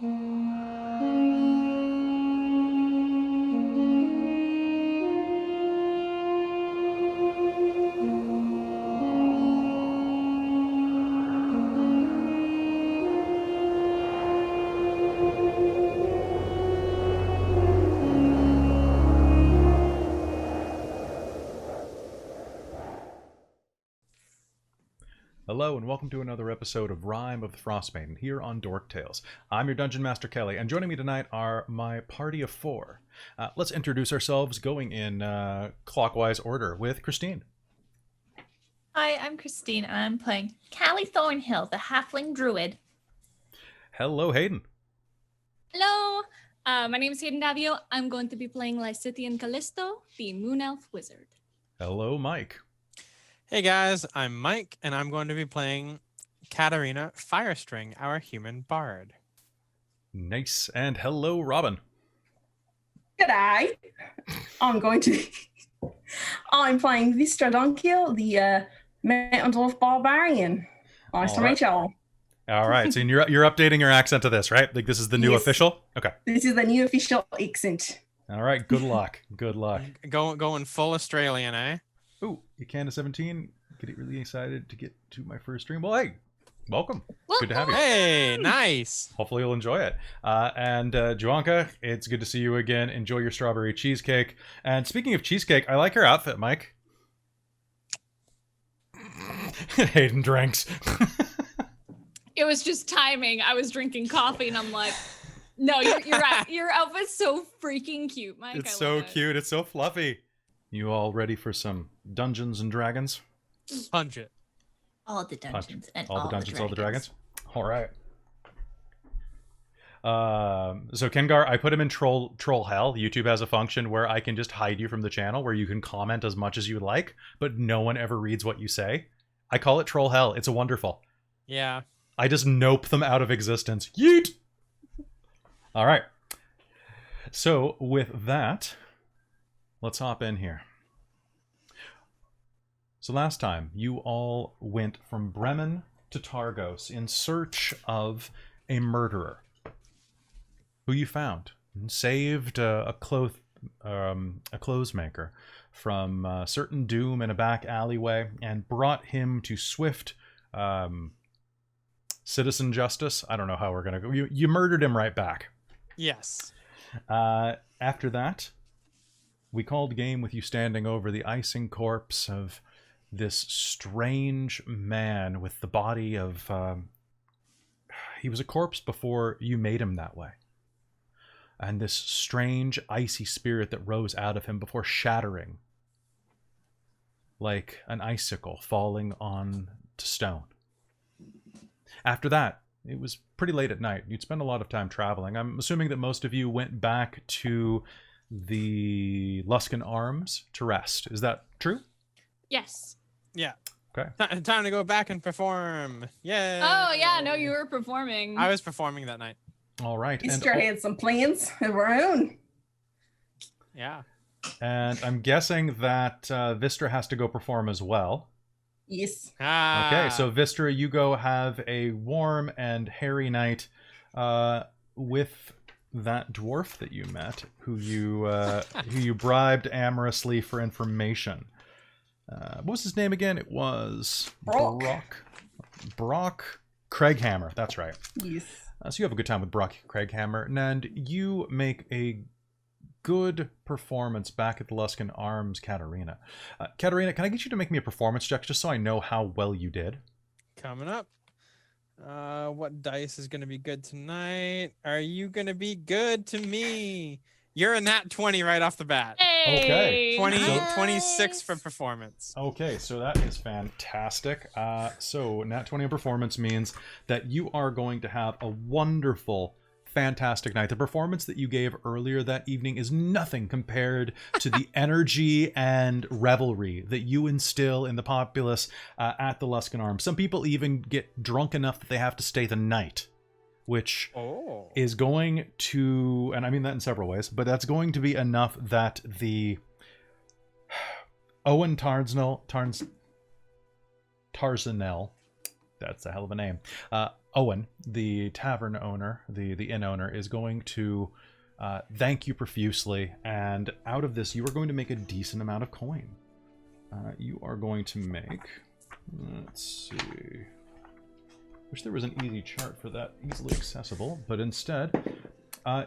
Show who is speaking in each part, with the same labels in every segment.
Speaker 1: Hello and welcome to another episode of Rime of the Frostmaiden here on Dork Tales. I'm your Dungeonmaster Kelly, and joining me tonight are my party of four. Let's introduce ourselves going in clockwise order with Christine.
Speaker 2: Hi, I'm Christine, and I'm playing Callie Thornhill, the Halfling Druid.
Speaker 1: Hello, Hayden.
Speaker 3: Hello, my name is Hayden Davio. I'm going to be playing Lysithian Callisto, the Moon Elf Wizard.
Speaker 1: Hello, Mike.
Speaker 4: Hey guys, I'm Mike, and I'm going to be playing Katarina Firestring, our human bard.
Speaker 1: Nice. And hello, Robin.
Speaker 5: G'day. I'm playing Vistra Donkil, the Mountain Dwarf Barbarian. Nice to meet y'all.
Speaker 1: All right, so you're updating your accent to this, right? Like this is the new official? Okay.
Speaker 5: This is the new official accent.
Speaker 1: All right, good luck. Good luck.
Speaker 4: Going full Australian, eh?
Speaker 1: Ooh, you can to 17. Getting really excited to get to my first stream. Well, hey, welcome. Good to have you.
Speaker 4: Hey, nice.
Speaker 1: Hopefully you'll enjoy it. And Joanka, it's good to see you again. Enjoy your strawberry cheesecake. And speaking of cheesecake, I like your outfit, Mike. Hayden drinks.
Speaker 3: It was just timing. I was drinking coffee, and I'm like, no, you're right. Your outfit's so freaking cute, Mike.
Speaker 1: It's so cute. It's so fluffy. You all ready for some Dungeons and Dragons?
Speaker 4: Punch it.
Speaker 2: All the dungeons and
Speaker 1: all the dungeons, all the dragons. All right. So Kengar, I put him in troll hell. YouTube has a function where I can just hide you from the channel, where you can comment as much as you like, but no one ever reads what you say. I call it troll hell. It's wonderful.
Speaker 4: Yeah.
Speaker 1: I just nope them out of existence. Yeet. All right. So with that, let's hop in here. So last time, you all went from Bremen to Targos in search of a murderer who you found and saved a clothes maker from certain doom in a back alleyway and brought him to swift citizen justice. I don't know how we're going to go. You murdered him right back.
Speaker 4: Yes.
Speaker 1: After that, we called game with you standing over the icing corpse of this strange man with the body of... he was a corpse before you made him that way. And this strange icy spirit that rose out of him before shattering like an icicle falling on to stone. After that, it was pretty late at night. You'd spend a lot of time traveling. I'm assuming that most of you went back to the Luskan Arms to rest. Is that true?
Speaker 3: Yes.
Speaker 4: Yeah.
Speaker 1: Okay.
Speaker 4: Time to go back and perform. Yay.
Speaker 3: Oh, yeah, no, you were performing.
Speaker 4: I was performing that night.
Speaker 1: All right.
Speaker 5: Vistra had some plans of her own.
Speaker 4: Yeah.
Speaker 1: And I'm guessing that Vistra has to go perform as well.
Speaker 5: Yes.
Speaker 1: Okay, so Vistra, you go have a warm and hairy night with that dwarf that you met, who you bribed amorously for information. What was his name again? It was Brock Craighammer. That's right.
Speaker 5: Yes.
Speaker 1: So you have a good time with Brock Craighammer, and you make a good performance back at the Luskan Arms, Katarina. Katarina, can I get you to make me a performance check just so I know how well you did?
Speaker 4: Coming up. What dice is going to be good tonight? Are you going to be good to me? You're a nat 20 right off the bat.
Speaker 1: Okay.
Speaker 4: 26 for performance.
Speaker 1: Okay, so that is fantastic. So nat 20 in performance means that you are going to have a wonderful, fantastic night. The performance that you gave earlier that evening is nothing compared to the energy and revelry that you instill in the populace at the Luskan Arms. Some people even get drunk enough that they have to stay the night, which is going to, and I mean that in several ways, but that's going to be enough that the Owen Tarzanel, that's a hell of a name, Owen, the tavern owner, the inn owner, is going to thank you profusely, and out of this, you are going to make a decent amount of coin. You are going to make... Let's see... Wish there was an easy chart for that, easily accessible, but instead,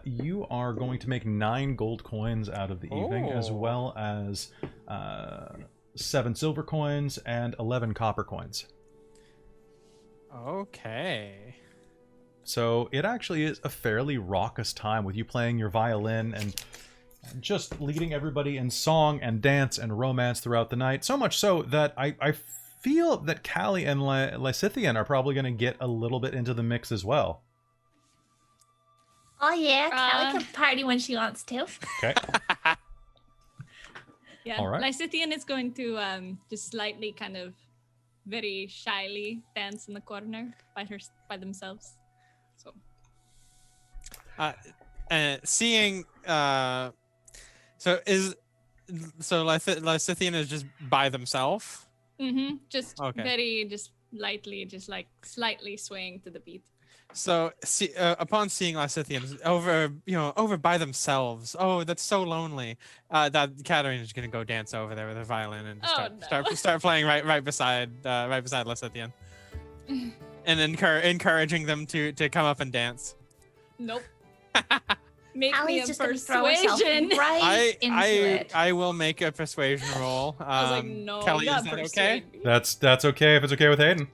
Speaker 1: you are going to make 9 gold coins out of the evening, as well as 7 silver coins and 11 copper coins.
Speaker 4: Okay.
Speaker 1: So it actually is a fairly raucous time with you playing your violin and just leading everybody in song and dance and romance throughout the night. So much so that I feel that Callie and Lysithian are probably going to get a little bit into the mix as well.
Speaker 2: Oh yeah, Callie can party when she wants to.
Speaker 1: Okay.
Speaker 3: Yeah,
Speaker 1: All right.
Speaker 3: Lysithian is going to just slightly kind of very shyly dance in the corner by themselves. So
Speaker 4: Seeing Lysithian is just by themselves.
Speaker 3: just
Speaker 4: Okay.
Speaker 3: just lightly, just like slightly swaying to the beat.
Speaker 4: So upon seeing Lysithian over by themselves, oh, that's so lonely. That Katarina is gonna go dance over there with her violin and start playing right beside Lysithian, and encouraging them to come up and dance.
Speaker 3: Nope. Make
Speaker 2: Callie's
Speaker 3: me a
Speaker 2: just gonna throw herself
Speaker 3: persuasion.
Speaker 2: right into it.
Speaker 4: I will make a persuasion roll.
Speaker 3: I was like, no,
Speaker 4: Kelly,
Speaker 3: you
Speaker 4: is
Speaker 3: gotta
Speaker 4: that
Speaker 3: persuade
Speaker 4: okay?
Speaker 3: me.
Speaker 1: That's okay if it's okay with Hayden.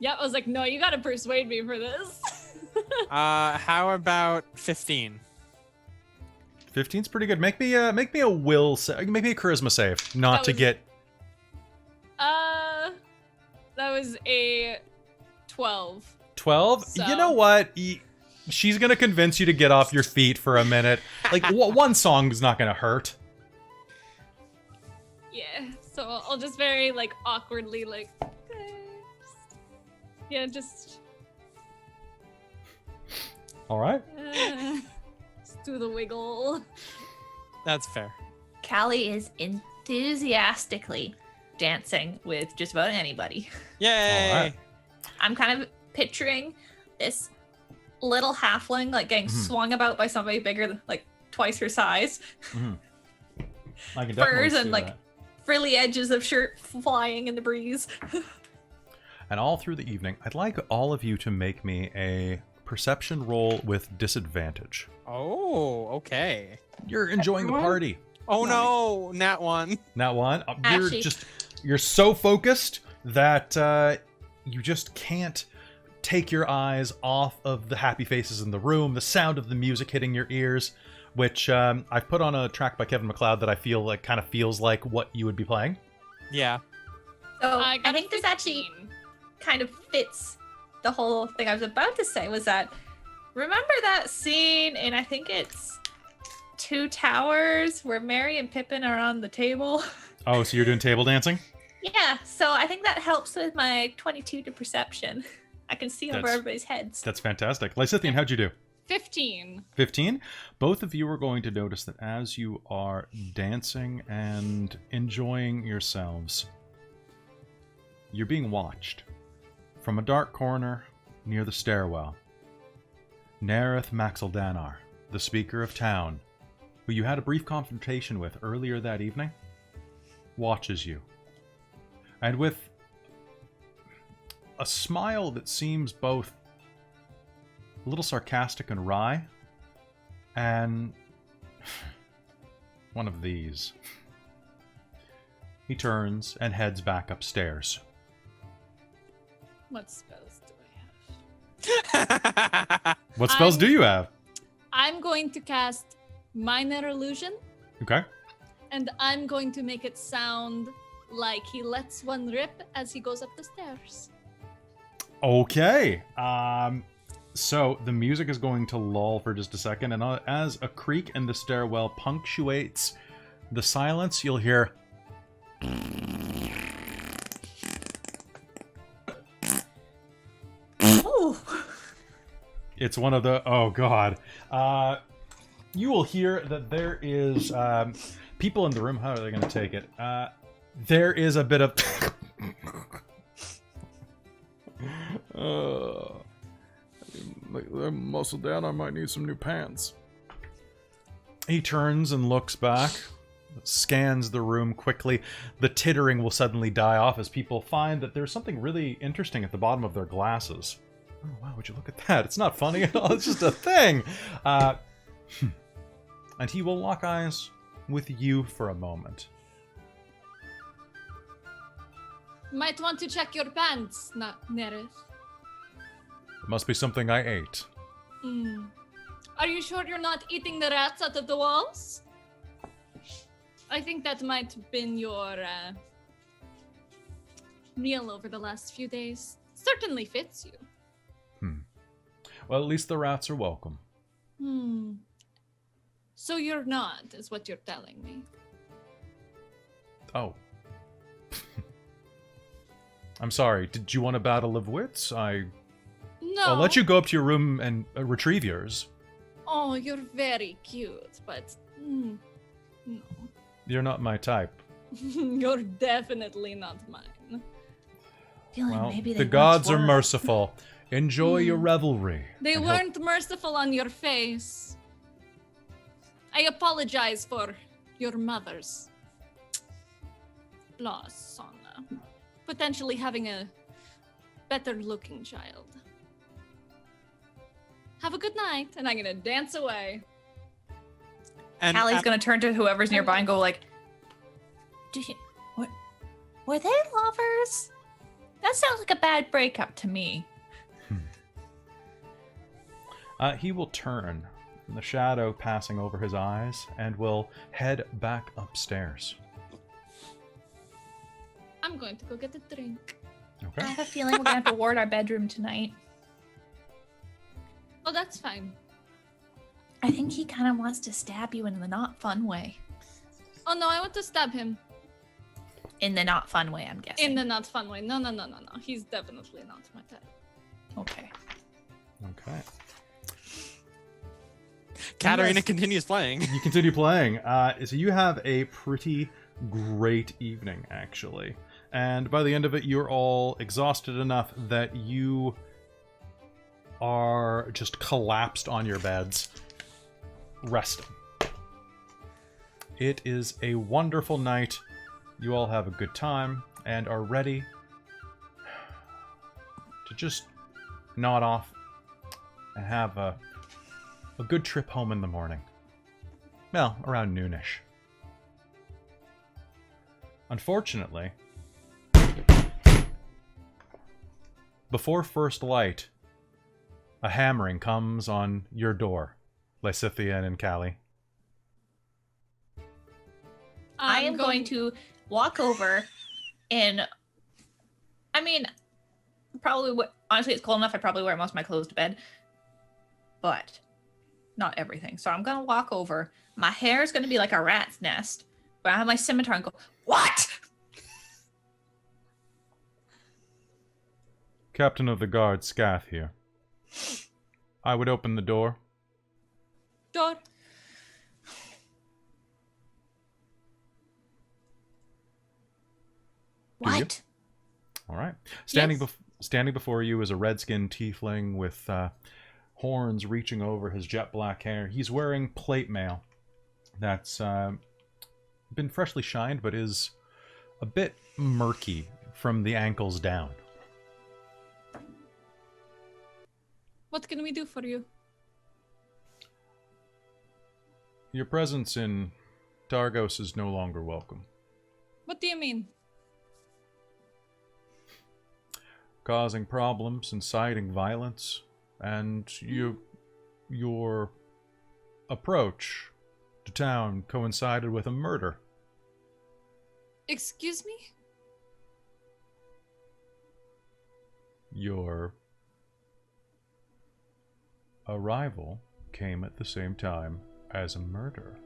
Speaker 3: Yep, I was like, no, you gotta persuade me for this.
Speaker 4: How about 15?
Speaker 1: 15's pretty good. Make me a will save. Make me a charisma save. Not to get...
Speaker 3: That was a 12.
Speaker 1: 12?
Speaker 3: So-
Speaker 1: You know what? She's going to convince you to get off your feet for a minute. Like, one song is not going to hurt.
Speaker 3: Yeah, so I'll just very, like, awkwardly, like, just
Speaker 1: All right.
Speaker 3: just do the wiggle.
Speaker 4: That's fair.
Speaker 2: Callie is enthusiastically dancing with just about anybody.
Speaker 4: Yay!
Speaker 1: All right.
Speaker 2: I'm kind of picturing this little halfling like getting swung about by somebody bigger than like twice her size.
Speaker 1: I can definitely
Speaker 2: Furs
Speaker 1: see
Speaker 2: and like
Speaker 1: that.
Speaker 2: frilly edges of shirt flying in the breeze.
Speaker 1: And all through the evening, I'd like all of you to make me a perception roll with disadvantage.
Speaker 4: Oh, okay.
Speaker 1: You're enjoying the party.
Speaker 4: Oh no, nat 1.
Speaker 1: Not one.
Speaker 2: Actually-
Speaker 1: You're so focused that you just can't take your eyes off of the happy faces in the room, the sound of the music hitting your ears, which I've put on a track by Kevin MacLeod that I feel like kind of feels like what you would be playing.
Speaker 4: Yeah.
Speaker 2: So
Speaker 3: I
Speaker 2: I
Speaker 3: got a
Speaker 2: think this actually
Speaker 3: 15.
Speaker 2: kind of fits the whole thing I was about to say was that remember that scene in I think it's Two Towers where Mary and Pippin are on the table?
Speaker 1: Oh, so you're doing table dancing?
Speaker 2: Yeah, so I think that helps with my 22 to perception. I can see over
Speaker 1: That's-
Speaker 2: everybody's heads.
Speaker 1: That's fantastic. Lysithian, how'd you do?
Speaker 3: 15.
Speaker 1: 15. Both of you are going to notice that as you are dancing and enjoying yourselves, you're being watched from a dark corner near the stairwell. Nerith Maxeldanar, the Speaker of Town, who you had a brief confrontation with earlier that evening, watches you. And with a smile that seems both a little sarcastic and wry, and one of these. He turns and heads back upstairs.
Speaker 3: What spells do I have?
Speaker 1: What spells do you have?
Speaker 3: I'm going to cast Minor Illusion,
Speaker 1: Okay.
Speaker 3: and I'm going to make it sound like he lets one rip as he goes up the stairs.
Speaker 1: Okay. So the music is going to lull for just a second, and as a creak in the stairwell punctuates the silence, you'll hear...
Speaker 2: Ooh.
Speaker 1: It's one of the... Oh, God. You will hear that there is... people in the room, how are they going to take it? There is a bit of... they're muscled down. I might need some new pants. He turns and looks back, scans the room quickly. The tittering will suddenly die off as people find that there's something really interesting at the bottom of their glasses. Oh, wow, would you look at that? It's not funny at all. It's just a thing. And he will lock eyes with you for a moment.
Speaker 3: Might want to check your pants, Nerith.
Speaker 1: It must be something I ate.
Speaker 3: Are you sure you're not eating the rats out of the walls? I think that might have been your meal over the last few days. Certainly fits you.
Speaker 1: Well, at least the rats are welcome.
Speaker 3: So you're not, is what you're telling me.
Speaker 1: Oh. I'm sorry. Did you want a battle of wits?
Speaker 3: No.
Speaker 1: I'll let you go up to your room and retrieve yours.
Speaker 3: Oh, you're very cute, but no.
Speaker 1: You're not my type.
Speaker 3: You're definitely not mine.
Speaker 1: Well, the gods are merciful. Enjoy your revelry.
Speaker 3: They weren't merciful on your face. I apologize for your mother's loss on potentially having a better looking child. Have a good night, and I'm gonna dance away.
Speaker 4: And
Speaker 2: Callie's gonna turn to whoever's nearby and go like, were they lovers? That sounds like a bad breakup to me.
Speaker 1: He will turn, the shadow passing over his eyes, and will head back upstairs.
Speaker 3: I'm going to go get a drink.
Speaker 1: Okay.
Speaker 2: I have a feeling we're gonna have to ward our bedroom tonight.
Speaker 3: Oh, that's fine.
Speaker 2: I think he kind of wants to stab you in the not fun way.
Speaker 3: Oh no, I want to stab him.
Speaker 2: In the not fun way, I'm guessing.
Speaker 3: In the not fun way. No. He's definitely not my type.
Speaker 2: Okay.
Speaker 1: Okay.
Speaker 4: Katarina continues playing.
Speaker 1: You continue playing. So you have a pretty great evening, actually. And by the end of it, you're all exhausted enough that you are just collapsed on your beds, resting. It is a wonderful night. You all have a good time and are ready to just nod off and have a good trip home in the morning. Well, around noonish. Unfortunately, before first light, a hammering comes on your door, Lysithia and Callie.
Speaker 2: I am going to walk over and, I mean, probably, honestly, it's cold enough. I probably wear most of my clothes to bed, but not everything. So I'm going to walk over. My hair is going to be like a rat's nest, but I have my scimitar and go, what?
Speaker 1: Captain of the Guard, Scath here. I would open the door.
Speaker 3: Door.
Speaker 2: What?
Speaker 1: All right. Standing
Speaker 3: Yes.
Speaker 1: standing before you is a red-skinned tiefling with horns reaching over his jet black hair. He's wearing plate mail that's been freshly shined, but is a bit murky from the ankles down.
Speaker 3: What can we do for you?
Speaker 1: Your presence in Targos is no longer welcome.
Speaker 3: What do you mean?
Speaker 1: Causing problems, inciting violence, and your approach to town coincided with a murder.
Speaker 3: Excuse me?
Speaker 1: Your arrival came at the same time as a murder.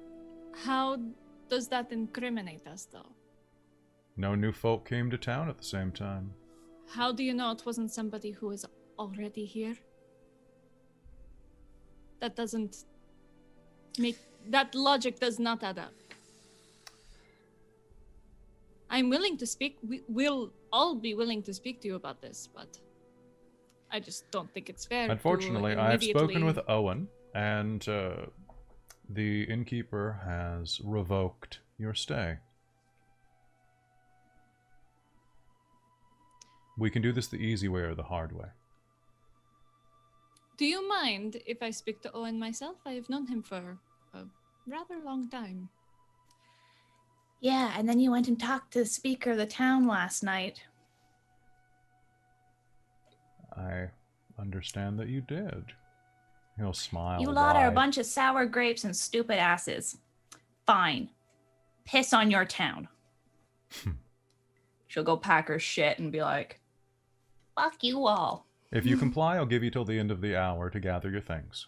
Speaker 3: How does that incriminate us, though?
Speaker 1: No new folk came to town at the same time.
Speaker 3: How do you know it wasn't somebody who is already here? That doesn't make... That logic does not add up. I'm willing to speak. We'll all be willing to speak to you about this, but... I just don't think it's fair.
Speaker 1: Unfortunately,
Speaker 3: to
Speaker 1: I've spoken
Speaker 3: immediately-
Speaker 1: with Owen, and the innkeeper has revoked your stay. We can do this the easy way or the hard way.
Speaker 3: Do you mind if I speak to Owen myself? I have known him for a rather long time.
Speaker 2: Yeah, and then you went and talked to the speaker of the town last night.
Speaker 1: I understand that you did. He'll smile.
Speaker 2: You lot are a
Speaker 1: wide.
Speaker 2: bunch of sour grapes and stupid asses. Fine. Piss on your town. She'll go pack her shit and be like, fuck you all.
Speaker 1: If you comply, I'll give you till the end of the hour to gather your things.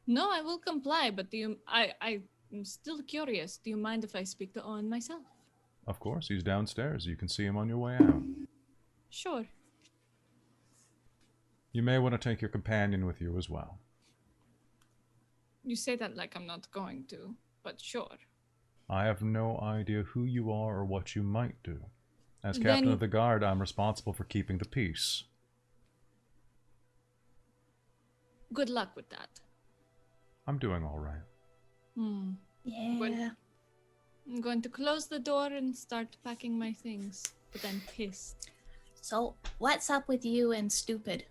Speaker 3: No, I will comply, but I'm still curious. Do you mind if I speak to Owen myself?
Speaker 1: Of course, he's downstairs. You can see him on your way out.
Speaker 3: Sure.
Speaker 1: You may want to take your companion with you as well.
Speaker 3: You say that like I'm not going to, but sure.
Speaker 1: I have no idea who you are or what you might do. As captain
Speaker 3: Then-
Speaker 1: of the guard, I'm responsible for keeping the peace.
Speaker 3: Good luck with that.
Speaker 1: I'm doing all right.
Speaker 2: Yeah.
Speaker 3: I'm going to close the door and start packing my things, but I'm pissed.
Speaker 2: So, what's up with you and stupid?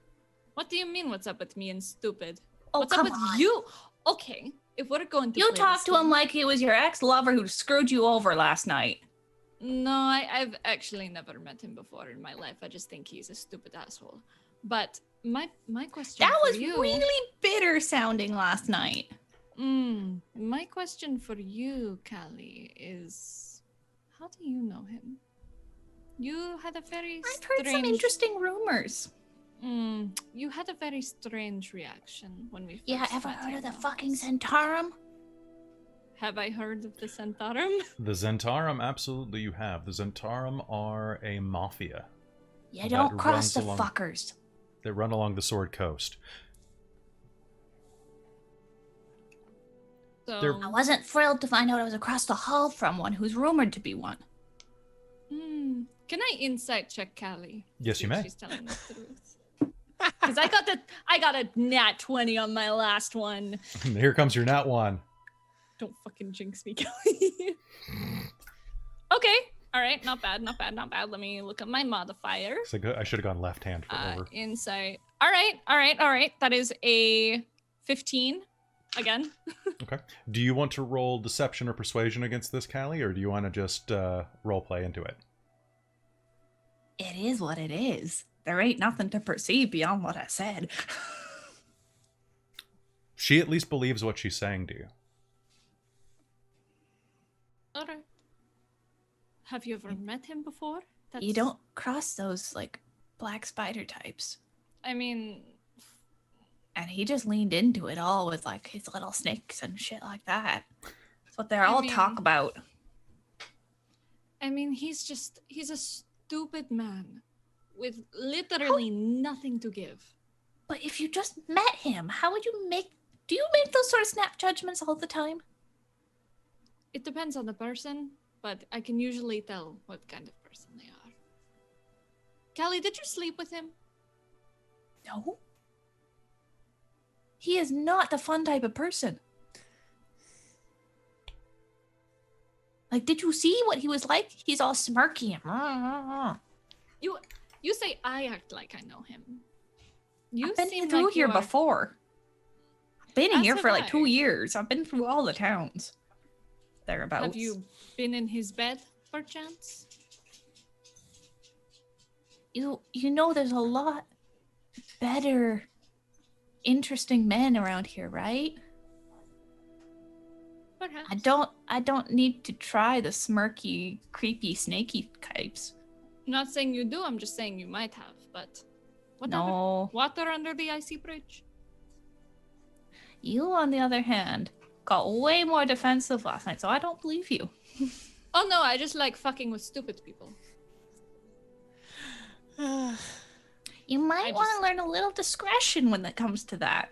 Speaker 3: What do you mean, what's up with me and stupid?
Speaker 2: Oh,
Speaker 3: What's
Speaker 2: come
Speaker 3: up with
Speaker 2: on.
Speaker 3: you? Okay, if we're going to
Speaker 2: You
Speaker 3: play
Speaker 2: talked
Speaker 3: this
Speaker 2: to him
Speaker 3: game-
Speaker 2: like he was your ex-lover who screwed you over last night.
Speaker 3: No, I've actually never met him before in my life. I just think he's a stupid asshole. But my question
Speaker 2: That
Speaker 3: for
Speaker 2: was
Speaker 3: you...
Speaker 2: really bitter sounding last night.
Speaker 3: My question for you, Callie, is how do you know him? You had a very
Speaker 2: I've heard some interesting rumors.
Speaker 3: You had a very strange reaction when we first
Speaker 2: Yeah, ever
Speaker 3: met
Speaker 2: heard
Speaker 3: him
Speaker 2: of the
Speaker 3: once.
Speaker 2: fucking Centaurum?
Speaker 3: Have I heard of the Centaurum?
Speaker 1: The Zentarum, absolutely you have. The Zentarum are a mafia.
Speaker 2: You
Speaker 1: That
Speaker 2: don't cross
Speaker 1: runs
Speaker 2: the
Speaker 1: along-
Speaker 2: fuckers.
Speaker 1: They run along the Sword Coast.
Speaker 3: So,
Speaker 1: They're-
Speaker 2: I wasn't thrilled to find out I was across the hall from one who's rumored to be one.
Speaker 3: can I insight check Callie?
Speaker 1: Yes,
Speaker 3: See
Speaker 1: you
Speaker 3: if
Speaker 1: may.
Speaker 3: She's telling the truth. Because I got a nat 20 on my last one.
Speaker 1: Here comes your nat one.
Speaker 3: Don't fucking jinx me, Kelly. Okay. All right. Not bad. Not bad. Not bad. Let me look at my modifier.
Speaker 1: It's like, I should have gone left hand for over.
Speaker 3: Insight. All right. All right. All right. That is a 15 again.
Speaker 1: Okay. Do you want to roll deception or persuasion against this, Callie, or do you want to just role play into it?
Speaker 2: It is what it is. There ain't nothing to perceive beyond what I said.
Speaker 1: She at least believes what she's saying to you.
Speaker 3: All right. Have you ever met him before?
Speaker 2: You don't cross those, like, black spider types.
Speaker 3: I mean,
Speaker 2: And he just leaned into it all with, like, his little snakes and shit like that. That's what they're
Speaker 3: I
Speaker 2: all
Speaker 3: mean-
Speaker 2: talk about.
Speaker 3: he's a stupid man with literally nothing to give.
Speaker 2: But if you just met him, how would you do you make those sort of snap judgments all the time?
Speaker 3: It depends on the person, but I can usually tell what kind of person they are. Callie, did you sleep with him?
Speaker 2: No. He is not the fun type of person. Like, did you see what he was like? He's all smirky and
Speaker 3: You say I act like I know him. You
Speaker 2: I've been
Speaker 3: seem
Speaker 2: through
Speaker 3: like
Speaker 2: here
Speaker 3: you are-
Speaker 2: before. I've been
Speaker 3: As
Speaker 2: here
Speaker 3: have
Speaker 2: for like
Speaker 3: I.
Speaker 2: 2 years. I've been through all the towns. Thereabouts.
Speaker 3: Have you been in his bed, perchance?
Speaker 2: You know there's a lot better interesting men around here, right?
Speaker 3: Perhaps.
Speaker 2: I don't need to try the smirky, creepy, snaky types.
Speaker 3: I'm not saying you do, I'm just saying you might have, but whatever.
Speaker 2: No.
Speaker 3: Water under the icy bridge.
Speaker 2: You, on the other hand, got way more defensive last night, so I don't believe you.
Speaker 3: Oh no, I just like fucking with stupid people.
Speaker 2: You might
Speaker 3: I
Speaker 2: want
Speaker 3: just-
Speaker 2: to learn a little discretion when it comes to that.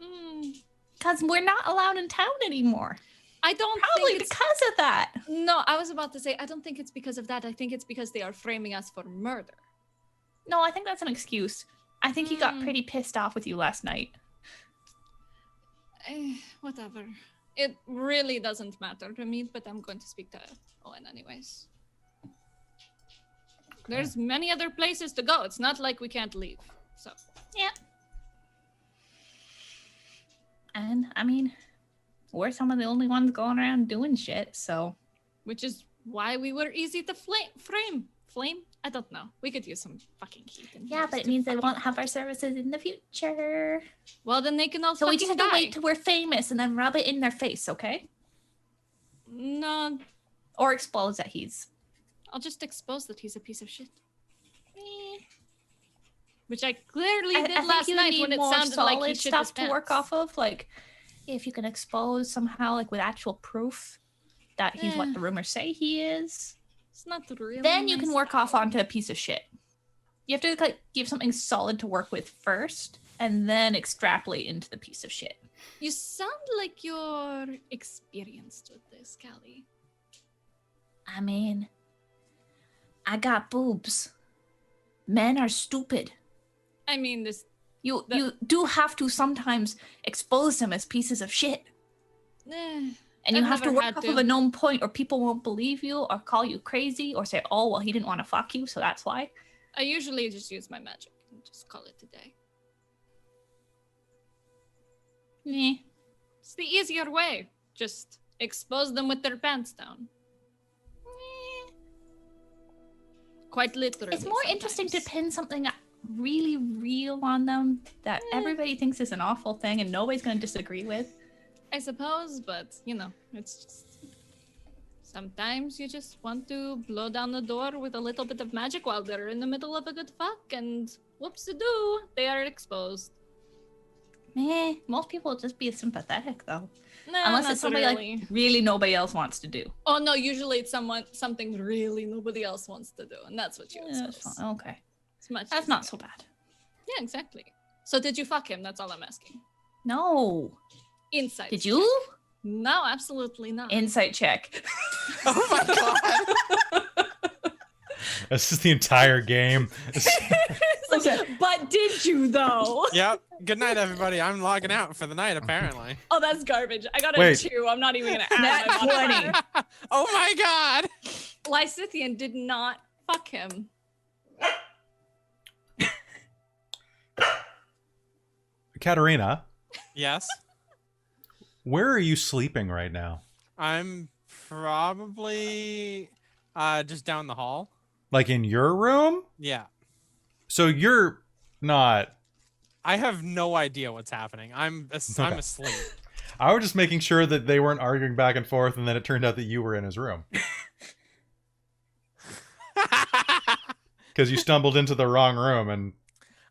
Speaker 3: Mm,
Speaker 2: Because we're not allowed in town anymore.
Speaker 3: I don't
Speaker 2: Probably
Speaker 3: think it's...
Speaker 2: because of that.
Speaker 3: No, I was about to say, I don't think it's because of that. I think it's because they are framing us for murder.
Speaker 2: No, I think that's an excuse. I think he got pretty pissed off with you last night.
Speaker 3: Whatever. It really doesn't matter to me, but I'm going to speak to Owen anyways. There's many other places to go. It's not like we can't leave. So
Speaker 2: yeah. And I mean, we're some of the only ones going around doing shit, so.
Speaker 3: Which is why we were easy to flame? I don't know. We could use some fucking heat.
Speaker 2: Yeah, but it means they won't have our services in the future.
Speaker 3: Well, then they can all
Speaker 2: So we just have to
Speaker 3: die.
Speaker 2: wait till we're famous and then rub it in their face, okay?
Speaker 3: No.
Speaker 2: Or expose that he's.
Speaker 3: I'll just expose that he's a piece of shit. Which I clearly did last night when it sounded like he shit
Speaker 2: stuff
Speaker 3: his
Speaker 2: to work off of. Like, if you can expose somehow, like with actual proof that he's what the rumors say he is.
Speaker 3: It's not really.
Speaker 2: Then you can work off onto a piece of shit. You have to like give something solid to work with first, and then extrapolate into the piece of shit.
Speaker 3: You sound like you're experienced with this, Callie.
Speaker 2: I mean, I got boobs. Men are stupid.
Speaker 3: I mean,
Speaker 2: you do have to sometimes expose them as pieces of shit. And you have to work off of a known point, or people won't believe you, or call you crazy, or say, oh, well, he didn't want to fuck you, so that's why.
Speaker 3: I usually just use my magic and just call it a day. It's the easier way. Just expose them with their pants down. Quite literally.
Speaker 2: It's more interesting to pin something really real on them that everybody thinks is an awful thing and nobody's going to disagree with.
Speaker 3: I suppose, but, you know, it's just... Sometimes you just want to blow down the door with a little bit of magic while they're in the middle of a good fuck, and whoops-a-doo, they are exposed.
Speaker 2: Most people will just be sympathetic, though.
Speaker 3: Nah,
Speaker 2: unless it's something
Speaker 3: really.
Speaker 2: Like really nobody else wants to do.
Speaker 3: Oh, no, usually it's something really nobody else wants to do, and that's what you expose.
Speaker 2: Okay.
Speaker 3: That's
Speaker 2: not so bad.
Speaker 3: Yeah, exactly. So did you fuck him? That's all I'm asking.
Speaker 2: No.
Speaker 3: Insight.
Speaker 2: Did you?
Speaker 3: No, absolutely not.
Speaker 2: Insight check.
Speaker 4: Oh my god.
Speaker 1: This is the entire game.
Speaker 3: But did you though?
Speaker 4: Yep. Good night, everybody. I'm logging out for the night, apparently.
Speaker 3: Oh, that's garbage. I got a
Speaker 1: Wait.
Speaker 3: 2. I'm not even gonna add
Speaker 2: Nat 20.
Speaker 4: Oh my god.
Speaker 3: Lysithian did not fuck him.
Speaker 1: Katarina,
Speaker 4: Yes.
Speaker 1: where are you sleeping right now?
Speaker 4: I'm probably just down the hall.
Speaker 1: Like in your room?
Speaker 4: Yeah.
Speaker 1: So you're not...
Speaker 4: I have no idea what's happening. I'm asleep.
Speaker 1: I was just making sure that they weren't arguing back and forth, and then it turned out that you were in his room. Because you stumbled into the wrong room, and...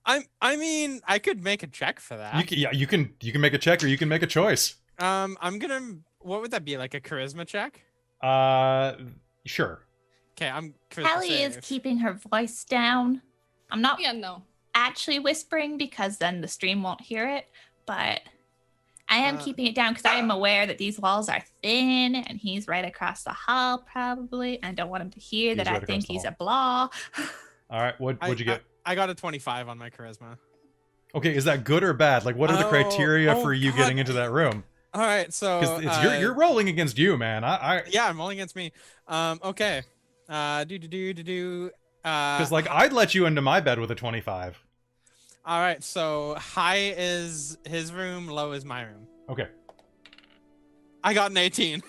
Speaker 4: I mean, I could make a check for that.
Speaker 1: You can make a check, or you can make a choice.
Speaker 4: I'm gonna... What would that be, like a charisma check?
Speaker 1: Sure.
Speaker 4: Okay, I'm charisma
Speaker 2: Callie is
Speaker 4: save.
Speaker 2: keeping her voice down. I'm not
Speaker 3: Yeah, no.
Speaker 2: actually whispering because then the stream won't hear it, but I am keeping it down because I am aware that these walls are thin and he's right across the hall probably. And I don't want him to hear that
Speaker 1: He's
Speaker 2: I
Speaker 1: right
Speaker 2: think
Speaker 1: across the
Speaker 2: he's
Speaker 1: hall.
Speaker 2: a blah.
Speaker 1: All right, what'd you get?
Speaker 4: I got a 25 on my charisma.
Speaker 1: Okay, is that good or bad? Like, what are the criteria for you
Speaker 4: God.
Speaker 1: getting into that room?
Speaker 4: All right, so
Speaker 1: Because you're rolling against you, man.
Speaker 4: Yeah, I'm rolling against me. Okay.
Speaker 1: Because like I'd let you into my bed with a 25.
Speaker 4: All right, so high is his room, low is my room.
Speaker 1: Okay.
Speaker 4: I got an 18.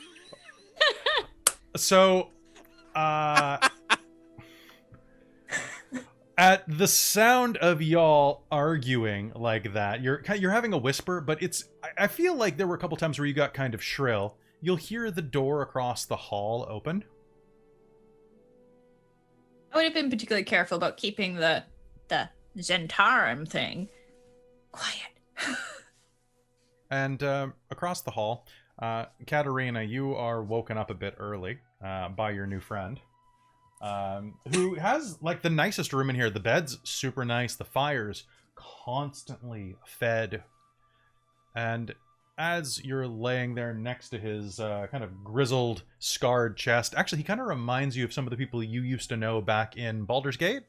Speaker 1: So, at the sound of y'all arguing like that, you're having a whisper, but I feel like there were a couple times where you got kind of shrill. You'll hear the door across the hall open.
Speaker 2: I would have been particularly careful about keeping the Zentarum thing quiet.
Speaker 1: And across the hall, Katarina, you are woken up a bit early by your new friend, who has like the nicest room in here. The bed's super nice. The fire's constantly fed. And as you're laying there next to his kind of grizzled, scarred chest, actually, he kind of reminds you of some of the people you used to know back in Baldur's Gate.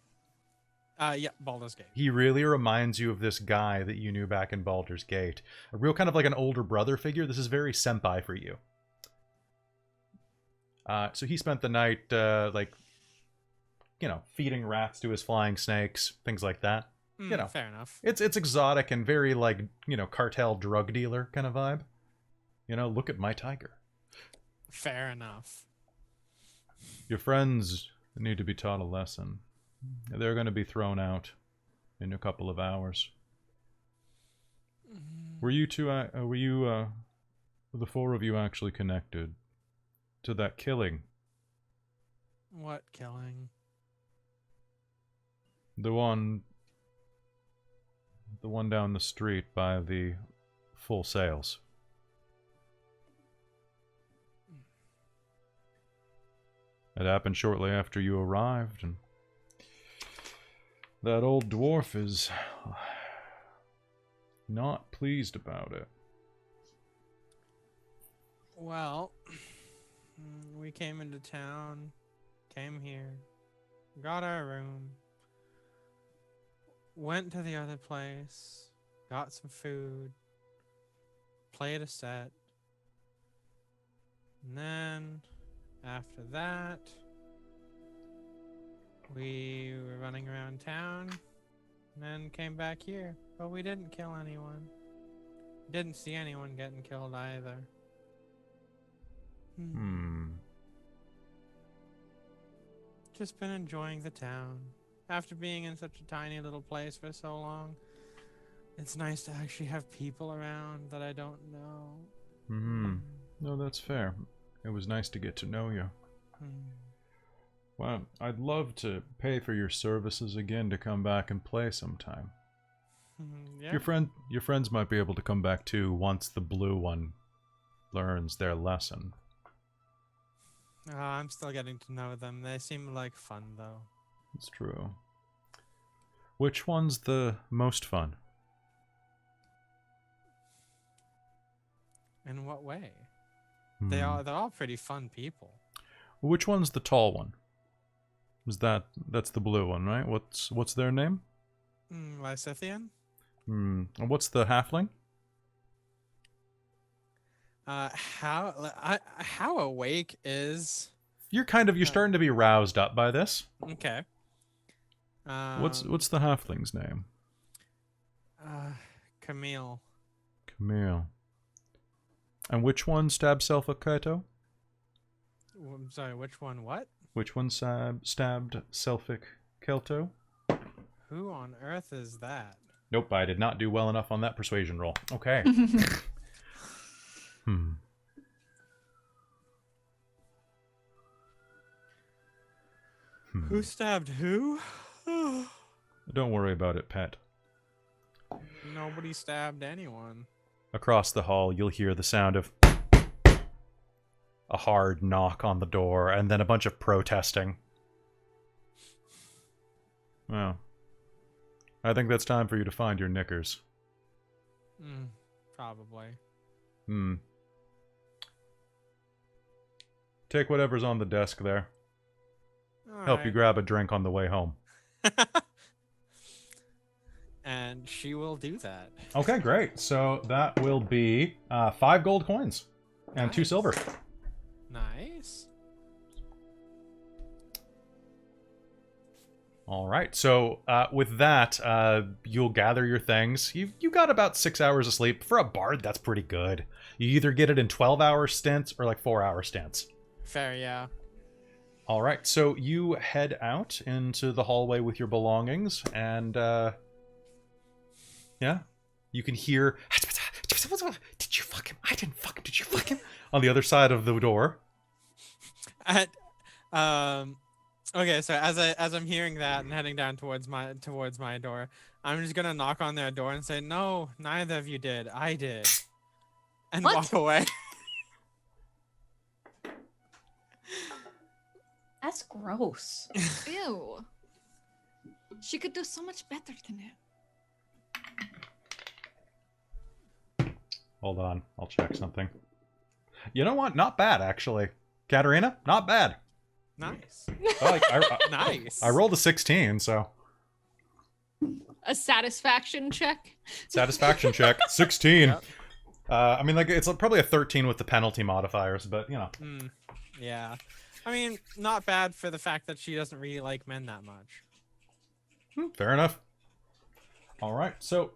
Speaker 4: Yeah, Baldur's Gate.
Speaker 1: He really reminds you of this guy that you knew back in Baldur's Gate. A real kind of like an older brother figure. This is very senpai for you. So he spent the night, feeding rats to his flying snakes, things like that.
Speaker 4: Fair enough.
Speaker 1: It's exotic and very cartel drug dealer kind of vibe. Look at my tiger.
Speaker 4: Fair enough.
Speaker 1: Your friends need to be taught a lesson. They're going to be thrown out in a couple of hours. Were you two, the four of you actually connected to that killing?
Speaker 4: What killing?
Speaker 1: The one down the street by the Full Sails. It happened shortly after you arrived, and that old dwarf is not pleased about it.
Speaker 4: Well, we came into town, came here, got our room, went to the other place, got some food, played a set, and then after that, we were running around town, and then came back here, but we didn't kill anyone. Didn't see anyone getting killed either. Just been enjoying the town. After being in such a tiny little place for so long, it's nice to actually have people around that I don't know.
Speaker 1: No, that's fair. It was nice to get to know you. Well, I'd love to pay for your services again to come back and play sometime.
Speaker 4: Yeah.
Speaker 1: Your friends might be able to come back too once the blue one learns their lesson.
Speaker 4: I'm still getting to know them. They seem like fun, though.
Speaker 1: It's true. Which one's the most fun?
Speaker 4: In what way? They're all pretty fun people.
Speaker 1: Which one's the tall one? That's the blue one, right? What's their name?
Speaker 4: Lysithian?
Speaker 1: And what's the halfling?
Speaker 4: How awake is...
Speaker 1: You're starting to be roused up by this.
Speaker 4: Okay.
Speaker 1: What's the halfling's name?
Speaker 4: Camille.
Speaker 1: Camille. And which one stabbed Selphic Kaito?
Speaker 4: I'm sorry, which one what?
Speaker 1: Which one stabbed Selphic Kelto?
Speaker 4: Who on earth is that?
Speaker 1: Nope, I did not do well enough on that persuasion roll. Okay.
Speaker 4: Who stabbed who?
Speaker 1: Don't worry about it, pet.
Speaker 4: Nobody stabbed anyone.
Speaker 1: Across the hall, you'll hear the sound of a hard knock on the door, and then a bunch of protesting. Well, I think that's time for you to find your knickers.
Speaker 4: Probably.
Speaker 1: Take whatever's on the desk there. Help you grab a drink on the way home.
Speaker 4: And she will do that.
Speaker 1: Okay, great. So that will be 5 gold coins and 2 silver.
Speaker 4: Nice.
Speaker 1: All right. So with that, you'll gather your things. You got about 6 hours of sleep. For a bard, that's pretty good. You either get it in 12-hour stints or 4-hour stints.
Speaker 4: Fair, yeah.
Speaker 1: All right. So you head out into the hallway with your belongings, and yeah, you can hear. Did you fuck him? I didn't fuck him. Did you fuck him? On the other side of the door.
Speaker 4: Okay, so as I'm hearing that and heading down towards my door, I'm just gonna knock on their door and say, "No, neither of you did. I did," and walk away.
Speaker 2: That's gross.
Speaker 3: Ew. She could do so much better than it.
Speaker 1: Hold on, I'll check something. You know what? Not bad, actually. Katarina, not bad.
Speaker 4: Nice.
Speaker 1: Nice.
Speaker 4: Nice.
Speaker 1: I rolled a 16, so.
Speaker 3: A satisfaction check.
Speaker 1: Satisfaction check, 16.
Speaker 4: Yep.
Speaker 1: I mean, like, it's probably a 13 with the penalty modifiers, but, you know.
Speaker 4: Yeah. I mean, not bad for the fact that she doesn't really like men that much.
Speaker 1: Fair enough. All right, so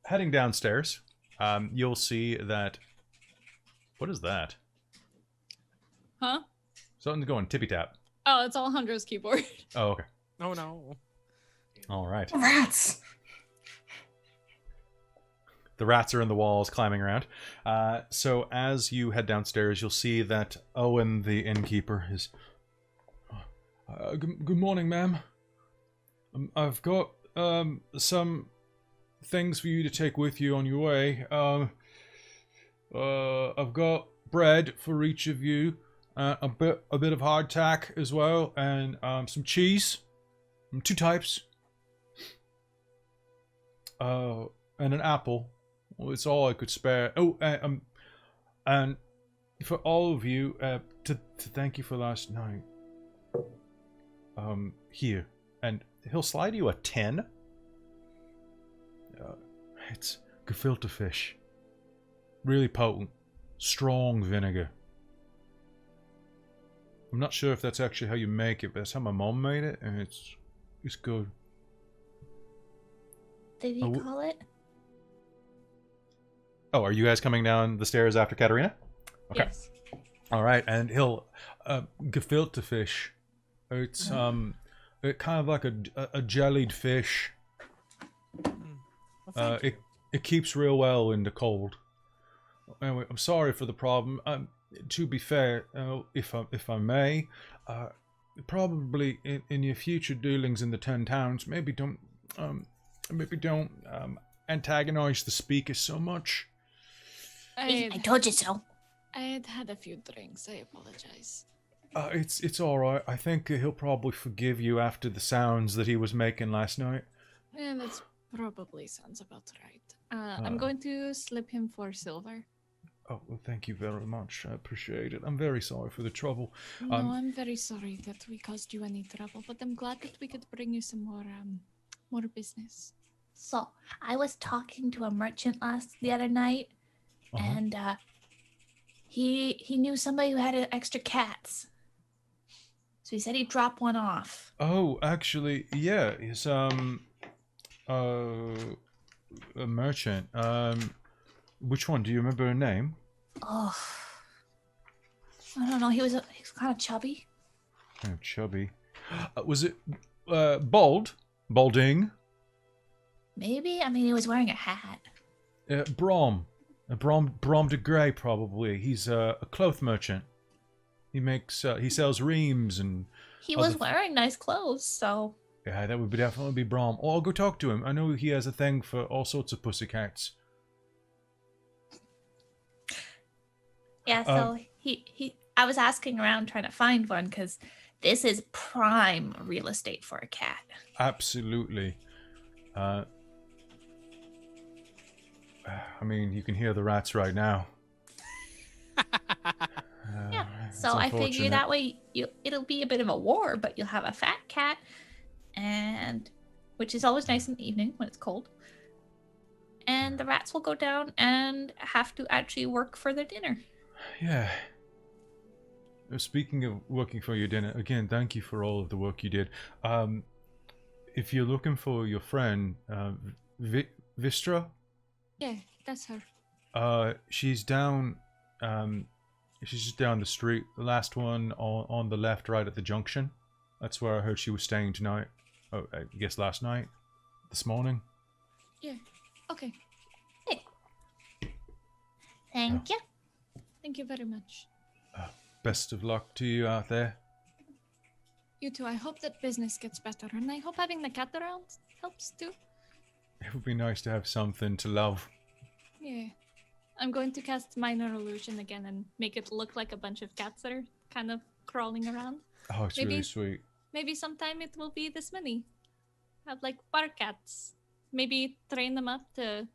Speaker 1: heading downstairs, you'll see that... What is that?
Speaker 3: Huh?
Speaker 1: Something's going tippy-tap.
Speaker 3: Oh, it's Alejandra's keyboard.
Speaker 1: Oh, okay.
Speaker 4: Oh no.
Speaker 1: All right.
Speaker 5: Rats!
Speaker 1: The rats are in the walls climbing around. So as you head downstairs, you'll see that Owen, the innkeeper, is... good morning, ma'am. I've got some things for you to take with you on your way. I've got bread for each of you, a bit of hardtack as well, and some cheese, 2 types, and an apple. Well, it's all I could spare. Oh, and for all of you, to thank you for last night. Here, and he'll slide you a 10. It's gefilte fish. Really potent. Strong vinegar. I'm not sure if that's actually how you make it, but that's how my mom made it, and it's good.
Speaker 2: Did you call it?
Speaker 1: Oh, are you guys coming down the stairs after Katarina? Okay.
Speaker 3: Yes.
Speaker 1: All right, and he'll gefilte fish. It's it kind of like a jellied fish.
Speaker 4: Well,
Speaker 1: It keeps real well in the cold. Anyway, I'm sorry for the problem. To be fair, if I may, probably in your future dealings in the 10 towns, maybe don't antagonize the speaker so much.
Speaker 2: I told you so.
Speaker 3: I had had a few drinks. I apologize.
Speaker 1: It's all right. I think he'll probably forgive you after the sounds that he was making last night.
Speaker 3: Yeah, that's probably sounds about right. I'm going to slip him 4 silver.
Speaker 1: Oh, well, thank you very much. I appreciate it. I'm very sorry for the trouble.
Speaker 3: No, I'm very sorry that we caused you any trouble, but I'm glad that we could bring you some more business.
Speaker 2: So I was talking to a merchant the other night, and he knew somebody who had extra cats. So he said he'd drop one off.
Speaker 1: Oh, actually, yeah, he's a merchant. Which one? Do you remember her name?
Speaker 2: Oh, I don't know. He was kind of chubby.
Speaker 1: Oh, chubby. Was it Balding?
Speaker 2: Maybe. I mean, he was wearing a hat.
Speaker 1: Brom de Grey, probably. He's a cloth merchant. He sells reams and...
Speaker 2: He was wearing nice clothes, so...
Speaker 1: Yeah, that would definitely be Brom. Oh, I'll go talk to him. I know he has a thing for all sorts of pussycats.
Speaker 2: Yeah, so I was asking around trying to find one, because this is prime real estate for a cat.
Speaker 1: Absolutely. I mean, you can hear the rats right now.
Speaker 2: Yeah, so I figure that way it'll be a bit of a war, but you'll have a fat cat, and which is always nice in the evening when it's cold. And the rats will go down and have to actually work for their dinner.
Speaker 1: Yeah. Speaking of working for your dinner, again, thank you for all of the work you did. If you're looking for your friend, Vistra?
Speaker 3: Yeah, that's her.
Speaker 1: She's down... she's just down the street. The last one on the left, right at the junction. That's where I heard she was staying tonight. Oh, I guess last night? This morning?
Speaker 3: Yeah. Okay.
Speaker 2: Hey. Thank you.
Speaker 3: Thank you very much.
Speaker 1: Best of luck to you out there.
Speaker 3: You too. I hope that business gets better, and I hope having the cat around helps too.
Speaker 1: It would be nice to have something to love.
Speaker 3: Yeah. I'm going to cast Minor Illusion again and make it look like a bunch of cats that are kind of crawling around.
Speaker 1: Oh, it's really sweet.
Speaker 3: Maybe sometime it will be this many. Have like bark cats. Maybe train them up to,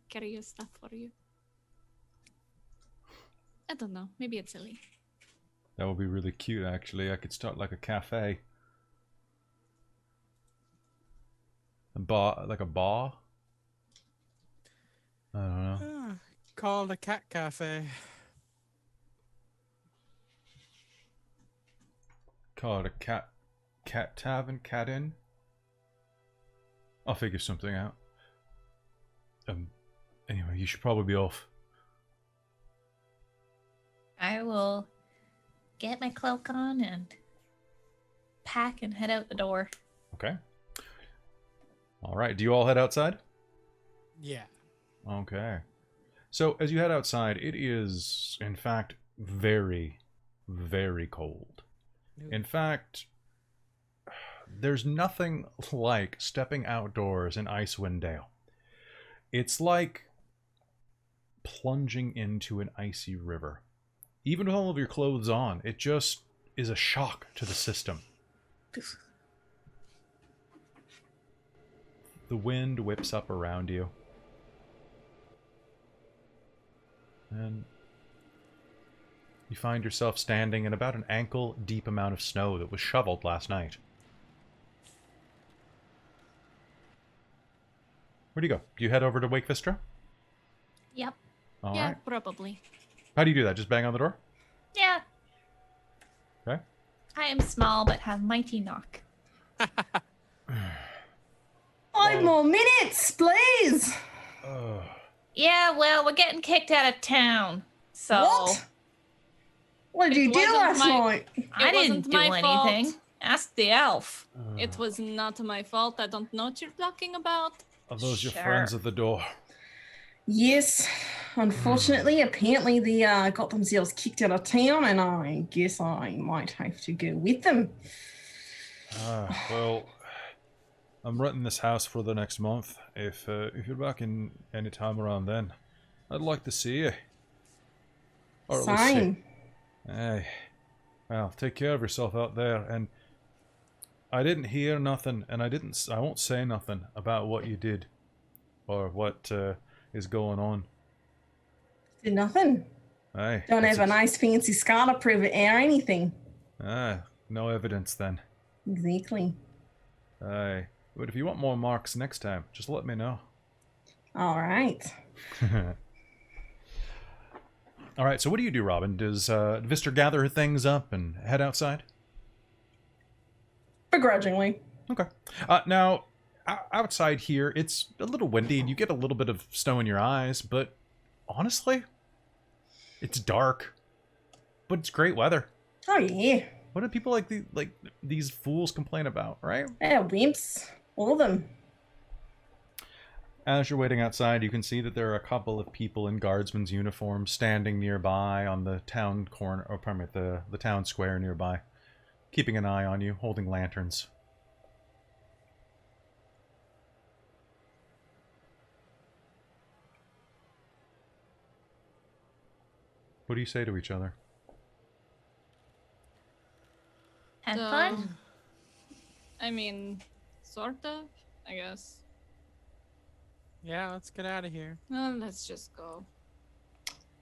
Speaker 3: carry your stuff for you. I don't know. Maybe it's silly.
Speaker 1: That would be really cute, actually. I could start like a cafe. A bar, like a bar? I don't know.
Speaker 4: Called a cat cafe.
Speaker 1: Call it a cat tavern, cat inn? I'll figure something out. Anyway, you should probably be off.
Speaker 2: I will get my cloak on and pack and head out the door.
Speaker 1: Okay. All right. Do you all head outside?
Speaker 4: Yeah.
Speaker 1: Okay. So as you head outside, it is, in fact, very, very cold. In fact, there's nothing like stepping outdoors in Icewind Dale. It's like plunging into an icy river. Even with all of your clothes on, it just is a shock to the system. The wind whips up around you. And you find yourself standing in about an ankle-deep amount of snow that was shoveled last night. Where do you go? Do you head over to Wake Vistra?
Speaker 2: Yep.
Speaker 1: All
Speaker 3: yeah,
Speaker 1: right.
Speaker 3: probably.
Speaker 1: How do you do that? Just bang on the door?
Speaker 2: Yeah.
Speaker 1: Okay.
Speaker 2: I am small but have mighty knock.
Speaker 5: 5 more minutes, please.
Speaker 2: Yeah, well, we're getting kicked out of town. So
Speaker 5: What? What did you do last night?
Speaker 2: I didn't
Speaker 3: wasn't
Speaker 2: do
Speaker 3: my fault.
Speaker 2: anything. Ask the elf.
Speaker 3: It was not my fault. I don't know what you're talking about.
Speaker 1: Are those your
Speaker 2: Sure.
Speaker 1: friends at the door?
Speaker 5: Yes. Unfortunately, apparently they got themselves kicked out of town, and I guess I might have to go with them.
Speaker 1: Well, I'm renting this house for the next month. If you're back in any time around then, I'd like to see you. Or at least see-
Speaker 5: Same.
Speaker 1: Hey, well, take care of yourself out there. And I didn't hear nothing, and I won't say nothing about what you did or what is going on.
Speaker 5: Did nothing.
Speaker 1: Aye.
Speaker 5: Don't
Speaker 1: that's
Speaker 5: have a nice fancy scar to prove it or anything.
Speaker 1: No evidence then.
Speaker 5: Exactly.
Speaker 1: Aye. But if you want more marks next time, just let me know.
Speaker 5: All right.
Speaker 1: All right, so what do you do, Robin? Does Vistra gather her things up and head outside?
Speaker 5: Begrudgingly.
Speaker 1: Okay. Now, outside here, it's a little windy and you get a little bit of snow in your eyes, but honestly, it's dark. But it's great weather.
Speaker 5: Oh, yeah.
Speaker 1: What do people like these fools complain about, right?
Speaker 5: Yeah, wimps. All of them.
Speaker 1: As you're waiting outside, you can see that there are a couple of people in guardsmen's uniforms standing nearby on the town corner, or pardon me, the town square nearby, keeping an eye on you, holding lanterns. What do you say to each other?
Speaker 2: Have
Speaker 3: So,
Speaker 2: fun.
Speaker 3: I mean, sort of, I guess.
Speaker 4: Yeah, let's get out of here.
Speaker 3: Well, let's just go.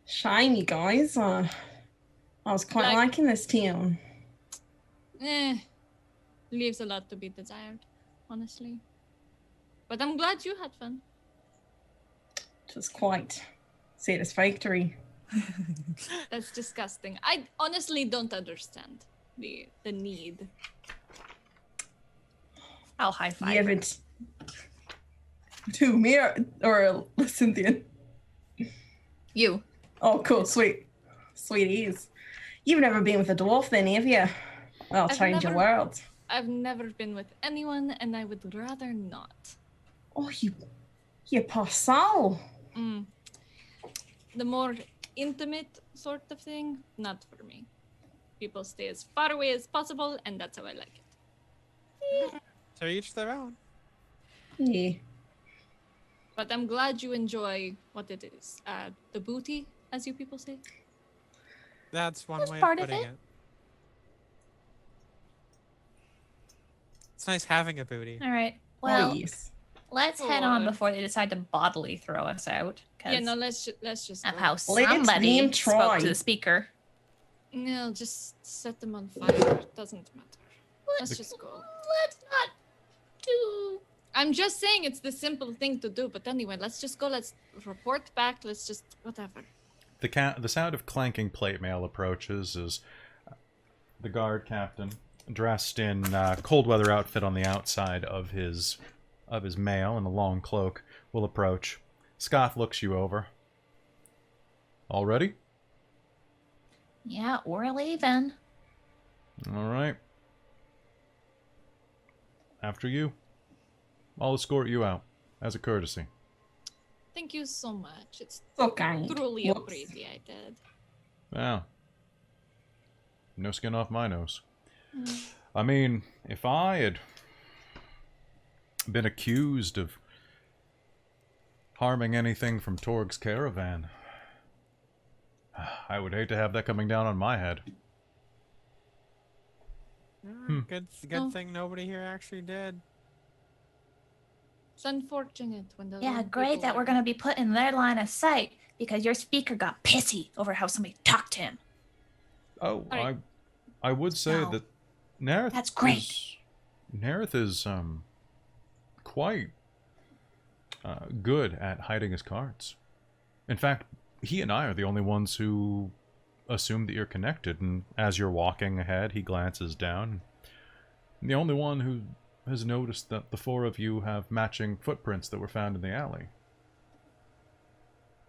Speaker 5: Shame, you guys. I was quite
Speaker 3: Like-
Speaker 5: liking this town.
Speaker 3: Leaves a lot to be desired, honestly. But I'm glad you had fun.
Speaker 5: It was quite satisfactory.
Speaker 3: That's disgusting. I honestly don't understand the need.
Speaker 2: I'll high five.
Speaker 5: You haven't. To me or Cynthia?
Speaker 2: You.
Speaker 5: Oh, cool. Sweet. Sweet ease. You've never been with a dwarf then, have you? I'll
Speaker 3: I've
Speaker 5: change your
Speaker 3: never-
Speaker 5: world.
Speaker 3: I've never been with anyone, and I would rather not.
Speaker 5: Oh, you poor soul.
Speaker 3: The more intimate sort of thing, not for me. People stay as far away as possible, and that's how I like it.
Speaker 4: So each their own.
Speaker 5: Yeah.
Speaker 3: But I'm glad you enjoy what it is. The booty, as you people say.
Speaker 4: That's one
Speaker 2: That's
Speaker 4: way
Speaker 2: part
Speaker 4: of
Speaker 2: of
Speaker 4: putting
Speaker 2: it.
Speaker 4: it. It's nice having a booty.
Speaker 2: All right. Well,
Speaker 5: Oh, yes.
Speaker 2: let's head on
Speaker 3: Or-
Speaker 2: before they decide to bodily throw us out.
Speaker 3: Yeah, no,
Speaker 2: Because
Speaker 3: let's just
Speaker 2: of
Speaker 3: go.
Speaker 2: how
Speaker 5: Let
Speaker 2: somebody
Speaker 5: them
Speaker 2: spoke
Speaker 5: try.
Speaker 2: to the speaker.
Speaker 3: No, just set them on fire. It doesn't matter. Let's just go.
Speaker 2: Let's not do
Speaker 3: I'm just saying it's the simple thing to do. But anyway, let's just go. Let's report back. Let's just whatever.
Speaker 1: The sound of clanking plate mail approaches as the guard captain, dressed in cold weather outfit on the outside of his mail and a long cloak, will approach. Scoth looks you over. All ready?
Speaker 2: Yeah, we're leaving.
Speaker 1: All right. After you. I'll escort you out as a courtesy.
Speaker 3: Thank you so much. It's
Speaker 5: So kind.
Speaker 3: truly
Speaker 5: Whoops.
Speaker 3: appreciated.
Speaker 1: Yeah. No skin off my nose. I mean, if I had been accused of harming anything from Torg's caravan, I would hate to have that coming down on my head.
Speaker 4: Good
Speaker 3: Oh.
Speaker 4: thing nobody here actually did.
Speaker 3: It's unfortunate when the
Speaker 2: Yeah,
Speaker 3: wrong
Speaker 2: great
Speaker 3: people
Speaker 2: that we're
Speaker 3: are-
Speaker 2: going to be put in their line of sight because your speaker got pissy over how somebody talked to him.
Speaker 1: Oh,
Speaker 3: Alright.
Speaker 1: I would say
Speaker 2: No.
Speaker 1: that Nerith
Speaker 2: That's great.
Speaker 1: Nerith is quite good at hiding his cards. In fact, he and I are the only ones who assume that you're connected, and as you're walking ahead, he glances down. The only one who has noticed that the four of you have matching footprints that were found in the alley.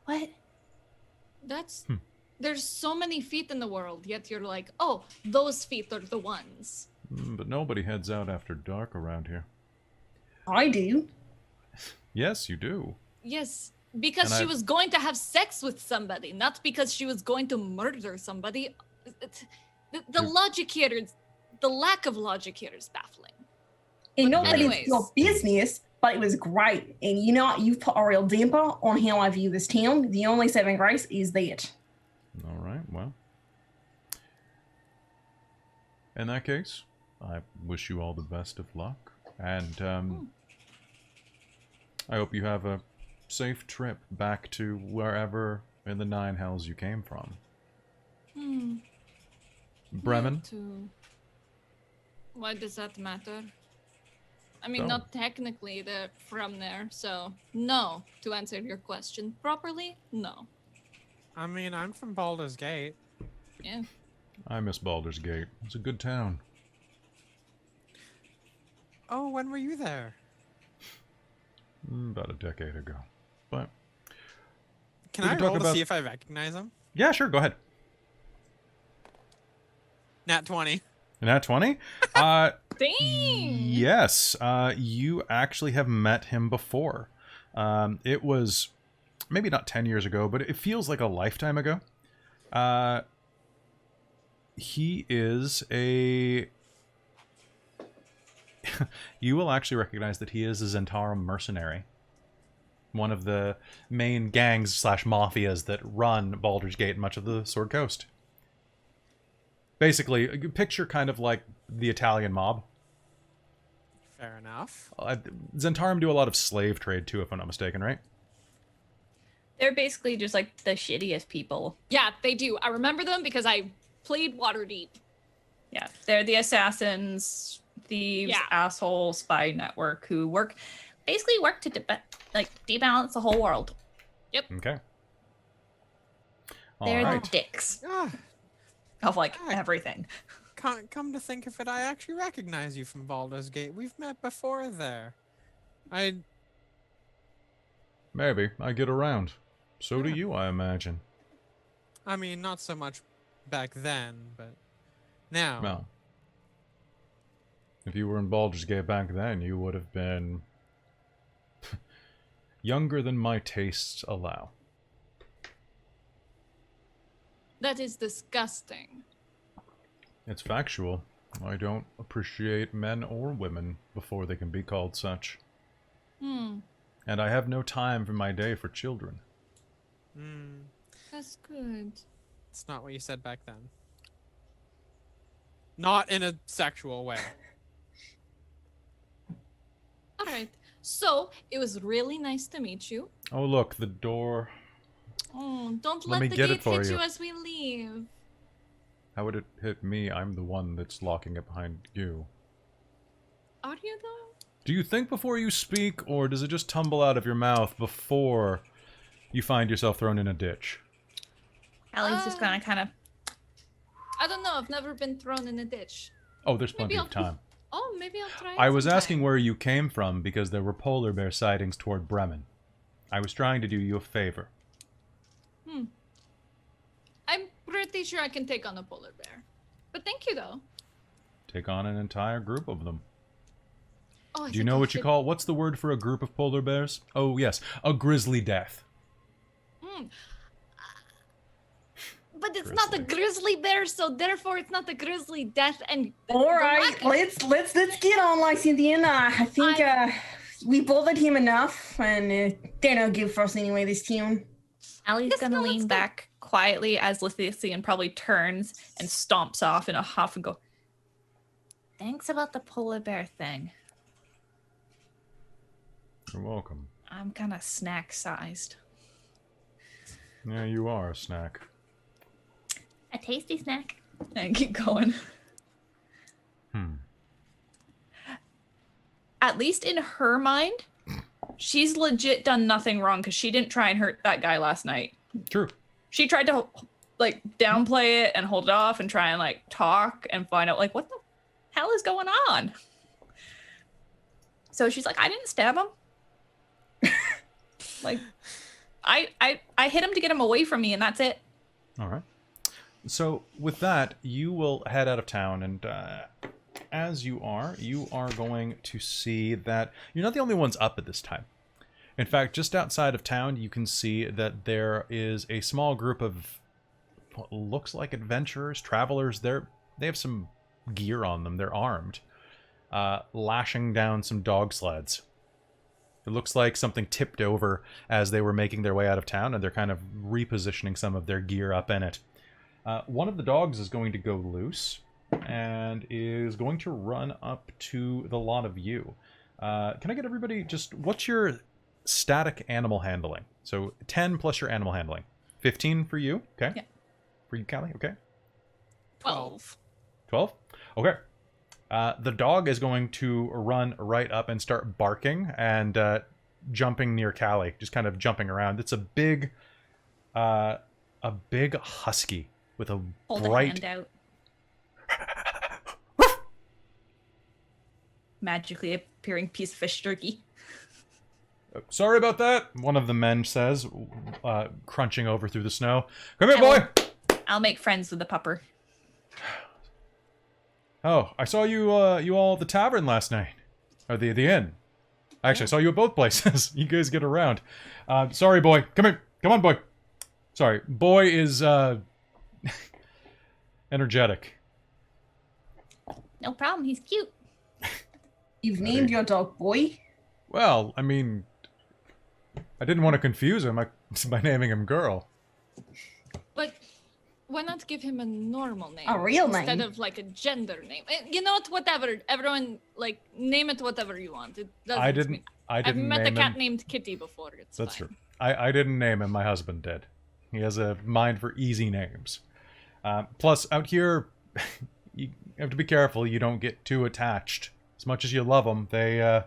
Speaker 2: What?
Speaker 3: That's there's so many feet in the world, yet you're like, oh, those feet are the ones.
Speaker 1: But nobody heads out after dark around here.
Speaker 5: I do.
Speaker 1: Yes, you do.
Speaker 3: Yes, because
Speaker 1: And
Speaker 3: she
Speaker 1: I-
Speaker 3: was going to have sex with somebody, not because she was going to murder somebody. The logic here is the lack of logic here is baffling.
Speaker 5: And not that
Speaker 3: anyways.
Speaker 5: it's your business, but it was great. And you know what? You've put a real damper on how I view this town. The only saving grace is that.
Speaker 1: All right, well. In that case, I wish you all the best of luck. And I hope you have a safe trip back to wherever in the Nine Hells you came from. Bremen?
Speaker 3: Me too. Why does that matter? I mean,
Speaker 1: Oh.
Speaker 3: not technically they're from there, so no. To answer your question properly, no.
Speaker 4: I mean, I'm from Baldur's Gate.
Speaker 3: Yeah.
Speaker 1: I miss Baldur's Gate. It's a good town.
Speaker 4: Oh, when were you there?
Speaker 1: About a decade ago. But,
Speaker 4: Can
Speaker 1: We
Speaker 4: I
Speaker 1: can talk
Speaker 4: roll to
Speaker 1: about-
Speaker 4: see if I recognize him?
Speaker 1: yeah, sure, go ahead.
Speaker 4: Nat 20.
Speaker 1: Nat 20?
Speaker 3: Dang!
Speaker 1: Yes, you actually have met him before. It was maybe not 10 years ago, but it feels like a lifetime ago. He is a... You will actually recognize that he is a Zentarum mercenary. One of the main gangs slash mafias that run Baldur's Gate and much of the Sword Coast. Basically, picture kind of like the Italian mob.
Speaker 4: Fair enough.
Speaker 1: Zentarum do a lot of slave trade too, if I'm not mistaken, right?
Speaker 2: They're basically just like the shittiest people.
Speaker 3: Yeah, they do. I remember them because I played Waterdeep.
Speaker 2: Yeah, they're the assassins, thieves,
Speaker 3: Yeah.
Speaker 2: asshole spy network who work to debalance the whole world.
Speaker 1: Okay. All
Speaker 2: They're
Speaker 1: right.
Speaker 2: the dicks
Speaker 4: Ah,
Speaker 2: of like
Speaker 4: Ah.
Speaker 2: everything.
Speaker 4: come to think of it, I actually recognize you from Baldur's Gate. We've met before there.
Speaker 1: Maybe. I get around. So do
Speaker 4: Yeah.
Speaker 1: you, I imagine.
Speaker 4: I mean, not so much back then, but now.
Speaker 1: Well, if you were in Baldur's Gate back then, you would have been younger than my tastes allow.
Speaker 3: That is disgusting.
Speaker 1: It's factual. I don't appreciate men or women before they can be called such. And I have no time for my day for children.
Speaker 3: That's good.
Speaker 4: It's not what you said back then. Not in a sexual way.
Speaker 3: All right. So it was really nice to meet you.
Speaker 1: Oh, look, the door.
Speaker 3: Oh, don't
Speaker 1: Let
Speaker 3: let
Speaker 1: me
Speaker 3: the
Speaker 1: get it
Speaker 3: gate
Speaker 1: for
Speaker 3: hit
Speaker 1: you.
Speaker 3: you as we leave.
Speaker 1: How would it hit me? I'm the one that's locking it behind you.
Speaker 3: Are you though?
Speaker 1: Do you think before you speak, or does it just tumble out of your mouth before you find yourself thrown in a ditch?
Speaker 2: Allie's just gonna kind of...
Speaker 3: I don't know. I've never been thrown in a ditch.
Speaker 1: Oh, there's plenty of time.
Speaker 3: Oh, maybe I'll try it
Speaker 1: I was
Speaker 3: sometime.
Speaker 1: asking where you came from because there were polar bear sightings toward Bremen. I was trying to do you a favor.
Speaker 3: I'm pretty sure I can take on a polar bear. But thank you, though.
Speaker 1: Take on an entire group of them.
Speaker 3: Oh,
Speaker 1: Do you know what you call... What's the word for a group of polar bears? Oh, yes. A grizzly death.
Speaker 3: But it's not a grizzly bear, so therefore it's not a grizzly death. And
Speaker 5: All right, let's get on, Lycinthian. I think we bothered him enough, and they don't give for us anyway this tune.
Speaker 2: Allie's gonna lean back quietly as Lycinthian probably turns and stomps off in a huff and go, "Thanks about the polar bear thing.
Speaker 1: You're welcome.
Speaker 2: I'm kind of snack-sized.
Speaker 1: Yeah, you are a snack.
Speaker 2: A tasty snack." And keep going. At least in her mind, she's legit done nothing wrong because she didn't try and hurt that guy last night.
Speaker 1: True.
Speaker 2: She tried to like downplay it and hold it off and try and like talk and find out like what the hell is going on. So she's like, I didn't stab him. Like, I hit him to get him away from me, and that's it.
Speaker 1: All right. So with that, you will head out of town, and as you are going to see that you're not the only ones up at this time. In fact, just outside of town, you can see that there is a small group of what looks like adventurers, travelers. They have some gear on them. They're armed, lashing down some dog sleds. It looks like something tipped over as they were making their way out of town, and they're kind of repositioning some of their gear up in it. One of the dogs is going to go loose and is going to run up to the lot of you. Can I get everybody just... What's your static animal handling? So 10 plus your animal handling. 15 for you, okay?
Speaker 2: Yeah.
Speaker 1: For you, Callie, okay?
Speaker 3: 12.
Speaker 1: 12? Okay. The dog is going to run right up and start barking and jumping near Callie, just kind of jumping around. It's a big husky with a
Speaker 2: Hold
Speaker 1: bright...
Speaker 2: a hand out. Magically appearing piece of fish jerky.
Speaker 1: Sorry about that, one of the men says, crunching over through the snow. Come here, boy!
Speaker 2: I'll make friends with the pupper.
Speaker 1: Oh, I saw you all at the tavern last night. Or the inn. Actually, I saw you at both places. You guys get around. Sorry, boy. Come here. Come on, boy. Sorry. Boy is, energetic.
Speaker 2: No problem. He's cute.
Speaker 5: You've named your dog Boy?
Speaker 1: Well, I mean, I didn't want to confuse him by naming him Girl.
Speaker 3: But why not give him a normal name?
Speaker 5: A real name?
Speaker 3: Instead of like a gender name. You know what? Whatever. Everyone, like, name it whatever you want. It doesn't.
Speaker 1: I didn't
Speaker 3: I've met a
Speaker 1: name
Speaker 3: cat
Speaker 1: him.
Speaker 3: named Kitty before. It's
Speaker 1: That's
Speaker 3: fine.
Speaker 1: true. I didn't name him. My husband did. He has a mind for easy names. Plus, out here, you have to be careful you don't get too attached. As much as you love them, they...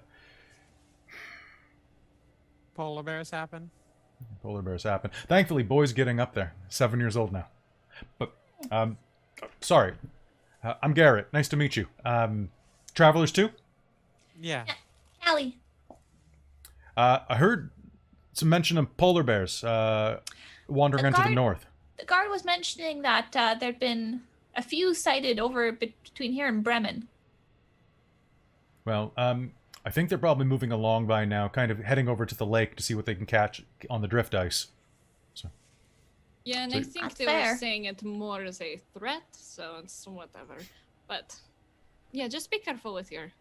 Speaker 4: Polar bears happen.
Speaker 1: Polar bears happen. Thankfully, Boy's getting up there. 7 years old now. But, sorry. I'm Garrett. Nice to meet you. Travelers too?
Speaker 4: Yeah.
Speaker 2: Allie.
Speaker 1: I heard some mention of polar bears wandering into the north.
Speaker 2: The guard was mentioning that there'd been a few sighted over between here and Bremen.
Speaker 1: Well, I think they're probably moving along by now, kind of heading over to the lake to see what they can catch on the drift ice. So.
Speaker 3: Yeah, and
Speaker 1: So-
Speaker 3: I think
Speaker 2: That's
Speaker 3: they
Speaker 2: fair.
Speaker 3: were saying it more as a threat, so it's whatever. But yeah, just be careful with your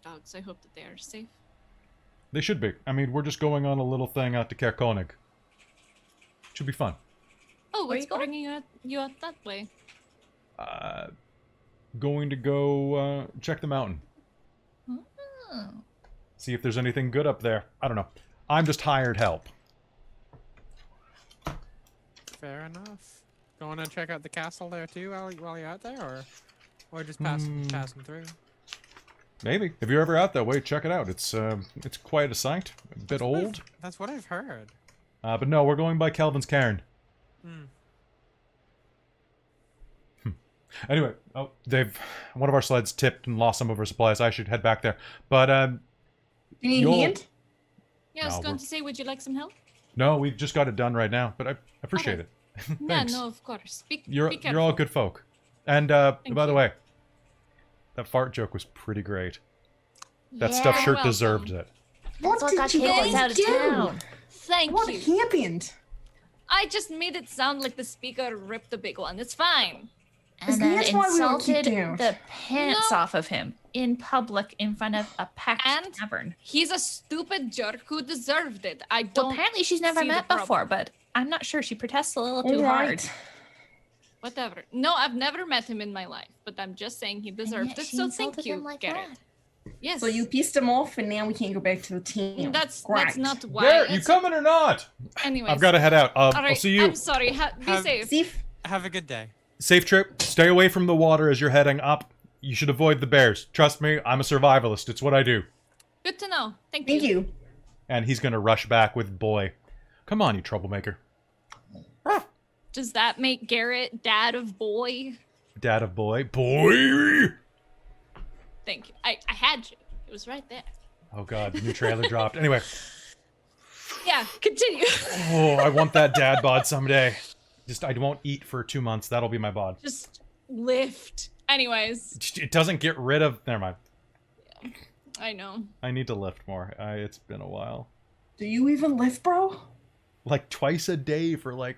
Speaker 3: dogs. I hope that they are safe.
Speaker 1: They should be. I mean, we're just going on a little thing out to Kerkonig. Should be fun.
Speaker 3: Oh,
Speaker 2: Where
Speaker 3: what's
Speaker 2: you going?
Speaker 3: bringing you out that way?
Speaker 1: Going to go check the mountain.
Speaker 2: Oh.
Speaker 1: See if there's anything good up there. I don't know. I'm just hired help.
Speaker 4: Fair enough. Going to check out the castle there too while you're out there, or just passing through?
Speaker 1: Maybe. If you're ever out that way, check it out. It's quite a sight. A bit old.
Speaker 4: That's what I've heard.
Speaker 1: But no, we're going by Kelvin's Cairn. Anyway, one of our sleds tipped and lost some of our supplies. I should head back there. But
Speaker 5: You need a hand?
Speaker 3: Yeah, I was
Speaker 1: No,
Speaker 3: going to say, would you like some help?
Speaker 1: no, we've just got it done right now. But I appreciate it.
Speaker 3: Yeah,
Speaker 1: Thanks.
Speaker 3: no, of course. Be
Speaker 1: You're
Speaker 3: careful.
Speaker 1: all good folk. And by the
Speaker 3: you.
Speaker 1: way, that fart joke was pretty great. That stuffed shirt
Speaker 3: welcome.
Speaker 1: deserved it.
Speaker 5: What
Speaker 2: That's what
Speaker 5: did
Speaker 2: got
Speaker 5: you
Speaker 2: kicked us
Speaker 5: guys
Speaker 2: out of
Speaker 5: do?
Speaker 2: town.
Speaker 3: Thank
Speaker 5: What
Speaker 3: you.
Speaker 5: happened?
Speaker 3: I just made it sound like the speaker ripped the big one. It's fine.
Speaker 2: And then
Speaker 5: That's why we were
Speaker 2: insulted
Speaker 5: kicked out.
Speaker 2: the pants
Speaker 3: No.
Speaker 2: off of him in public in front of a packed
Speaker 3: And
Speaker 2: tavern.
Speaker 3: he's a stupid jerk who deserved it. I
Speaker 2: Well,
Speaker 3: don't.
Speaker 2: apparently she's never
Speaker 3: see the
Speaker 2: met
Speaker 3: problem.
Speaker 2: before, but I'm not sure. She protests a little too hard.
Speaker 5: Right.
Speaker 3: Whatever. No, I've never met him in my life, but I'm just saying he
Speaker 2: And
Speaker 3: deserved
Speaker 2: yet
Speaker 3: it.
Speaker 2: she
Speaker 3: So thank
Speaker 2: insulted
Speaker 3: you,
Speaker 2: him like
Speaker 3: Garrett.
Speaker 2: that.
Speaker 3: Yes.
Speaker 5: So you pissed him off, and now we can't go back to the town.
Speaker 3: That's
Speaker 5: Great.
Speaker 3: not why.
Speaker 1: Garrett, you
Speaker 3: it's-
Speaker 1: coming or not?
Speaker 3: Anyways.
Speaker 1: I've got to head out.
Speaker 3: All
Speaker 1: I'll
Speaker 3: right.
Speaker 1: see you.
Speaker 3: I'm sorry. Be
Speaker 4: Have-
Speaker 3: safe.
Speaker 5: Sif,
Speaker 4: Have a good day.
Speaker 1: Safe trip. Stay away from the water as you're heading up. You should avoid the bears. Trust me, I'm a survivalist. It's what I do.
Speaker 3: Good to know. Thank
Speaker 5: thank you.
Speaker 1: And he's going to rush back with Boy. Come on, you troublemaker.
Speaker 3: Does that make Garrett dad of boy?
Speaker 1: Dad of Boy. Boy!
Speaker 3: Thank you. I had you. It was right there.
Speaker 1: Oh god, the new trailer dropped. Anyway.
Speaker 3: Yeah, continue.
Speaker 1: Oh, I want that dad bod someday. Just, I won't eat for 2 months. That'll be my bod.
Speaker 3: Just lift. Anyways,
Speaker 1: It doesn't get rid of... Never mind.
Speaker 3: I know.
Speaker 1: I need to lift more. It's been a while.
Speaker 5: Do you even lift, bro?
Speaker 1: Like twice a day for like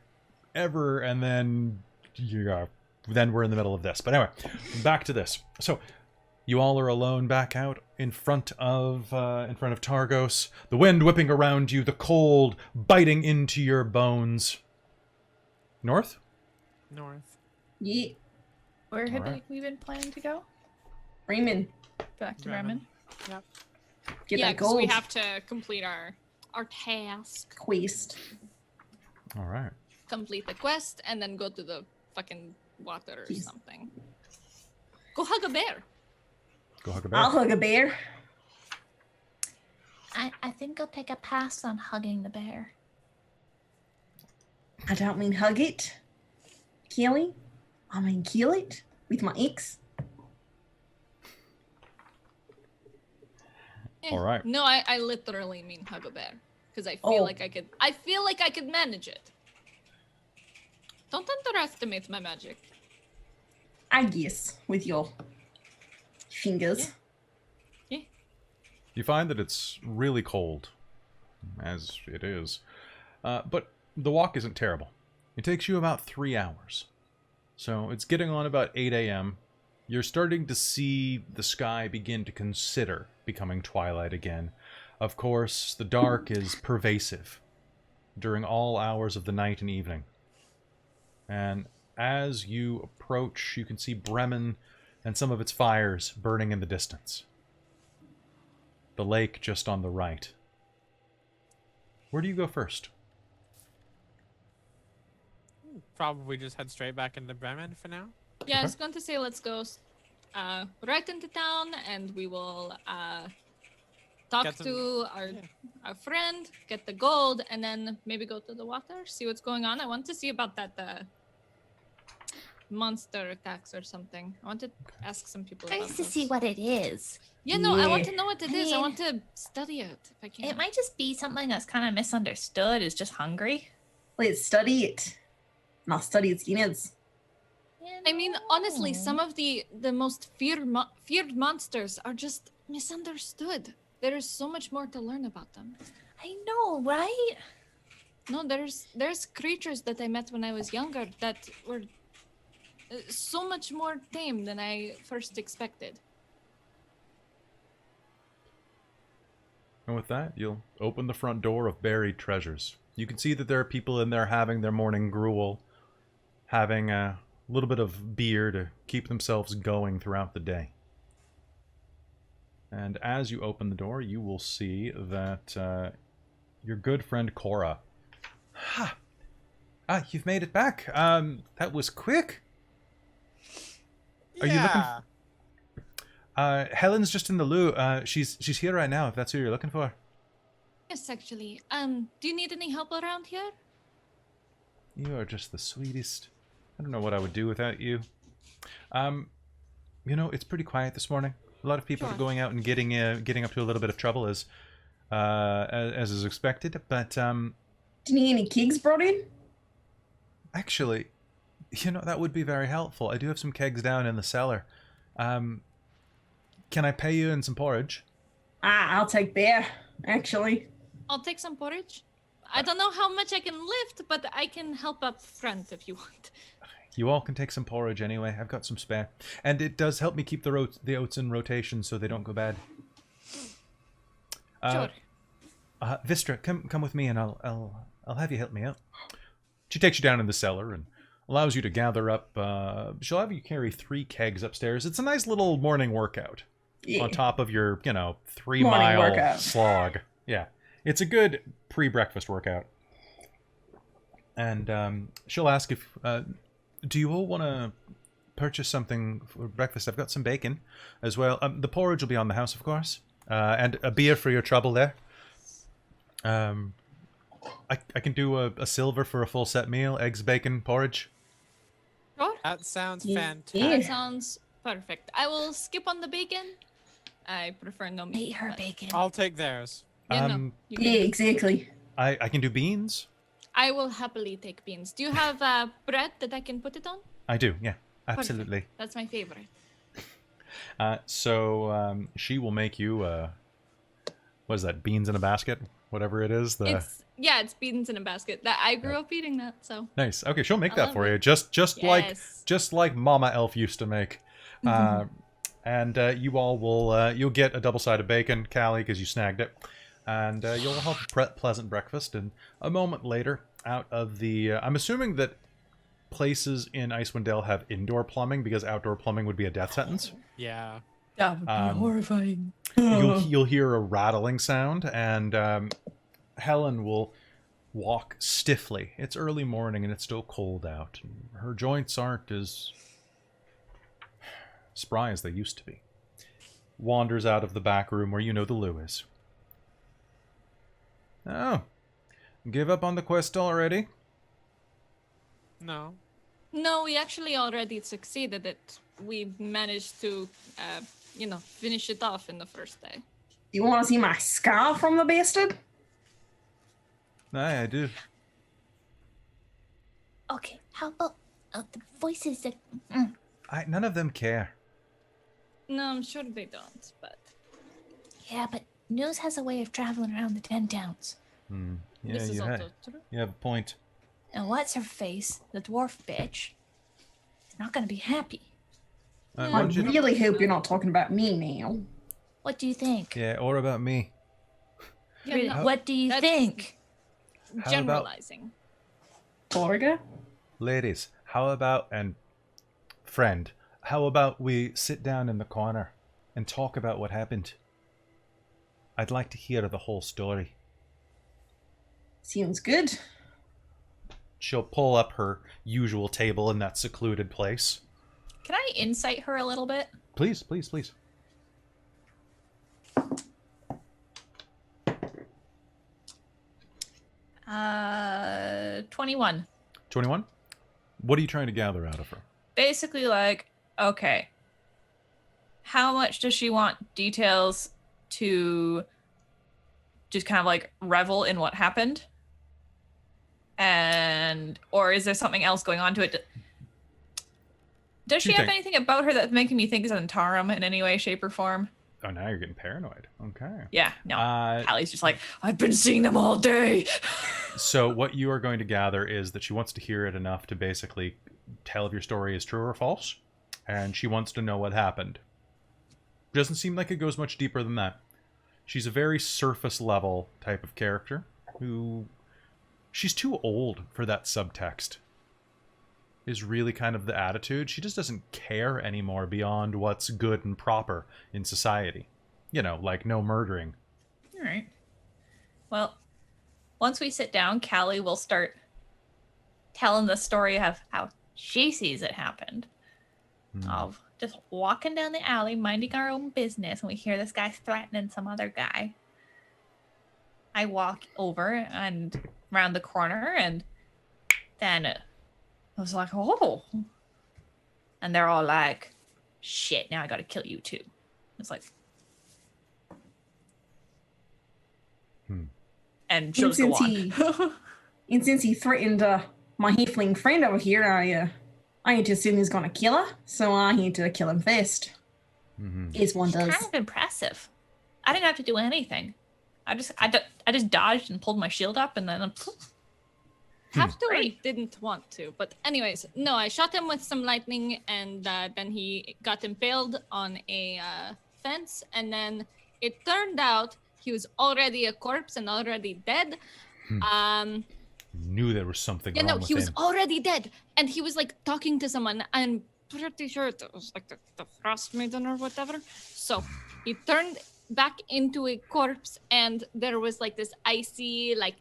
Speaker 1: ever, and then... Yeah, then we're in the middle of this. But anyway, back to this. So, you all are alone back out in front of Targos. The wind whipping around you, the cold biting into your bones. North?
Speaker 4: North.
Speaker 5: Yeah.
Speaker 2: Where had
Speaker 1: Alright.
Speaker 2: we been planning to go?
Speaker 5: Bremen.
Speaker 2: Back to
Speaker 4: Bremen.
Speaker 2: Bremen.
Speaker 5: Get
Speaker 3: Yeah,
Speaker 5: that
Speaker 3: because
Speaker 5: gold
Speaker 3: we have to complete our task,
Speaker 5: quest.
Speaker 1: All right.
Speaker 3: complete the quest, and then go to the fucking water or
Speaker 5: Jeez.
Speaker 3: something. Go hug a bear.
Speaker 1: Go hug a bear.
Speaker 5: I'll hug a bear.
Speaker 2: I think I'll take a pass on hugging the bear.
Speaker 5: I don't mean hug it, Kelly. I mean kill it with my ex.
Speaker 1: All right.
Speaker 3: No, I literally mean hug a bear because I feel
Speaker 5: Oh.
Speaker 3: like I could. I feel like I could manage it. Don't underestimate my magic.
Speaker 5: I guess with your fingers.
Speaker 1: You find that it's really cold, as it is. But the walk isn't terrible. It takes you about 3 hours. So it's getting on about 8 a.m. You're starting to see the sky begin to consider becoming twilight again. Of course, the dark is pervasive during all hours of the night and evening. And as you approach, you can see Bremen and some of its fires burning in the distance. The lake just on the right. Where do you go first?
Speaker 4: Probably just head straight back into Bremen for now.
Speaker 3: Yeah, I was going to say let's go right into town, and we will talk
Speaker 4: Get some-
Speaker 3: to our friend, get the gold, and then maybe go to the water, see what's going on. I want to see about that monster attacks or something. I want to ask some people
Speaker 2: I
Speaker 3: about
Speaker 2: used to
Speaker 3: those.
Speaker 2: see what it is.
Speaker 3: Yeah, no, I want
Speaker 5: Yeah.
Speaker 3: to know what it
Speaker 2: I
Speaker 3: is. I
Speaker 2: mean,
Speaker 3: want to study it if I can.
Speaker 2: It might just be something that's kind of misunderstood. Is just hungry.
Speaker 5: Let's study it. And I'll study its innards.
Speaker 3: I mean, honestly, some of the most feared monsters are just misunderstood. There is so much more to learn about them.
Speaker 2: I know, right?
Speaker 3: No, there's creatures that I met when I was younger that were so much more tame than I first expected.
Speaker 1: And with that, you'll open the front door of Buried Treasures. You can see that there are people in there having their morning gruel, having a little bit of beer to keep themselves going throughout the day. And as you open the door, you will see that your good friend Cora. Ha! You've made it back. That was quick. Are you looking? Helen's just in the loo. She's here right now, if that's who you're looking for.
Speaker 3: Yes, actually. Do you need any help around here?
Speaker 1: You are just the sweetest. I don't know what I would do without you. You know, it's pretty quiet this morning. A lot of people are going out and getting up to a little bit of trouble as is expected. But
Speaker 5: do you need any kegs brought in?
Speaker 1: Actually, you know, that would be very helpful. I do have some kegs down in the cellar. Can I pay you in some porridge?
Speaker 5: I'll take beer, actually.
Speaker 3: I'll take some porridge. I don't know how much I can lift, but I can help up front if you want.
Speaker 1: You all can take some porridge anyway. I've got some spare. And it does help me keep the oats in rotation so they don't go bad.
Speaker 3: Sure.
Speaker 1: Vistra, come with me and I'll have you help me out. She takes you down in the cellar and allows you to gather up. She'll have you carry 3 kegs upstairs. It's a nice little morning workout on top of your, 3-mile slog. Yeah, it's a good pre-breakfast workout. And she'll ask if, do you all want to purchase something for breakfast? I've got some bacon as well. The porridge will be on the house, of course, and a beer for your trouble there. I can do a silver for a full set meal, eggs, bacon, porridge.
Speaker 3: Sure.
Speaker 4: That sounds fantastic.
Speaker 3: That sounds perfect. I will skip on the bacon. I prefer no meat.
Speaker 2: Eat her bacon.
Speaker 4: I'll take theirs.
Speaker 3: Yeah, no,
Speaker 5: Yeah, exactly.
Speaker 1: I can do beans.
Speaker 3: I will happily take beans. Do you have bread that I can put it on?
Speaker 1: I do, yeah, absolutely.
Speaker 3: Perfect. That's my favorite.
Speaker 1: So she will make you, what is that, beans in a basket? Whatever it is.
Speaker 3: It's beans in a basket. That I grew up eating that, so.
Speaker 1: Nice. Okay, she'll make that for
Speaker 3: it.
Speaker 1: you. Just
Speaker 3: Yes.
Speaker 1: like Mama Elf used to make. And you all will, you'll get a double-sided bacon, Callie, because you snagged it. And you'll have a pleasant breakfast. And a moment later, out of the... I'm assuming that places in Icewind Dale have indoor plumbing, because outdoor plumbing would be a death sentence.
Speaker 4: Yeah.
Speaker 2: That would be horrifying.
Speaker 1: You'll hear a rattling sound, and Helen will walk stiffly. It's early morning, and it's still cold out. Her joints aren't as spry as they used to be. Wanders out of the back room where you know the loo is. Oh, give up on the quest already?
Speaker 4: No.
Speaker 3: No, we actually already succeeded it. We managed to, finish it off in the first day.
Speaker 5: You want to see my scar from the bastard?
Speaker 1: Aye, I do.
Speaker 2: Okay, how about the voices that...
Speaker 1: None of them care.
Speaker 3: No, I'm sure they don't, but...
Speaker 2: Yeah, but news has a way of traveling around the 10 towns.
Speaker 1: Yeah,
Speaker 3: this is also true.
Speaker 1: you have a point.
Speaker 2: And what's her face, the dwarf bitch, is not going to be happy.
Speaker 1: Why
Speaker 5: I
Speaker 1: don't you...
Speaker 5: really hope you're not talking about me now.
Speaker 2: What do you think?
Speaker 1: Yeah, or about me.
Speaker 3: Yeah, no,
Speaker 2: What do you
Speaker 3: that's-
Speaker 2: think?
Speaker 1: How
Speaker 3: generalizing.
Speaker 5: Borga?
Speaker 1: Ladies, how about, and friend, how about we sit down in the corner and talk about what happened? I'd like to hear the whole story.
Speaker 5: Sounds good.
Speaker 1: She'll pull up her usual table in that secluded place.
Speaker 2: Can I insight her a little bit?
Speaker 1: Please, please, please.
Speaker 2: Uh, 21.
Speaker 1: 21? What are you trying to gather out of her?
Speaker 2: Basically, like, okay, how much does she want details to just kind of like revel in what happened? And, or is there something else going on to it? Does she have anything about her that's making me think is Antarum in any way, shape, or form?
Speaker 1: Oh, now you're getting paranoid. Okay.
Speaker 2: Yeah, no. Callie's just like, I've been seeing them all day.
Speaker 1: So what you are going to gather is that she wants to hear it enough to basically tell if your story is true or false. And she wants to know what happened. Doesn't seem like it goes much deeper than that. She's a very surface level type of character who... She's too old for that subtext. Is really kind of the attitude. She just doesn't care anymore beyond what's good and proper in society. You know, like no murdering.
Speaker 2: All right. Well, once we sit down, Callie will start telling the story of how she sees it happened. of just walking down the alley, minding our own business, and we hear this guy threatening some other guy. I walk over and around the corner, and then I was like, oh. And they're all like, shit, now I gotta kill you too. It's like... And she'll go on.
Speaker 5: And since he threatened my halfling friend over here, I had to assume he's gonna kill her, so I had to kill him first. As one does.
Speaker 2: Kind of impressive. I didn't have to do anything. I just dodged and pulled my shield up, and then
Speaker 3: have to or didn't want to, but anyways, no, I shot him with some lightning, and then he got impaled on a fence, and then it turned out he was already a corpse and already dead.
Speaker 1: Knew there was something wrong with him.
Speaker 3: He was already dead, and he was like talking to someone. I'm pretty sure it was like the Frostmaiden or whatever. So he turned back into a corpse, and there was like this icy like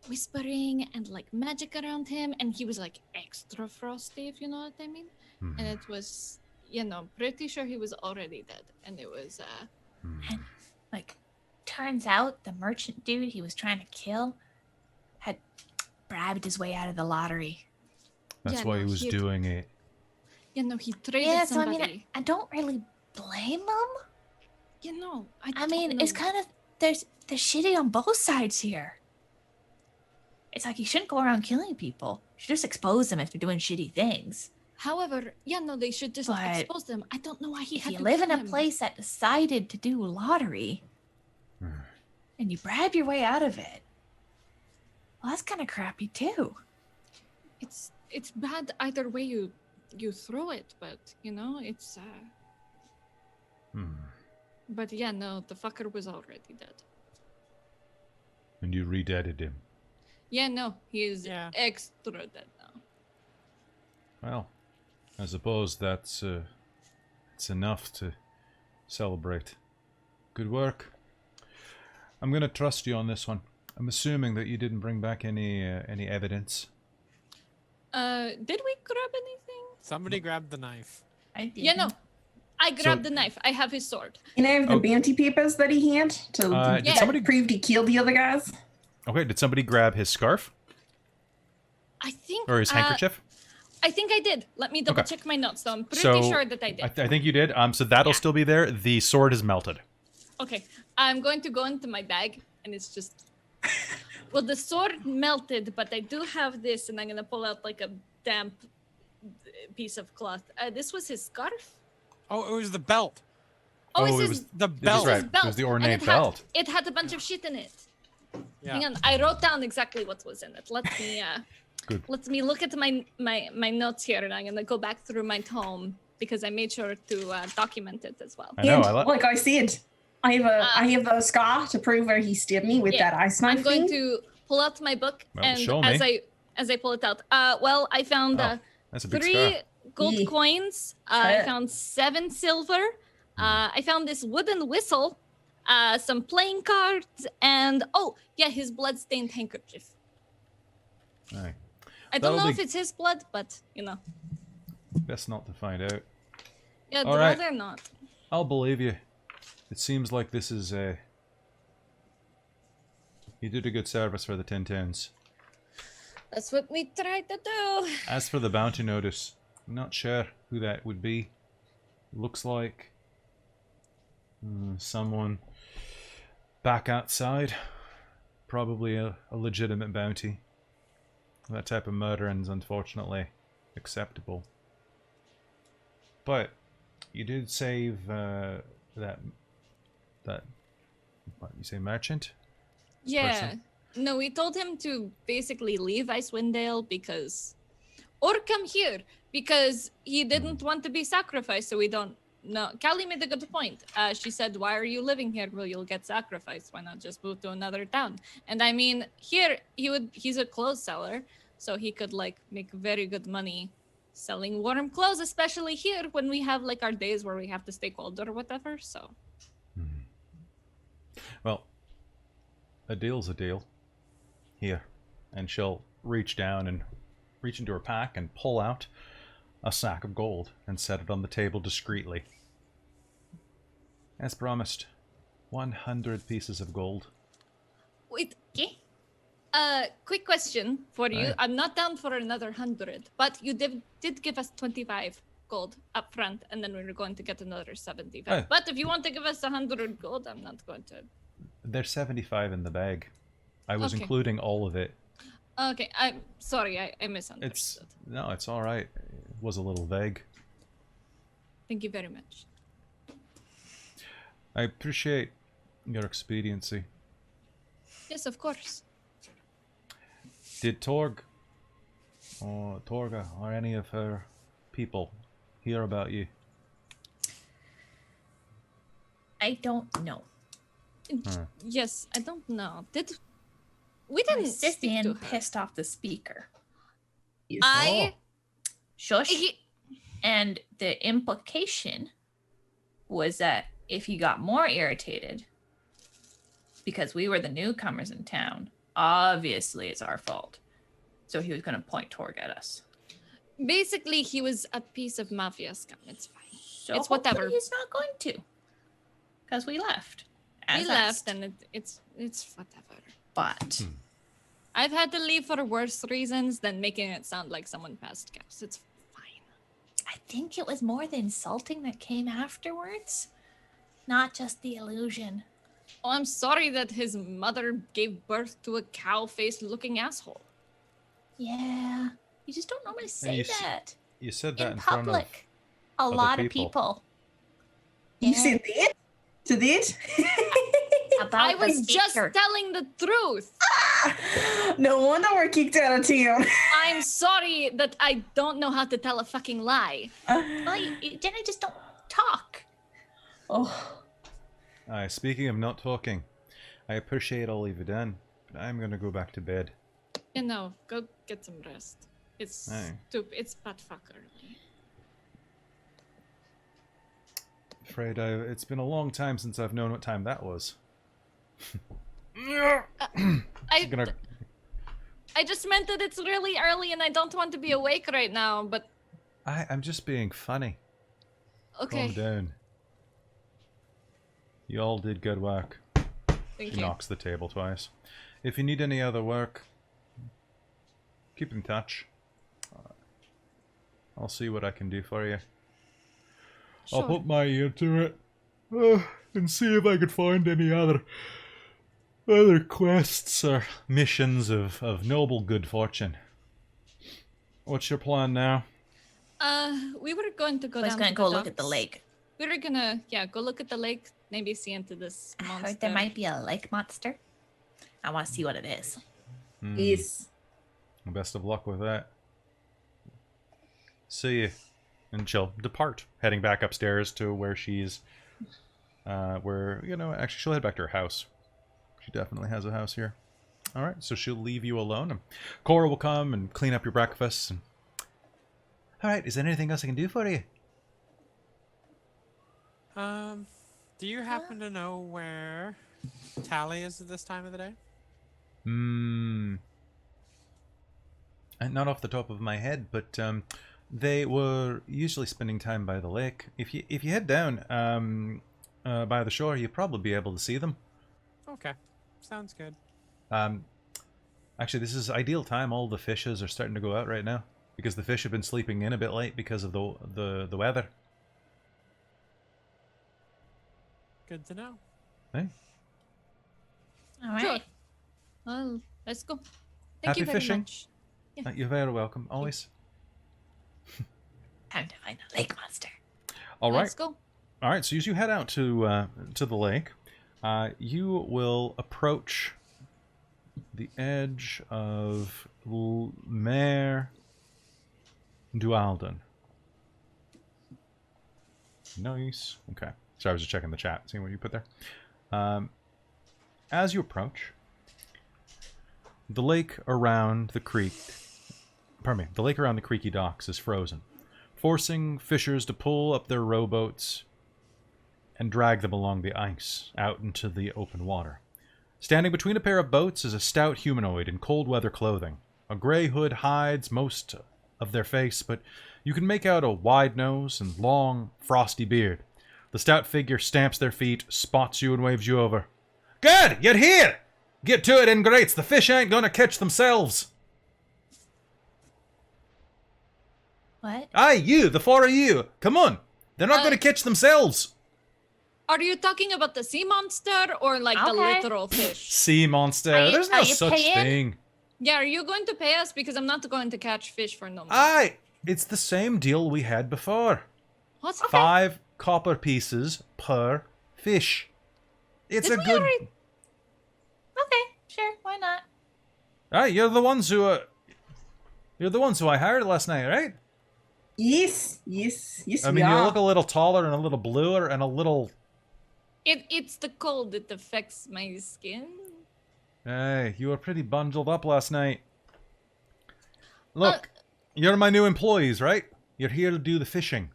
Speaker 3: whispering and like magic around him, and he was like extra frosty, if you know what I mean. And it was, pretty sure he was already dead, and it was
Speaker 2: and like turns out the merchant dude he was trying to kill had bribed his way out of the lottery.
Speaker 1: That's why he was doing it.
Speaker 3: He traded somebody.
Speaker 2: So I mean, I don't really blame him. I mean, it's kind of there's shitty on both sides here. It's like you shouldn't go around killing people. You should just expose them if they're doing shitty things.
Speaker 3: However, they should just expose them. I don't know why he had to
Speaker 2: live in a
Speaker 3: him.
Speaker 2: place that decided to do lottery, and you bribe your way out of it. Well, that's kind of crappy too.
Speaker 3: It's bad either way you throw it, but it's But the fucker was already dead.
Speaker 1: And you re-deaded him.
Speaker 3: Yeah, no, he is extra dead now.
Speaker 1: Well, I suppose that's it's enough to celebrate. Good work. I'm gonna trust you on this one. I'm assuming that you didn't bring back any evidence.
Speaker 3: Did we grab anything?
Speaker 4: Somebody grabbed the knife.
Speaker 2: I did.
Speaker 3: Yeah, no. I grabbed the knife. I have his sword.
Speaker 5: And I have the bounty papers that he had to
Speaker 1: did somebody
Speaker 5: prove he killed the other guys.
Speaker 1: Okay, did somebody grab his scarf?
Speaker 3: I think.
Speaker 1: Or his handkerchief?
Speaker 3: I think I did. Let me double check my notes, though. I'm pretty sure that I did.
Speaker 1: I think you did. So that'll still be there. The sword is melted.
Speaker 3: Okay. I'm going to go into my bag, and it's just... Well, the sword melted, but I do have this, and I'm going to pull out like a damp piece of cloth. This was his scarf?
Speaker 4: Oh, it was the belt.
Speaker 3: Oh,
Speaker 1: it
Speaker 3: was
Speaker 1: was
Speaker 4: the belt.
Speaker 1: Right. It was the ornate belt.
Speaker 3: It had a bunch of shit in it.
Speaker 4: Yeah.
Speaker 3: Hang on, I wrote down exactly what was in it. Let me
Speaker 1: Good.
Speaker 3: let me look at my notes here, and I'm gonna go back through my tome because I made sure to document it as well.
Speaker 1: I know.
Speaker 5: And, like I said, I have a scar to prove where he stabbed me with that ice knife.
Speaker 3: I'm going to pull out my book, and as I pull it out, I found
Speaker 1: that's a big
Speaker 3: 3
Speaker 1: scar.
Speaker 3: gold coins. I found 7 silver. I found this wooden whistle, some playing cards, and his blood-stained handkerchief.
Speaker 1: Aye.
Speaker 3: I don't know if it's his blood, but
Speaker 1: Best not to find out.
Speaker 3: Yeah,
Speaker 1: All
Speaker 3: I'd
Speaker 1: right.
Speaker 3: rather not.
Speaker 1: I'll believe you. It seems like this is you did a good service for the Tintins.
Speaker 3: That's what we tried to do.
Speaker 1: As for the bounty notice, I'm not sure who that would be. Looks like someone back outside. Probably a legitimate bounty. That type of murdering is unfortunately acceptable. But you did save that what you say, merchant?
Speaker 3: Yeah.
Speaker 1: Person?
Speaker 3: No, we told him to basically leave Icewind Dale or come here because he didn't want to be sacrificed, so we don't know. Callie made a good point. She said, why are you living here? Well, you'll get sacrificed. Why not just move to another town? And I mean, here he's a clothes seller, so he could like make very good money selling warm clothes, especially here when we have like our days where we have to stay cold or whatever. So
Speaker 1: well, a deal's a deal. Here. And she'll reach down and reach into her pack and pull out a sack of gold and set it on the table discreetly. As promised, 100 pieces of gold.
Speaker 3: Wait,
Speaker 2: Okay.
Speaker 3: quick question for you.
Speaker 1: Aye.
Speaker 3: I'm not down for another 100, but you did give us 25 gold up front, and then we were going to get another 75.
Speaker 1: Aye.
Speaker 3: But if you want to give us 100 gold, I'm not going to.
Speaker 1: There's 75 in the bag. I was
Speaker 3: Okay.
Speaker 1: including all of it.
Speaker 3: Okay, I'm sorry, I misunderstood.
Speaker 1: No, it's all right. It was a little vague.
Speaker 3: Thank you very much.
Speaker 1: I appreciate your expediency.
Speaker 3: Yes, of course.
Speaker 1: Did Torg or Torga or any of her people hear about you?
Speaker 2: I don't know.
Speaker 3: Yes, I don't know. We didn't speak to
Speaker 2: Scythian
Speaker 3: her.
Speaker 2: pissed off the speaker. Shush. And the implication was that if he got more irritated because we were the newcomers in town, obviously it's our fault. So he was going to point Torg at us.
Speaker 3: Basically, he was a piece of mafia scum. It's fine.
Speaker 2: So
Speaker 3: It's whatever.
Speaker 2: hopefully he's not going to. Because we left.
Speaker 3: We
Speaker 2: As
Speaker 3: left,
Speaker 2: asked.
Speaker 3: and it's whatever.
Speaker 2: But
Speaker 3: I've had to leave for worse reasons than making it sound like someone passed gas. It's fine.
Speaker 2: I think it was more the insulting that came afterwards. Not just the illusion.
Speaker 3: Oh, I'm sorry that his mother gave birth to a cow-faced looking asshole.
Speaker 2: Yeah. You just don't normally say
Speaker 1: you s-
Speaker 2: that.
Speaker 1: You said that
Speaker 2: In
Speaker 1: in front of...
Speaker 2: public. A
Speaker 1: other
Speaker 2: lot of
Speaker 1: people.
Speaker 2: people.
Speaker 5: You
Speaker 2: Yeah.
Speaker 5: said that? To that?
Speaker 2: About
Speaker 3: I
Speaker 2: the
Speaker 3: was just
Speaker 2: speaker.
Speaker 3: telling the truth.
Speaker 5: No wonder we're kicked out of town.
Speaker 3: I'm sorry that I don't know how to tell a fucking lie.
Speaker 2: Well, Jenny, just don't talk.
Speaker 5: Oh,
Speaker 1: Aye, speaking of not talking, I appreciate all you've done, but I'm gonna go back to bed.
Speaker 3: You know, go get some rest. It's
Speaker 1: Aye.
Speaker 3: stupid. It's butt fuck early.
Speaker 1: Afraid it's been a long time since I've known what time that was.
Speaker 3: I
Speaker 1: Gonna...
Speaker 3: I just meant that it's really early and I don't want to be awake right now, but
Speaker 1: I'm just being funny.
Speaker 3: okay.
Speaker 1: Calm down. You all did good work.
Speaker 3: Thank
Speaker 1: She
Speaker 3: you.
Speaker 1: knocks the table twice. If you need any other work, keep in touch. I'll see what I can do for you.
Speaker 3: Sure.
Speaker 1: I'll put my ear to it and see if I could find any other quests or missions of noble good fortune. What's your plan now?
Speaker 3: We were going to go
Speaker 2: I was
Speaker 3: down
Speaker 2: going
Speaker 3: to
Speaker 2: to go
Speaker 3: the
Speaker 2: look at the
Speaker 3: docks.
Speaker 2: lake.
Speaker 3: We were gonna, go look at the lake, maybe see into this
Speaker 2: I
Speaker 3: monster.
Speaker 2: heard there might be a lake monster. I want to see what it is.
Speaker 5: yes.
Speaker 1: Best of luck with that. See you. And she'll depart, heading back upstairs to where she's... actually she'll head back to her house. She definitely has a house here. Alright, so she'll leave you alone. And Cora will come and clean up your breakfast. And... Alright, is there anything else I can do for you?
Speaker 4: Do you happen to know where Tally is at this time of the day?
Speaker 1: Not off the top of my head, but they were usually spending time by the lake. If you head down by the shore, you'll probably be able to see them.
Speaker 4: Okay, sounds good.
Speaker 1: Actually, this is ideal time. All the fishes are starting to go out right now because the fish have been sleeping in a bit late because of the weather.
Speaker 4: Good to know.
Speaker 1: Hey,
Speaker 2: All right.
Speaker 3: Sure. Well, let's go. Thank
Speaker 1: Happy
Speaker 3: you very
Speaker 1: fishing.
Speaker 3: much.
Speaker 1: You're very welcome. Always.
Speaker 2: Time to find a lake monster.
Speaker 1: All right.
Speaker 3: Let's go.
Speaker 1: All right. So as you head out to the lake, you will approach the edge of Maer Dualdon. Nice. Okay. So I was just checking the chat, seeing what you put there. As you approach, the lake around the creek, the lake around the creaky docks is frozen, forcing fishers to pull up their rowboats and drag them along the ice out into the open water. Standing between a pair of boats is a stout humanoid in cold weather clothing. A grey hood hides most of their face, but you can make out a wide nose and long, frosty beard. The stout figure stamps their feet, spots you, and waves you over. Good! You're here! Get to it, ingrates! The fish ain't gonna catch themselves!
Speaker 2: What?
Speaker 1: Aye, you! The four of you! Come on! They're not gonna catch themselves!
Speaker 3: Are you talking about the sea monster or like the
Speaker 2: Okay.
Speaker 3: literal fish?
Speaker 1: Sea monster.
Speaker 2: Are you-
Speaker 1: There's
Speaker 2: are
Speaker 1: no
Speaker 2: you
Speaker 1: such
Speaker 2: paying?
Speaker 1: thing.
Speaker 3: Yeah, are you going to pay us? Because I'm not going to catch fish for no money.
Speaker 1: Aye! It's the same deal we had before.
Speaker 3: What's
Speaker 1: 5 copper pieces per fish. It's
Speaker 3: Did
Speaker 1: a
Speaker 3: we
Speaker 1: good...
Speaker 3: already-
Speaker 2: Okay, sure, why not?
Speaker 1: Aye, you're the ones who I hired last night, right?
Speaker 5: Yes,
Speaker 1: I
Speaker 5: we
Speaker 1: mean, you
Speaker 5: are.
Speaker 1: look a little taller and a little bluer and a little...
Speaker 3: It's the cold that affects my skin.
Speaker 1: Hey, you were pretty bundled up last night. Look, you're my new employees, right? You're here to do the fishing.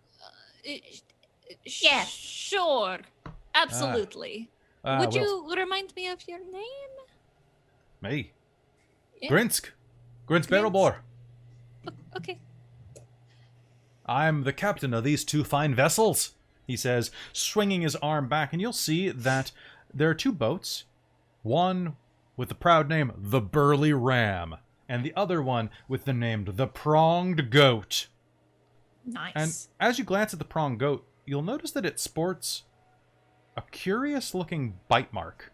Speaker 2: Yes.
Speaker 3: Sure. Absolutely. Would you remind me of your name?
Speaker 1: Me?
Speaker 3: Yeah.
Speaker 1: Grinsk. Grinsk Barrelbore.
Speaker 3: Okay.
Speaker 1: I'm the captain of these 2 fine vessels, he says, swinging his arm back, and you'll see that there are 2 boats. One with the proud name, the Burly Ram, and the other one with the name, the Pronged Goat.
Speaker 2: Nice.
Speaker 1: And as you glance at the Pronged Goat, you'll notice that it sports a curious-looking bite mark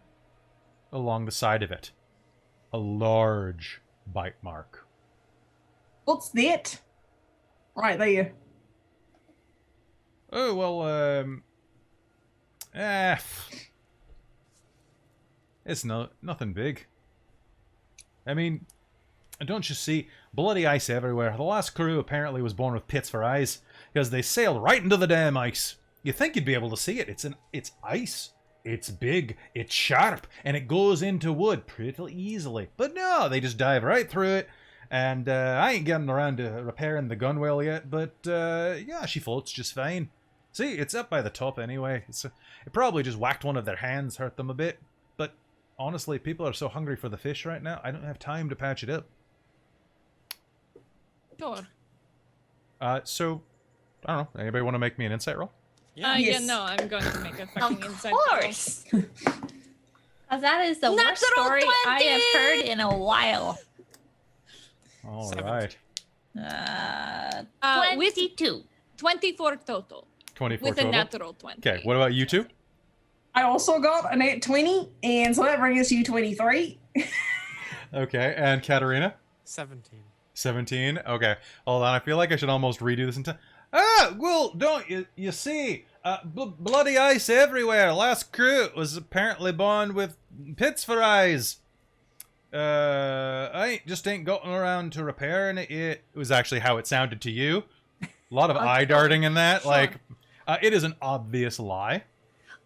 Speaker 1: along the side of it. A large bite mark.
Speaker 5: What's that? Right there.
Speaker 1: Oh, well, it's nothing big. I mean, don't you see? Bloody ice everywhere. The last crew apparently was born with pits for eyes, because they sailed right into the damn ice. You think you'd be able to see it. It's ice. It's big, it's sharp, and it goes into wood pretty easily. But no, they just dive right through it. And I ain't getting around to repairing the gunwale yet, but yeah, she floats just fine. See, it's up by the top anyway. It probably just whacked one of their hands, hurt them a bit. But honestly, people are so hungry for the fish right now, I don't have time to patch it up.
Speaker 3: Sure.
Speaker 1: So, I don't know, anybody want to make me an insight roll?
Speaker 3: Yeah,
Speaker 5: Yes.
Speaker 3: no, I'm going to make a fucking
Speaker 2: Of
Speaker 3: insight
Speaker 2: course. Because that is the worst
Speaker 3: Natural
Speaker 2: story I
Speaker 3: 20!
Speaker 2: have heard in a while.
Speaker 1: All
Speaker 4: 17.
Speaker 1: right.
Speaker 3: With
Speaker 2: 22.
Speaker 3: 24 total.
Speaker 1: 24
Speaker 3: With
Speaker 1: total.
Speaker 3: a natural 20.
Speaker 1: Okay, what about you two?
Speaker 5: I also got a nat 20, and so that brings you 23.
Speaker 1: Okay, and Katarina?
Speaker 4: 17.
Speaker 1: 17? Okay, hold on. I feel like I should almost redo this entire... Ah, well, don't you? You see, bloody ice everywhere. Last crew was apparently born with pits for eyes. I ain't gotten around to repairing it yet. It was actually how it sounded to you. A lot of eye darting in that.
Speaker 3: Sure.
Speaker 1: Like, it is an obvious lie.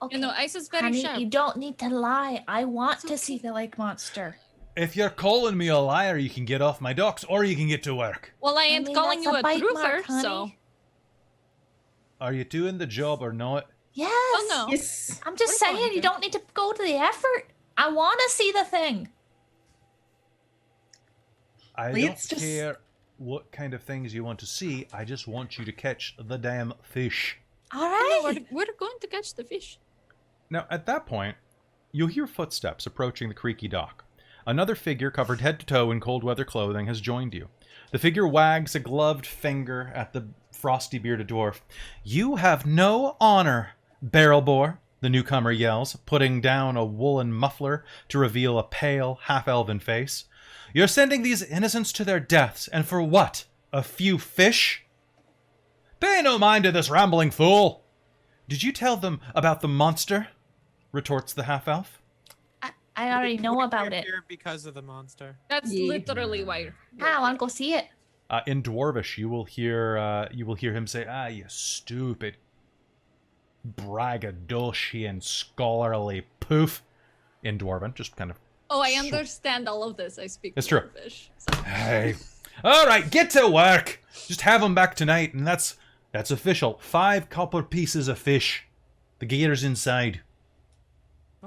Speaker 2: Okay.
Speaker 3: You know, ice is very
Speaker 2: Honey,
Speaker 3: sharp.
Speaker 2: you don't need to lie. I want
Speaker 3: It's
Speaker 2: to see
Speaker 3: okay.
Speaker 2: the lake monster.
Speaker 1: If you're calling me a liar, you can get off my docks or you can get to work.
Speaker 3: Well, I
Speaker 2: I
Speaker 3: ain't
Speaker 2: mean,
Speaker 3: calling
Speaker 2: that's
Speaker 3: you
Speaker 2: a
Speaker 3: a
Speaker 2: bite
Speaker 3: truther,
Speaker 2: mark, honey.
Speaker 3: so.
Speaker 1: Are you doing the job or not?
Speaker 2: Yes.
Speaker 3: Oh, no.
Speaker 5: Yes.
Speaker 2: I'm just
Speaker 3: We're
Speaker 2: saying,
Speaker 3: going
Speaker 2: you
Speaker 3: to.
Speaker 2: don't need to go to the effort. I want to see the thing.
Speaker 1: I
Speaker 5: Let's
Speaker 1: don't
Speaker 5: just-
Speaker 1: care what kind of things you want to see. I just want you to catch the damn fish.
Speaker 2: All
Speaker 3: No,
Speaker 2: right.
Speaker 3: we're going to catch the fish.
Speaker 1: Now, at that point, you'll hear footsteps approaching the creaky dock. Another figure covered head to toe in cold weather clothing has joined you. The figure wags a gloved finger at the frosty bearded dwarf. You have no honor, Barrelbore, the newcomer yells, putting down a woolen muffler to reveal a pale, half-elven face. You're sending these innocents to their deaths, and for what? A few fish? Pay no mind to this rambling fool! Did you tell them about the monster? Retorts the half-elf.
Speaker 2: I already know
Speaker 4: We're
Speaker 2: about it.
Speaker 4: here because of the monster.
Speaker 3: That's
Speaker 5: Yeah.
Speaker 3: literally why.
Speaker 2: I want to go see it.
Speaker 1: In Dwarvish, you will hear him say, "Ah, you stupid, braggadocious, scholarly poof." In Dwarven, just kind of.
Speaker 3: Oh, I understand all of this. I speak
Speaker 1: It's true.
Speaker 3: Dwarvish, so.
Speaker 1: Hey, all right, get to work. Just have them back tonight, and that's official. 5 copper pieces of fish. The gator's inside,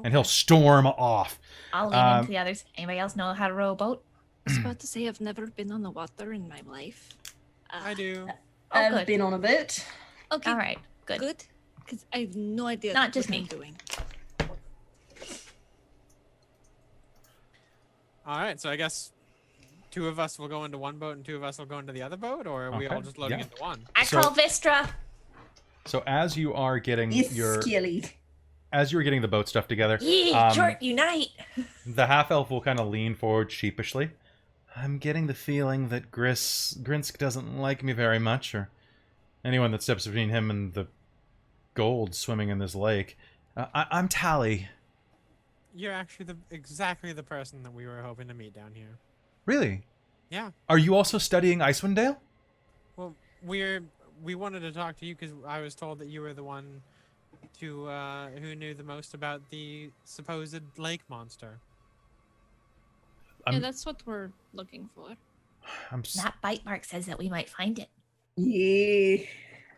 Speaker 1: and he'll storm off.
Speaker 2: I'll lean into the others. Anybody else know how to row a boat?
Speaker 3: I was about to say I've never been on the water in my life.
Speaker 4: I do.
Speaker 2: Oh,
Speaker 5: I've
Speaker 2: good.
Speaker 5: been on a bit.
Speaker 3: Okay.
Speaker 2: All right. Good.
Speaker 3: Good. Because I have no idea
Speaker 2: Not just
Speaker 3: what
Speaker 2: me.
Speaker 3: I'm doing.
Speaker 4: All right, so I guess 2 of us will go into one boat and 2 of us will go into the other boat, or are we all
Speaker 1: Okay,
Speaker 4: just loading
Speaker 1: yeah.
Speaker 4: into one?
Speaker 2: I
Speaker 1: So-
Speaker 2: call Vistra.
Speaker 1: So as you are getting
Speaker 5: It's
Speaker 1: your
Speaker 5: skilly.
Speaker 1: as you were getting the boat stuff together,
Speaker 2: Yeah, short unite.
Speaker 1: the half elf will kind of lean forward sheepishly. I'm getting the feeling that Grinsk doesn't like me very much, or anyone that steps between him and the gold swimming in this lake. I'm Tally.
Speaker 4: You're actually exactly the person that we were hoping to meet down here.
Speaker 1: Really?
Speaker 4: Yeah.
Speaker 1: Are you also studying Icewind Dale?
Speaker 4: Well, we wanted to talk to you because I was told that you were the one who knew the most about the supposed lake monster.
Speaker 3: Yeah, that's what we're looking for.
Speaker 2: That bite mark says that we might find it.
Speaker 5: Yeah.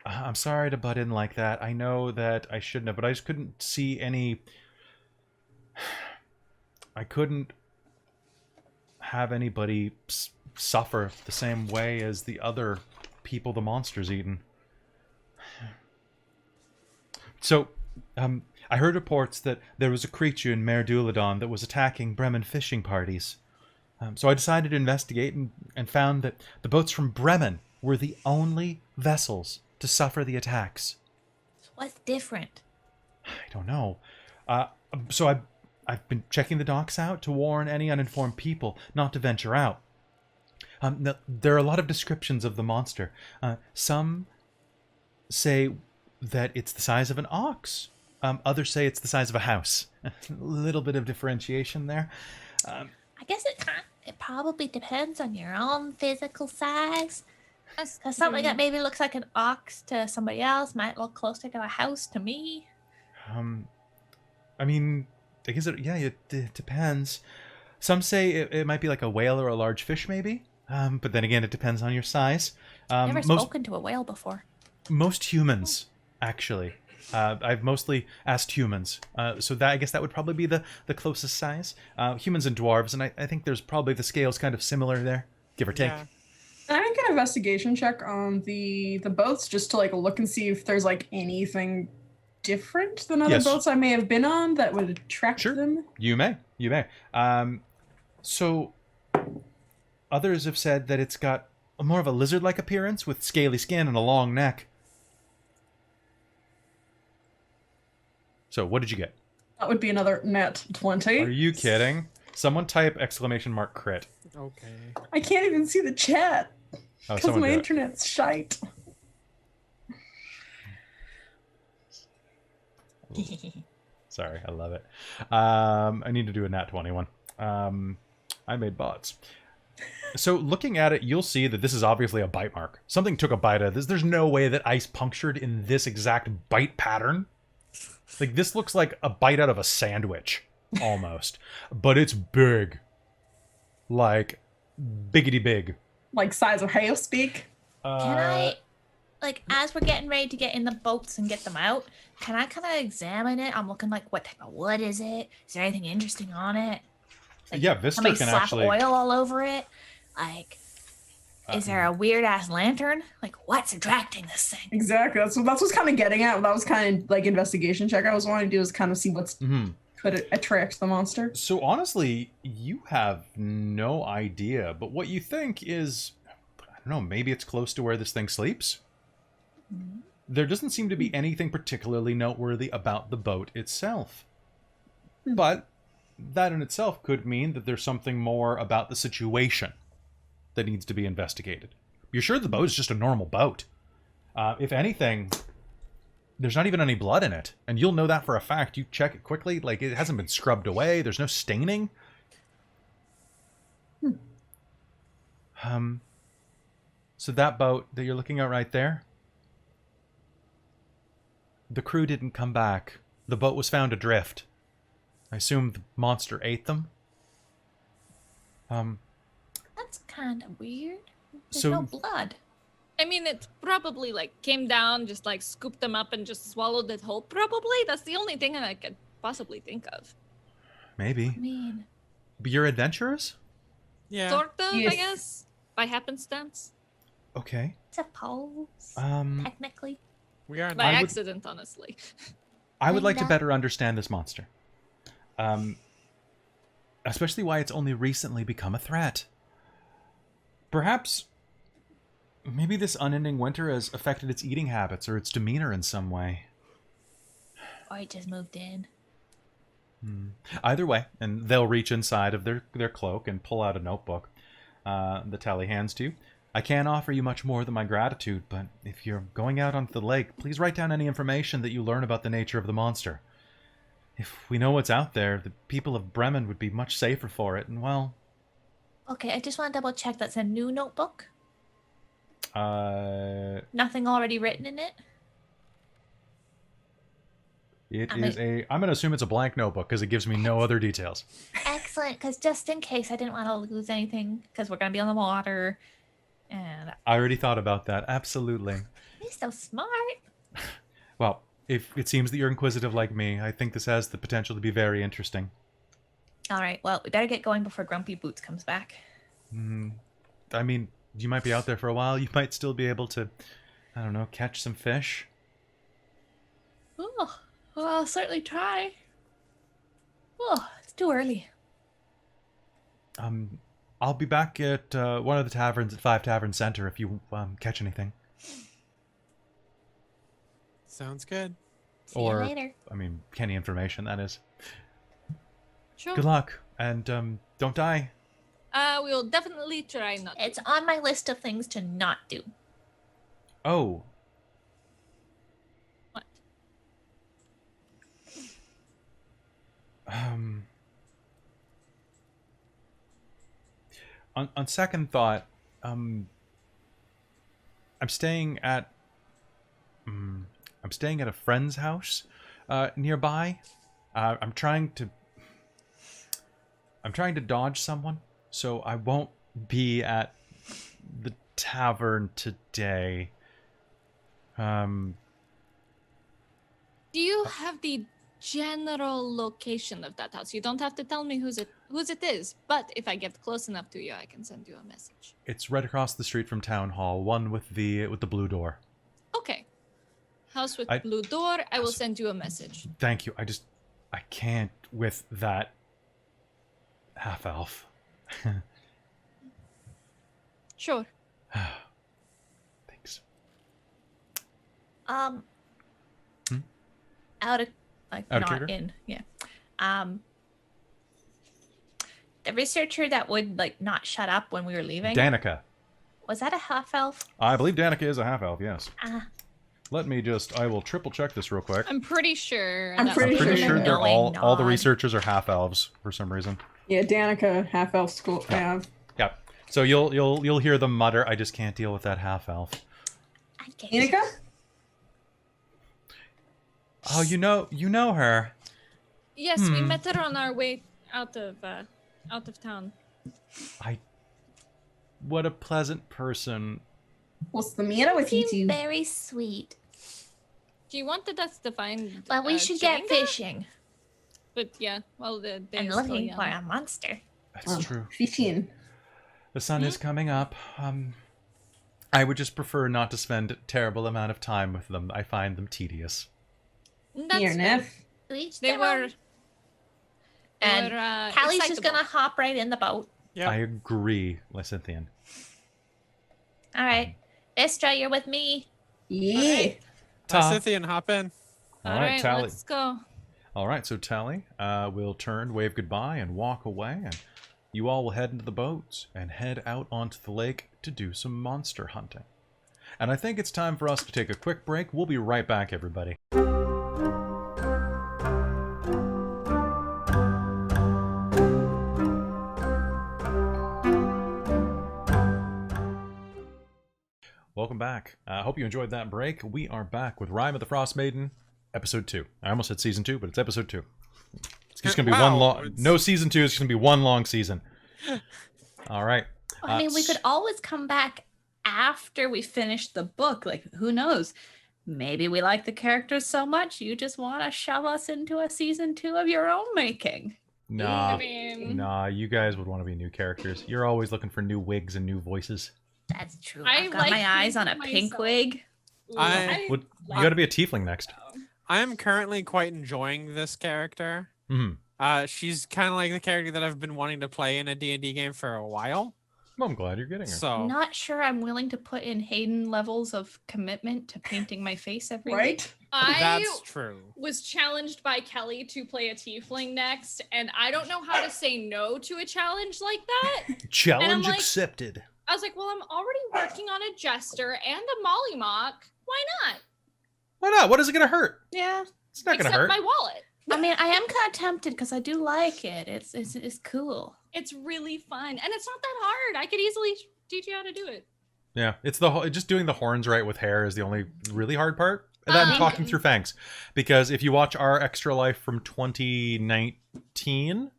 Speaker 1: I'm sorry to butt in like that. I know that I shouldn't have, but I just couldn't see any... I couldn't have anybody suffer the same way as the other people the monster's eaten. So, I heard reports that there was a creature in Maer Dualdon that was attacking Bremen fishing parties. So I decided to investigate and found that the boats from Bremen were the only vessels to suffer the attacks.
Speaker 2: What's different?
Speaker 1: I don't know. So I've been checking the docks out to warn any uninformed people not to venture out. There are a lot of descriptions of the monster. Some say that it's the size of an ox. Others say it's the size of a house. A little bit of differentiation there.
Speaker 2: I guess it probably depends on your own physical size. Because something that maybe looks like an ox to somebody else might look closer to a house to me.
Speaker 1: I mean, I guess it depends. Some say it might be like a whale or a large fish, maybe. But then again, it depends on your size.
Speaker 2: Never spoken to a whale before.
Speaker 1: Most humans, actually. I've mostly asked humans. So that I guess that would probably be the closest size. Humans and dwarves, and I think there's probably the scales kind of similar there, give or take.
Speaker 4: Yeah.
Speaker 5: I make an investigation check on the boats just to like look and see if there's like anything different than other
Speaker 1: Yes.
Speaker 5: boats I may have been on that would attract
Speaker 1: Sure.
Speaker 5: them.
Speaker 1: You may. So others have said that it's got more of a lizard-like appearance with scaly skin and a long neck. So what did you get?
Speaker 5: That would be another net 20.
Speaker 1: Are you kidding? Someone type ! Crit.
Speaker 4: Okay.
Speaker 5: I can't even see the chat
Speaker 1: Oh,
Speaker 5: because
Speaker 1: someone
Speaker 5: my
Speaker 1: do it.
Speaker 5: internet's shite.
Speaker 1: Sorry, I love it. I need to do a nat 21. I made bots. So looking at it, you'll see that this is obviously a bite mark. Something took a bite out of this. There's no way that ice punctured in this exact bite pattern. Like, this looks like a bite out of a sandwich, almost. But it's big. Like, biggity big.
Speaker 5: Like size of house big.
Speaker 2: Can I, like, as we're getting ready to get in the boats and get them out, can I kind of examine it? I'm looking like, what type of wood is it? Is there anything interesting on it? Like,
Speaker 1: Yeah, Vista
Speaker 2: somebody
Speaker 1: can
Speaker 2: slap
Speaker 1: actually...
Speaker 2: oil all over it? Like, is there a weird ass lantern? Like, what's attracting this thing?
Speaker 5: Exactly. That's what's kind of getting at. That was kind of like investigation check I was wanting to do is kind of see what's could attract the monster.
Speaker 1: So honestly, you have no idea, but what you think is, I don't know, maybe it's close to where this thing sleeps? There doesn't seem to be anything particularly noteworthy about the boat itself. But that in itself could mean that there's something more about the situation that needs to be investigated. You're sure the boat is just a normal boat. If anything, there's not even any blood in it. And you'll know that for a fact. You check it quickly. Like, it hasn't been scrubbed away. There's no staining. So that boat that you're looking at right there, the crew didn't come back. The boat was found adrift. I assume the monster ate them.
Speaker 2: That's kind of weird. There's
Speaker 1: So-
Speaker 2: no blood.
Speaker 3: I mean, it probably like came down, just like scooped them up and just swallowed it whole. Probably. That's the only thing that I could possibly think of.
Speaker 1: Maybe.
Speaker 2: I mean,
Speaker 1: But you're adventurers?
Speaker 4: Yeah.
Speaker 3: Sort of,
Speaker 5: Yes.
Speaker 3: I guess, by happenstance.
Speaker 1: Okay.
Speaker 2: Suppose. Technically.
Speaker 4: We are
Speaker 3: By
Speaker 1: I would-
Speaker 3: accident, honestly.
Speaker 1: I would like to
Speaker 2: Linda?
Speaker 1: better understand this monster. Especially why it's only recently become a threat. Perhaps, maybe this unending winter has affected its eating habits or its demeanor in some way.
Speaker 2: Or it just moved in.
Speaker 1: Either way, and they'll reach inside of their cloak and pull out a notebook. The Tally hands to you. I can't offer you much more than my gratitude, but if you're going out onto the lake, please write down any information that you learn about the nature of the monster. If we know what's out there, the people of Bremen would be much safer for it, and well...
Speaker 2: Okay, I just want to double check that's a new notebook.
Speaker 1: It
Speaker 2: Nothing already written in it?
Speaker 1: is a... I'm going to assume it's a blank notebook, because it gives me no other details.
Speaker 2: Excellent, because just in case I didn't want to lose anything, because we're going to be on the water, and...
Speaker 1: I already thought about that, absolutely.
Speaker 2: He's so smart.
Speaker 1: Well, if it seems that you're inquisitive like me, I think this has the potential to be very interesting.
Speaker 2: All right, well, we better get going before Grumpy Boots comes back.
Speaker 1: I mean, you might be out there for a while. You might still be able to, I don't know, catch some fish.
Speaker 2: Oh, well, I'll certainly try. Oh, it's too early.
Speaker 1: I'll be back at one of the taverns at 5 Tavern Center if you catch anything.
Speaker 4: Sounds good.
Speaker 2: See you later.
Speaker 1: I mean, any information, that is.
Speaker 3: Sure.
Speaker 1: Good luck, and don't die.
Speaker 3: We will definitely try not to.
Speaker 2: It's on my list of things to not do.
Speaker 1: Oh,
Speaker 3: What?
Speaker 1: on second thought, I'm staying at a friend's house nearby. I'm trying to dodge someone, so I won't be at the tavern today.
Speaker 3: Do you have the general location of that house? You don't have to tell me whose it is, but if I get close enough to you, I can send you a message.
Speaker 1: It's right across the street from Town Hall, one with the blue door.
Speaker 3: Okay. House with
Speaker 1: I-
Speaker 3: blue door. I will send you a message.
Speaker 1: Thank you. I can't with that half-elf.
Speaker 3: Sure.
Speaker 1: Thanks.
Speaker 2: Out of like
Speaker 1: Out of
Speaker 2: not
Speaker 1: character?
Speaker 2: in, yeah. The researcher that would like not shut up when we were leaving.
Speaker 1: Danica.
Speaker 2: Was that a half elf?
Speaker 1: I believe Danica is a half-elf, yes.
Speaker 2: Ah,
Speaker 1: I will triple check this real quick.
Speaker 3: I'm pretty sure.
Speaker 5: I'm
Speaker 3: that's
Speaker 5: pretty
Speaker 1: I'm pretty
Speaker 5: sure
Speaker 1: sure
Speaker 5: you're
Speaker 1: they're all the
Speaker 2: nod.
Speaker 1: researchers are half-elves for some reason.
Speaker 5: Yeah, Danica, half elf school. Yeah.
Speaker 1: Yeah. So you'll hear them mutter, I just can't deal with that half-elf.
Speaker 2: I get
Speaker 5: Danica?
Speaker 1: Oh, you know her.
Speaker 3: Yes, we met her on our way out of town.
Speaker 1: What a pleasant person.
Speaker 5: What's the matter with you two?
Speaker 2: Very sweet.
Speaker 3: She wanted us to find.
Speaker 2: But we should get
Speaker 3: Jenga,
Speaker 2: fishing
Speaker 3: But yeah, well, the day
Speaker 2: and
Speaker 3: is still
Speaker 2: looking
Speaker 3: young.
Speaker 2: for a monster.
Speaker 1: That's
Speaker 5: Oh,
Speaker 1: true.
Speaker 5: Fishing.
Speaker 1: The sun is coming up. I would just prefer not to spend a terrible amount of time with them. I find them tedious.
Speaker 3: That's
Speaker 5: Here,
Speaker 3: fair.
Speaker 5: Neff.
Speaker 2: To each
Speaker 3: They
Speaker 2: their
Speaker 3: were.
Speaker 2: own. And Callie's just
Speaker 3: excitable.
Speaker 2: gonna hop right in the boat.
Speaker 4: Yeah.
Speaker 1: I agree, Lysinthian.
Speaker 2: All right, Istra, you're with me.
Speaker 5: Yeah.
Speaker 4: Scythian, hop in.
Speaker 1: All
Speaker 3: All
Speaker 1: right,
Speaker 3: right,
Speaker 1: Tally.
Speaker 3: let's go.
Speaker 1: All right, so Tally will turn, wave goodbye, and walk away, and you all will head into the boats and head out onto the lake to do some monster hunting. And I think it's time for us to take a quick break. We'll be right back, everybody. Welcome back. I hope you enjoyed that break. We are back with Rime of the Frostmaiden, episode 2. I almost said season 2, but it's episode 2. It's just going to be
Speaker 4: Wow,
Speaker 1: one long...
Speaker 4: it's-
Speaker 1: No season 2, it's just going to be one long season. All right.
Speaker 2: I mean, we could always come back after we finish the book. Like, who knows? Maybe we like the characters so much you just want to shove us into a season 2 of your own making.
Speaker 1: Nah,
Speaker 3: I mean,
Speaker 1: nah, you guys would want to be new characters. You're always looking for new wigs and new voices.
Speaker 2: That's true.
Speaker 3: I
Speaker 2: I've got
Speaker 3: like
Speaker 2: my eyes on a
Speaker 3: painting
Speaker 2: pink
Speaker 3: myself.
Speaker 2: wig.
Speaker 1: You got to be a tiefling next.
Speaker 4: I am currently quite enjoying this character. She's kind of like the character that I've been wanting to play in a D&D game for a while.
Speaker 1: Well, I'm glad you're getting her.
Speaker 4: So
Speaker 2: Not sure I'm willing to put in Hayden levels of commitment to painting my face every week.
Speaker 5: Right?
Speaker 4: that's true.
Speaker 3: was challenged by Kelly to play a tiefling next, and I don't know how to say no to a challenge like that.
Speaker 1: Challenge
Speaker 3: like-
Speaker 1: accepted.
Speaker 3: I was like, well, I'm already working on a jester and a mollymock. Why not?
Speaker 1: Why not? What is it going to hurt?
Speaker 2: Yeah.
Speaker 1: It's not going to
Speaker 3: Except
Speaker 1: hurt.
Speaker 3: my wallet.
Speaker 2: I mean, I am kind of tempted because I do like it. It's cool.
Speaker 3: It's really fun, and it's not that hard. I could easily teach you how to do it.
Speaker 1: Yeah, it's just doing the horns right with hair is the only really hard part. And then I'm talking through fangs, because if you watch our Extra Life from 2019,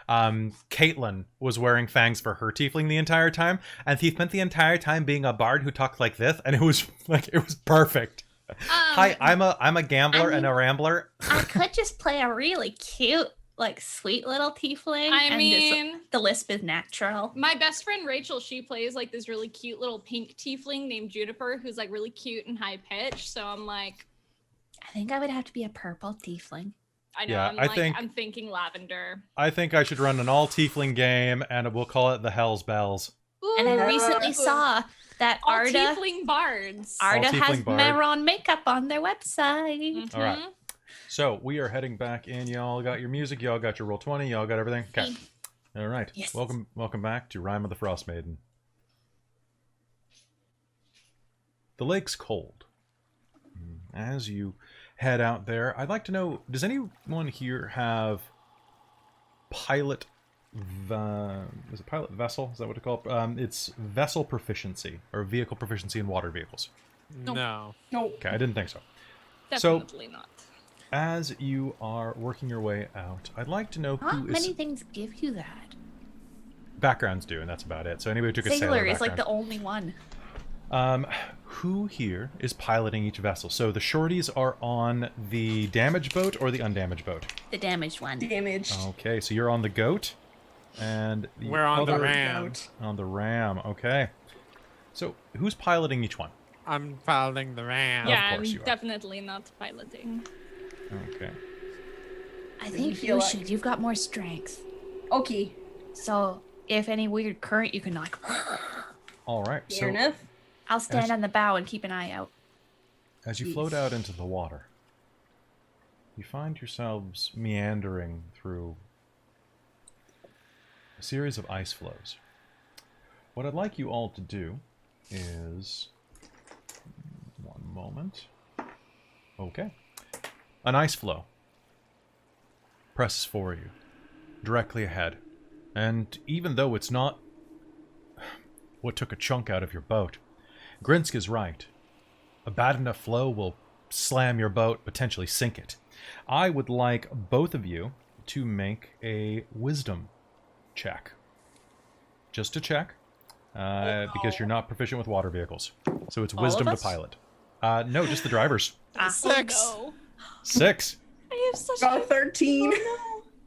Speaker 1: Caitlin was wearing fangs for her tiefling the entire time, and he spent the entire time being a bard who talked like this, and it was perfect. Hi, I'm a gambler and a rambler.
Speaker 2: I could just play a really cute, like, sweet little tiefling.
Speaker 3: I mean,
Speaker 2: the lisp is natural.
Speaker 3: my best friend Rachel, she plays like this really cute little pink tiefling named Juniper, who's like really cute and high pitched. So I'm like,
Speaker 2: I think I would have to be a purple tiefling.
Speaker 3: I know.
Speaker 1: Yeah,
Speaker 3: I'm thinking lavender.
Speaker 1: I think I should run an all tiefling game, and we'll call it the Hell's Bells.
Speaker 2: And I
Speaker 3: Ooh.
Speaker 2: recently saw that
Speaker 3: all
Speaker 2: Arda
Speaker 3: tiefling bards.
Speaker 2: has
Speaker 1: tiefling bard.
Speaker 2: Meron makeup on their website.
Speaker 3: Mhm.
Speaker 1: All right. So we are heading back in. Y'all got your music. Y'all got your Roll20. Y'all got everything. Okay. All right.
Speaker 2: Yes.
Speaker 1: Welcome back to Rime of the Frostmaiden. The lake's cold. As you head out there, I'd like to know, does anyone here have pilot is it pilot vessel? Is that what it's called? It's vessel proficiency or vehicle proficiency in water vehicles.
Speaker 4: No.
Speaker 5: Nope.
Speaker 1: Okay, I didn't think so.
Speaker 3: Definitely not.
Speaker 1: As you are working your way out, I'd like to know
Speaker 2: Not
Speaker 1: who is...
Speaker 2: many things give you that.
Speaker 1: Backgrounds do, and that's about it. So anybody who took a sailor
Speaker 2: Sailor is like
Speaker 1: background.
Speaker 2: the only one.
Speaker 1: Who here is piloting each vessel? So the shorties are on the damaged boat or the undamaged boat?
Speaker 2: The damaged one.
Speaker 5: Damaged.
Speaker 1: Okay, so you're on the goat, and the
Speaker 4: We're on the
Speaker 1: other-
Speaker 4: ram.
Speaker 1: On the ram, okay. So who's piloting each one?
Speaker 4: I'm piloting the ram.
Speaker 3: Yeah,
Speaker 1: course
Speaker 3: I'm
Speaker 1: you are.
Speaker 3: definitely not piloting.
Speaker 1: Okay.
Speaker 2: I think
Speaker 5: feel
Speaker 2: you
Speaker 5: like-
Speaker 2: should. You've got more strength.
Speaker 5: Okay.
Speaker 2: So if any weird current, you can like.
Speaker 1: All right.
Speaker 5: Fair
Speaker 1: So
Speaker 5: enough.
Speaker 2: I'll stand on the bow and keep an eye out.
Speaker 1: as you float out into the water, you find yourselves meandering through a series of ice flows. What I'd like you all to do is... One moment. Okay. An ice flow presses for you, directly ahead. And even though it's not what took a chunk out of your boat, Grinsk is right. A bad enough flow will slam your boat, potentially sink it. I would like both of you to make a wisdom check. Just to check, because you're not proficient with water vehicles. So it's
Speaker 2: All
Speaker 1: wisdom
Speaker 2: of
Speaker 1: to
Speaker 2: us?
Speaker 1: pilot. No, just the drivers.
Speaker 4: Six.
Speaker 3: Oh,
Speaker 1: 6.
Speaker 3: no. I have such
Speaker 5: Got a 13.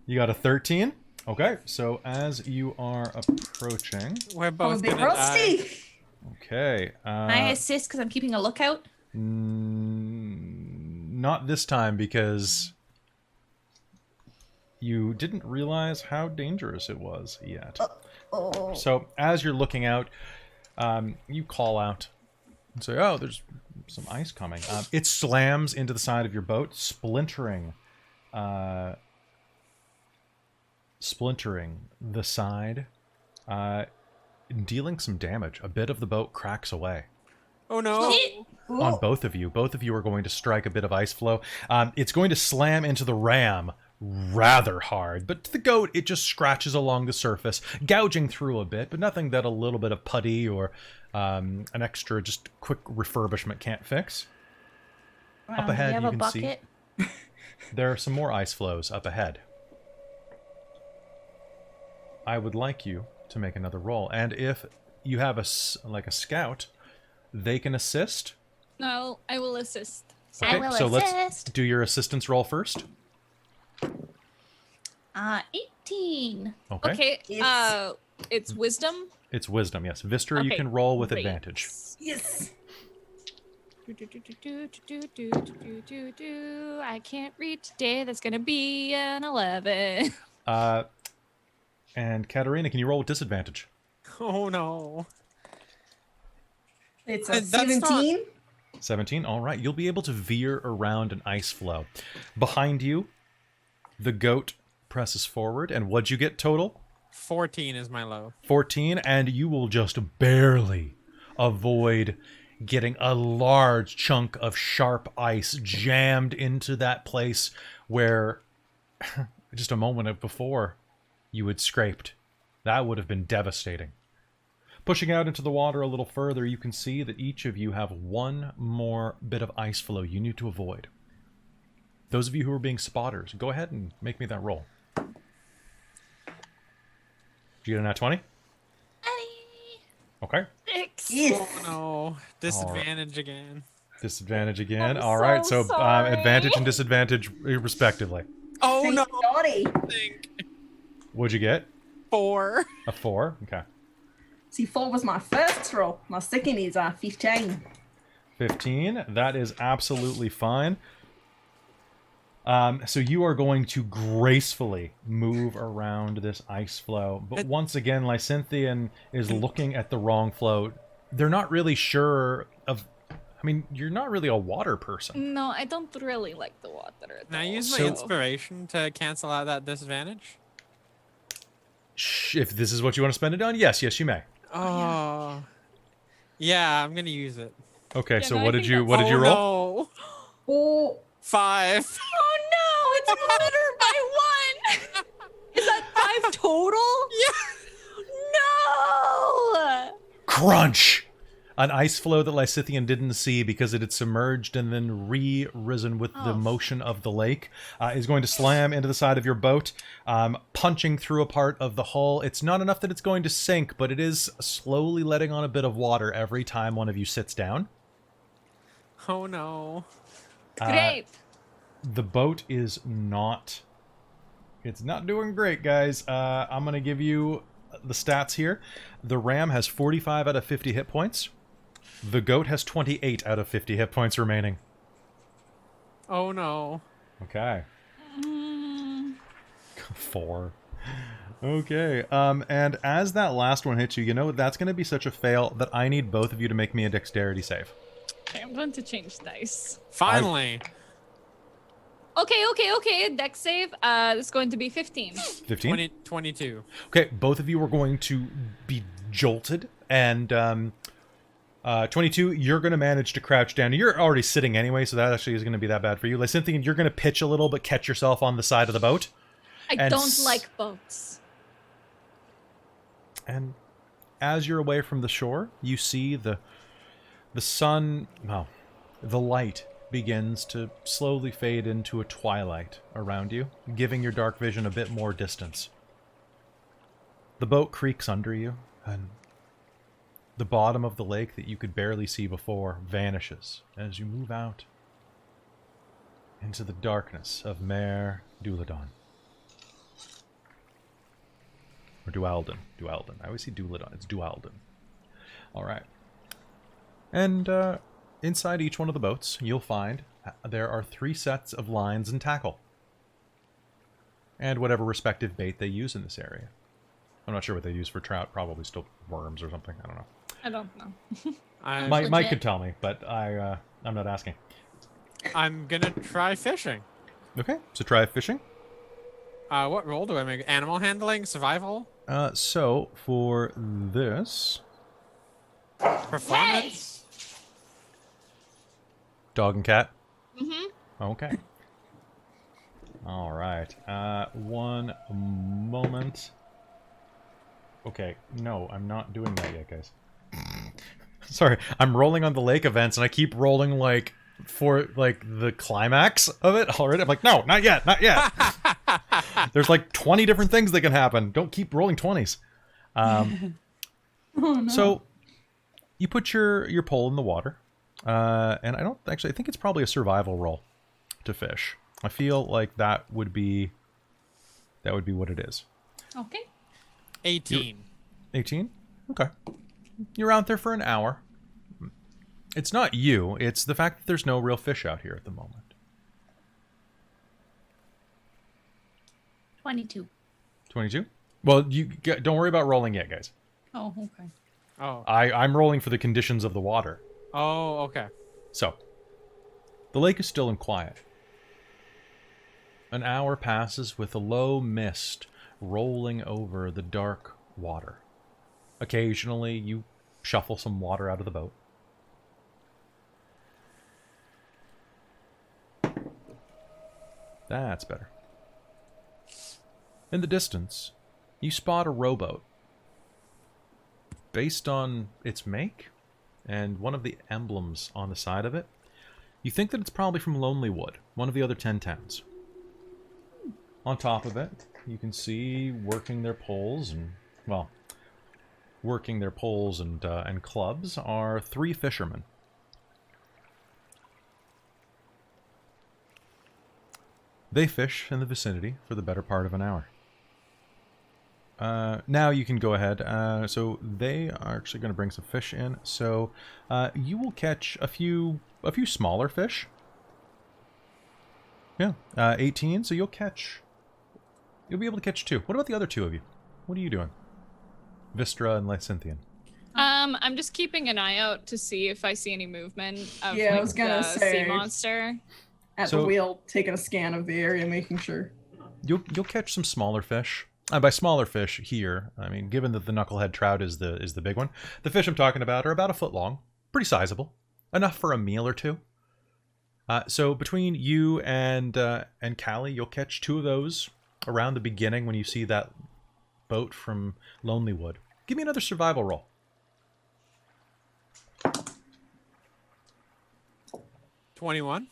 Speaker 1: You got a 13? Okay, so as you are approaching...
Speaker 4: We're
Speaker 5: I'm a
Speaker 4: both
Speaker 5: bit
Speaker 4: gonna die.
Speaker 5: rusty.
Speaker 1: Okay.
Speaker 2: I assist because I'm keeping a lookout.
Speaker 1: Not this time, because you didn't realize how dangerous it was yet.
Speaker 5: Oh.
Speaker 1: So as you're looking out, you call out and say, "Oh, there's some ice coming." It slams into the side of your boat, splintering the side, dealing some damage. A bit of the boat cracks away.
Speaker 4: Oh no.
Speaker 1: On both of you. Both of you are going to strike a bit of ice flow. It's going to slam into the ram rather hard, but to the goat, it just scratches along the surface, gouging through a bit, but nothing that a little bit of putty or an extra just quick refurbishment can't fix. Up ahead,
Speaker 2: do you have
Speaker 1: you
Speaker 2: a
Speaker 1: can
Speaker 2: bucket?
Speaker 1: see there are some more ice flows up ahead. I would like you to make another roll, and if you have a scout, they can assist.
Speaker 3: No, I will assist.
Speaker 2: I will
Speaker 1: so let's
Speaker 2: assist.
Speaker 1: do your assistance roll first.
Speaker 2: 18.
Speaker 1: Okay.
Speaker 3: Okay.
Speaker 5: Yes.
Speaker 3: It's wisdom
Speaker 1: It's wisdom, yes. Vistra, you
Speaker 3: Okay,
Speaker 1: can roll with
Speaker 3: great.
Speaker 1: advantage.
Speaker 5: Yes.
Speaker 3: I can't read today. That's gonna be an 11.
Speaker 1: And Katarina, can you roll with disadvantage?
Speaker 4: Oh no.
Speaker 5: It's
Speaker 4: And
Speaker 5: a
Speaker 4: that's not-
Speaker 5: 17.
Speaker 1: 17. All right, you'll be able to veer around an ice flow. Behind you, the goat presses forward, and what'd you get total?
Speaker 4: 14 is my low.
Speaker 1: 14, and you will just barely avoid getting a large chunk of sharp ice jammed into that place where just a moment before you had scraped. That would have been devastating. Pushing out into the water a little further, you can see that each of you have one more bit of ice flow you need to avoid. Those of you who are being spotters, go ahead and make me that roll. Did you get a nat 20? Okay.
Speaker 3: 6.
Speaker 5: Yes.
Speaker 4: Oh no. Disadvantage again.
Speaker 1: Disadvantage again.
Speaker 3: I'm
Speaker 1: All right,
Speaker 3: so
Speaker 1: so
Speaker 3: sorry.
Speaker 1: advantage and disadvantage respectively.
Speaker 4: Oh
Speaker 5: Thank
Speaker 4: no.
Speaker 5: Dottie.
Speaker 1: What'd you get?
Speaker 4: 4.
Speaker 1: A 4? Okay.
Speaker 5: See, 4 was my first roll. My second is 15.
Speaker 1: 15. That is absolutely fine. So you are going to gracefully move around this ice flow. But once again, Lysinthian is looking at the wrong flow. They're not really sure of... I mean, you're not really a water person.
Speaker 3: No, I don't really like the water. at
Speaker 4: Can I
Speaker 3: all,
Speaker 4: use my
Speaker 1: So-
Speaker 4: inspiration to cancel out that disadvantage?
Speaker 1: If this is what you want to spend it on, yes, you may.
Speaker 4: Oh. Yeah, I'm gonna use it.
Speaker 1: Okay,
Speaker 3: Yeah,
Speaker 1: so
Speaker 3: no, I
Speaker 1: what did
Speaker 3: think
Speaker 1: you
Speaker 3: that's-
Speaker 1: roll?
Speaker 4: No.
Speaker 5: Oh,
Speaker 4: 5.
Speaker 3: Oh no, it's better by 1. Is that 5 total? No.
Speaker 1: Crunch! An ice flow that Lysithian didn't see because it had submerged and then re-risen with the
Speaker 3: Oh.
Speaker 1: motion of the lake is going to slam into the side of your boat, punching through a part of the hull. It's not enough that it's going to sink, but it is slowly letting on a bit of water every time one of you sits down.
Speaker 4: Oh no.
Speaker 3: Great.
Speaker 1: The boat is not... It's not doing great, guys. I'm going to give you the stats here. The ram has 45 out of 50 hit points. The goat has 28 out of 50 hit points remaining.
Speaker 4: Oh no.
Speaker 1: Okay. 4. Okay. And as that last one hits you, you know that's going to be such a fail that I need both of you to make me a dexterity save.
Speaker 3: Okay, I'm going to change dice.
Speaker 4: Finally.
Speaker 3: Okay. Dex save. It's going to be 15.
Speaker 1: 15?
Speaker 4: 22.
Speaker 1: Okay, both of you are going to be jolted, and 22, you're going to manage to crouch down. You're already sitting anyway, so that actually is going to be that bad for you. Lysinthian, you're going to pitch a little, but catch yourself on the side of the boat.
Speaker 3: I
Speaker 1: And
Speaker 3: don't like boats.
Speaker 1: And as you're away from the shore, you see the sun, well, the light begins to slowly fade into a twilight around you, giving your dark vision a bit more distance. The boat creaks under you, and the bottom of the lake that you could barely see before vanishes as you move out into the darkness of Maer Dualdon. Or Dualdon. I always see Dualdon. It's Dualdon. Alright. And, inside each one of the boats, you'll find there are 3 sets of lines and tackle. And whatever respective bait they use in this area. I'm not sure what they use for trout. Probably still worms or something. I don't know.
Speaker 3: I don't know.
Speaker 4: I'm
Speaker 1: Mike could tell me, but I'm not asking.
Speaker 4: gonna try fishing.
Speaker 1: Okay, so try fishing.
Speaker 4: What role do I make? Animal handling? Survival?
Speaker 1: So for this,
Speaker 4: Performance?
Speaker 1: dog and cat.
Speaker 3: Mm-hmm.
Speaker 1: Okay. All right. One moment. Okay. No, I'm not doing that yet, guys. Sorry, I'm rolling on the lake events, and I keep rolling like for like the climax of it already. I'm like, no, not yet, not yet. There's like 20 different things that can happen. Don't keep rolling 20s.
Speaker 5: oh no.
Speaker 1: So you put your pole in the water, and I think it's probably a survival roll to fish. I feel like that would be what it is.
Speaker 3: Okay.
Speaker 4: 18.
Speaker 1: 18? Okay. You're out there for an hour. It's not you. It's the fact that there's no real fish out here at the moment.
Speaker 2: 22.
Speaker 1: 22? Well, don't worry about rolling yet, guys.
Speaker 2: Oh, okay.
Speaker 4: Oh.
Speaker 1: I'm rolling for the conditions of the water.
Speaker 4: Oh, okay.
Speaker 1: So, the lake is still and quiet. An hour passes with a low mist rolling over the dark water. Occasionally, you shuffle some water out of the boat. That's better. In the distance, you spot a rowboat. Based on its make and one of the emblems on the side of it, you think that it's probably from Lonelywood, one of the other 10 towns. On top of it, you can see working their poles and clubs are 3 fishermen. They fish in the vicinity for the better part of an hour. Now you can go ahead. So they are actually going to bring some fish in. So you will catch a few smaller fish. Yeah, 18. So you'll be able to catch 2. What about the other 2 of you? What are you doing? Vistra and Lysinthian.
Speaker 3: I'm just keeping an eye out to see if I see any movement of
Speaker 5: I was gonna
Speaker 3: the
Speaker 5: say,
Speaker 3: sea monster.
Speaker 5: At the wheel, taking a scan of the area, making sure.
Speaker 1: You'll catch some smaller fish. By smaller fish here, I mean, given that the knucklehead trout is the big one, the fish I'm talking about are about a foot long, pretty sizable, enough for a meal or 2. So between you and Callie, you'll catch 2 of those around the beginning when you see that boat from Lonelywood. Give me another survival roll.
Speaker 4: 21.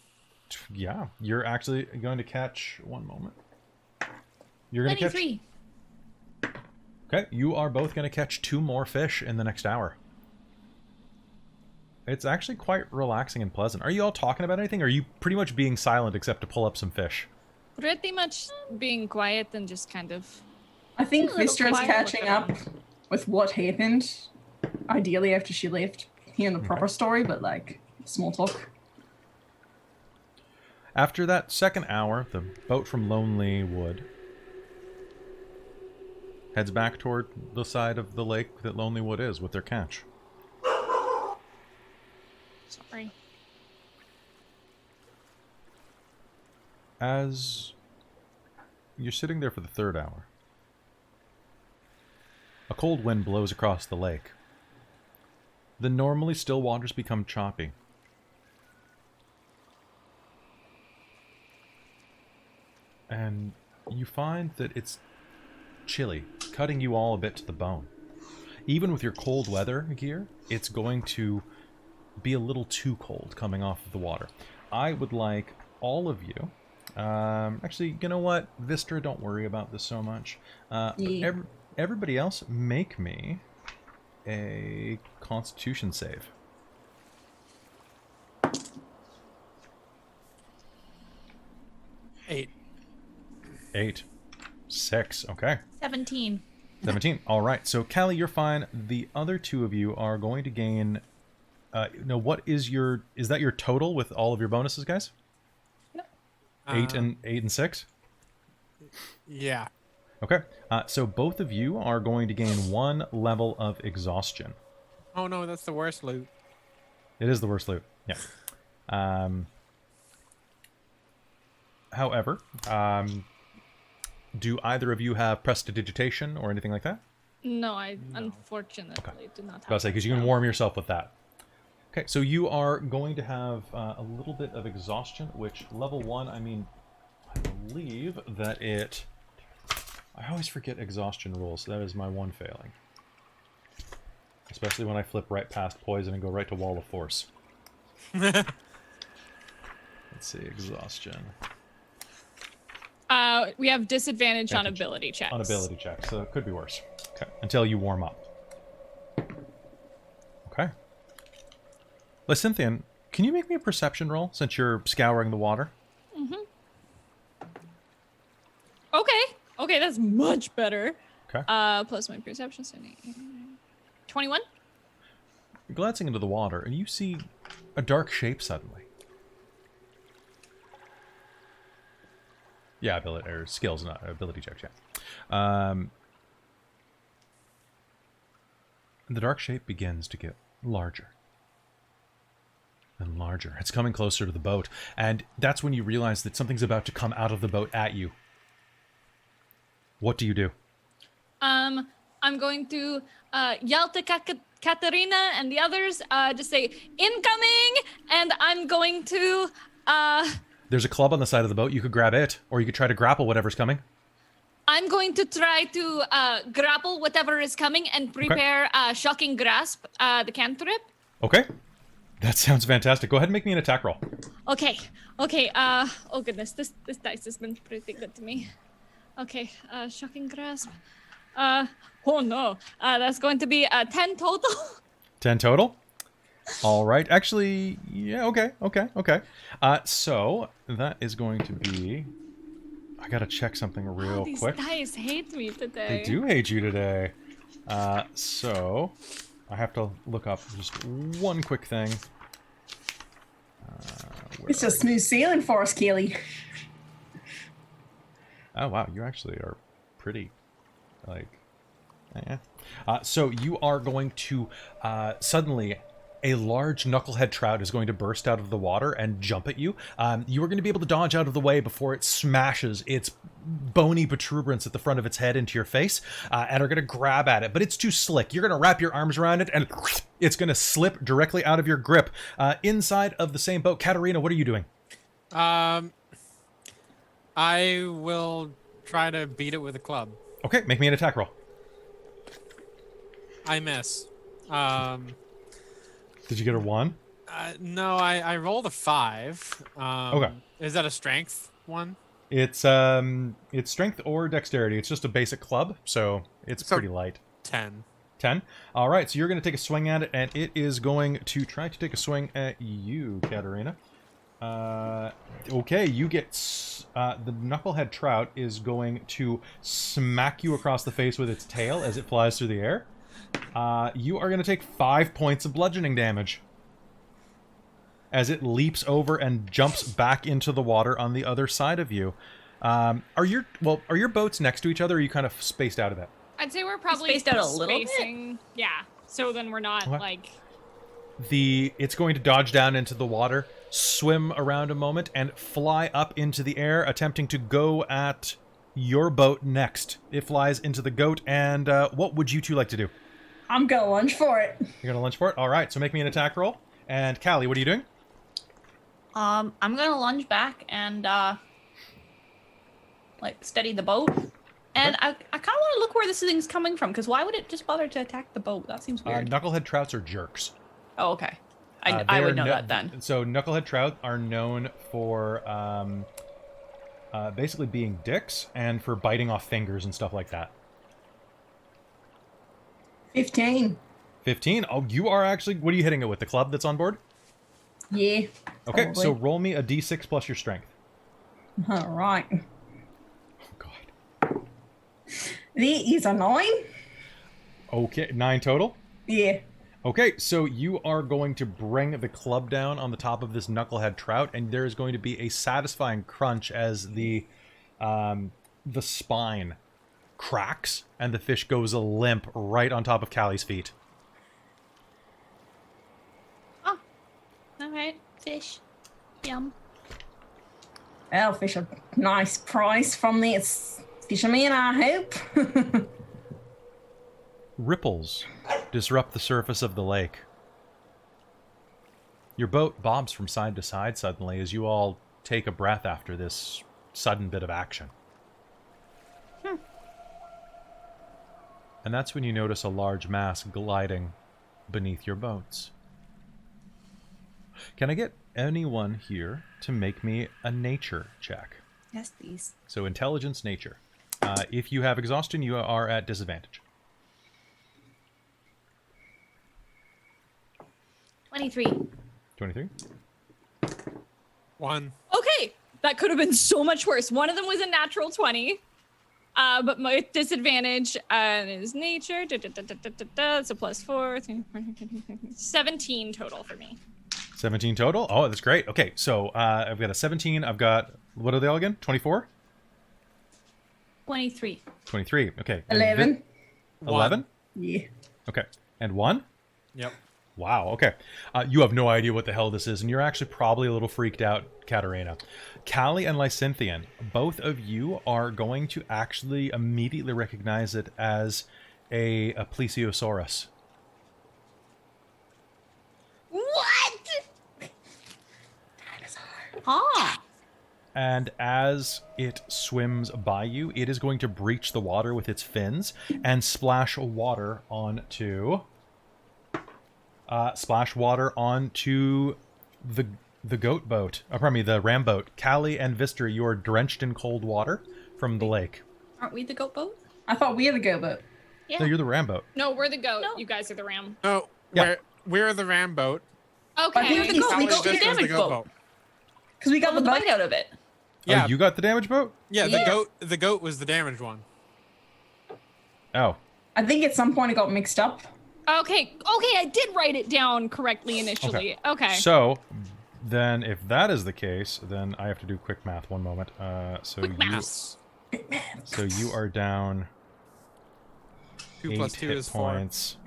Speaker 1: Yeah, you're actually going to catch. One moment. You're going to catch.
Speaker 2: 23.
Speaker 1: Okay, you are both going to catch 2 more fish in the next hour. It's actually quite relaxing and pleasant. Are you all talking about anything, or are you pretty much being silent except to pull up some fish?
Speaker 3: Pretty much being quiet and just kind of...
Speaker 5: I think
Speaker 3: A little
Speaker 5: Vistra's
Speaker 3: quiet
Speaker 5: catching up
Speaker 3: looking.
Speaker 5: with what happened, ideally after she left, hearing the proper story, but like, small talk.
Speaker 1: After that second hour, the boat from Lonelywood heads back toward the side of the lake that Lonelywood is with their catch.
Speaker 3: Sorry.
Speaker 1: As you're sitting there for the 3rd hour, a cold wind blows across the lake. The normally still waters become choppy. And you find that it's chilly, cutting you all a bit to the bone. Even with your cold weather gear, it's going to be a little too cold coming off of the water. I would like all of you... actually, you know what? Vistra, don't worry about this so much. Everybody else, make me a Constitution save.
Speaker 4: 8.
Speaker 1: 8. 6. Okay.
Speaker 2: 17.
Speaker 1: 17. All right. So, Callie, you're fine. The other 2 of you are going to gain... no, what is your... Is that your total with all of your bonuses, guys?
Speaker 2: No.
Speaker 1: 8 and 6?
Speaker 4: Yeah.
Speaker 1: Okay. So both of you are going to gain 1 level of exhaustion.
Speaker 4: Oh no, that's the worst loot.
Speaker 1: It is the worst loot. Yeah. However, do either of you have prestidigitation or anything like that?
Speaker 3: No, I unfortunately do not have
Speaker 1: I was say, because you can
Speaker 3: that.
Speaker 1: warm yourself with that. Okay, so you are going to have a little bit of exhaustion, which level 1, I mean, I believe that it... I always forget exhaustion rules. That is my one failing. Especially when I flip right past poison and go right to wall of force. Let's see, exhaustion.
Speaker 3: We have disadvantage on ability checks.
Speaker 1: On ability checks, so it could be worse. Okay, until you warm up. Okay. Lysinthian, can you make me a perception roll since you're scouring the water?
Speaker 3: Mm-hmm. Okay, that's much better.
Speaker 1: Okay.
Speaker 3: Plus my perception, so 21.
Speaker 1: You're glancing into the water, and you see a dark shape suddenly. Yeah, ability or skills, not ability checks. Yeah. The dark shape begins to get larger and larger. It's coming closer to the boat, and that's when you realize that something's about to come out of the boat at you. What do you do?
Speaker 3: I'm going to yell to Katerina and the others, just say, incoming! And I'm going to...
Speaker 1: There's a club on the side of the boat. You could grab it, or you could try to grapple whatever's coming.
Speaker 3: I'm going to try to grapple whatever is coming and prepare Shocking Grasp, the cantrip.
Speaker 1: Okay. That sounds fantastic. Go ahead and make me an attack roll.
Speaker 3: Okay. Oh goodness, this dice has been pretty good to me. Okay, Shocking Grasp. Oh no, that's going to be 10 total.
Speaker 1: 10 total? All right. Actually, yeah, okay. So that is going to be... I gotta check something real quick.
Speaker 3: These dice hate me today.
Speaker 1: They do hate you today. So I have to look up just one quick thing.
Speaker 5: It's just smooth sailing for us, Kaylee.
Speaker 1: Oh wow, you actually are pretty, like, yeah. So you are going to suddenly. A large knucklehead trout is going to burst out of the water and jump at you. You are going to be able to dodge out of the way before it smashes its bony protuberance at the front of its head into your face, and are going to grab at it. But it's too slick. You're going to wrap your arms around it, and it's going to slip directly out of your grip. Inside of the same boat, Katerina, what are you doing?
Speaker 4: I will try to beat it with a club.
Speaker 1: Okay, make me an attack roll.
Speaker 4: I miss.
Speaker 1: Did you get a 1?
Speaker 4: No, I rolled a 5.
Speaker 1: Okay.
Speaker 4: Is that a strength one?
Speaker 1: It's strength or dexterity. It's just a basic club, so it's pretty light.
Speaker 4: 10.
Speaker 1: 10? All right, so you're going to take a swing at it, and it is going to try to take a swing at you, Katerina. Okay, you get... the knucklehead trout is going to smack you across the face with its tail as it flies through the air. You are going to take 5 points of bludgeoning damage as it leaps over and jumps back into the water on the other side of you. Are your boats next to each other, or are you kind of spaced out of it?
Speaker 3: I'd say we're probably
Speaker 2: spaced out a little bit.
Speaker 3: Yeah, so then we're not, like...
Speaker 1: It's going to dodge down into the water, swim around a moment, and fly up into the air, attempting to go at your boat next. It flies into the goat, and what would you two like to do?
Speaker 5: I'm gonna lunge for it.
Speaker 1: You're gonna lunge for it? All right, so make me an attack roll. And Callie, what are you doing?
Speaker 2: I'm gonna lunge back and like steady the boat. And I kind of want to look where this thing's coming from, because why would it just bother to attack the boat? That seems weird.
Speaker 1: Knucklehead trouts are jerks.
Speaker 2: Oh, okay. I would know that then.
Speaker 1: So knucklehead trout are known for basically being dicks and for biting off fingers and stuff like that.
Speaker 5: 15.
Speaker 1: 15? Oh, you are actually... What are you hitting it with? The club that's on board?
Speaker 5: Yeah.
Speaker 1: Okay,
Speaker 5: probably.
Speaker 1: so roll me a d6 plus your strength.
Speaker 5: All right.
Speaker 1: Oh, God.
Speaker 5: There is a 9.
Speaker 1: Okay, 9 total?
Speaker 5: Yeah.
Speaker 1: Okay, so you are going to bring the club down on the top of this knucklehead trout, and there is going to be a satisfying crunch as the spine cracks and the fish goes limp right on top of Callie's feet.
Speaker 2: Oh, all right, fish, yum.
Speaker 5: Well, fish a nice price from this fisherman, I hope.
Speaker 1: Ripples disrupt the surface of the lake. Your boat bobs from side to side suddenly as you all take a breath after this sudden bit of action. And that's when you notice a large mass gliding beneath your boats. Can I get anyone here to make me a nature check?
Speaker 2: Yes, please.
Speaker 1: So intelligence, nature. If you have exhaustion, you are at disadvantage.
Speaker 2: 23.
Speaker 1: 23?
Speaker 4: 1.
Speaker 3: Okay, that could have been so much worse. One of them was a natural 20. But my disadvantage is nature. It's a +4. 17 total for me.
Speaker 1: 17 total? Oh, that's great. Okay, so I've got a 17. I've got, what are they all again? 24?
Speaker 2: 23.
Speaker 1: 23. Okay. And
Speaker 5: 11.
Speaker 1: 11?
Speaker 5: Yeah.
Speaker 1: Okay. And 1?
Speaker 4: Yep.
Speaker 1: Wow, okay. You have no idea what the hell this is, and you're actually probably a little freaked out, Katarina. Callie and Lysinthian, both of you are going to actually immediately recognize it as a plesiosaurus.
Speaker 3: What?
Speaker 2: Ah.
Speaker 1: And as it swims by you, it is going to breach the water with its fins and splash water onto the goat boat. Oh, pardon me, the ram boat. Callie and Vistor, you are drenched in cold water from the lake.
Speaker 2: Aren't we the goat boat?
Speaker 5: I thought we were the go boat.
Speaker 2: Yeah.
Speaker 1: No, you're the ram boat.
Speaker 3: No, we're the goat.
Speaker 2: No.
Speaker 3: You guys are the ram.
Speaker 4: Oh,
Speaker 1: Yeah.
Speaker 4: we're the ram boat.
Speaker 5: I think
Speaker 3: Okay.
Speaker 5: the goat. We
Speaker 4: Callie
Speaker 5: got
Speaker 4: Vistor's
Speaker 5: the
Speaker 2: damage
Speaker 4: goat
Speaker 2: boat.
Speaker 5: because we got
Speaker 2: Got
Speaker 5: the
Speaker 2: the
Speaker 5: boat.
Speaker 2: bite out of it.
Speaker 4: Yeah,
Speaker 1: Oh, you got the damage boat?
Speaker 4: yeah.
Speaker 2: Yeah.
Speaker 4: The goat was the damaged one.
Speaker 1: Oh.
Speaker 5: I think at some point it got mixed up.
Speaker 3: Okay, I did write it down correctly initially. Okay.
Speaker 1: So, then if that is the case, then I have to do quick math. One moment.
Speaker 3: Quick math.
Speaker 1: So you are down
Speaker 4: 2
Speaker 1: 8
Speaker 4: plus 2
Speaker 1: hit
Speaker 4: is 4.
Speaker 1: points.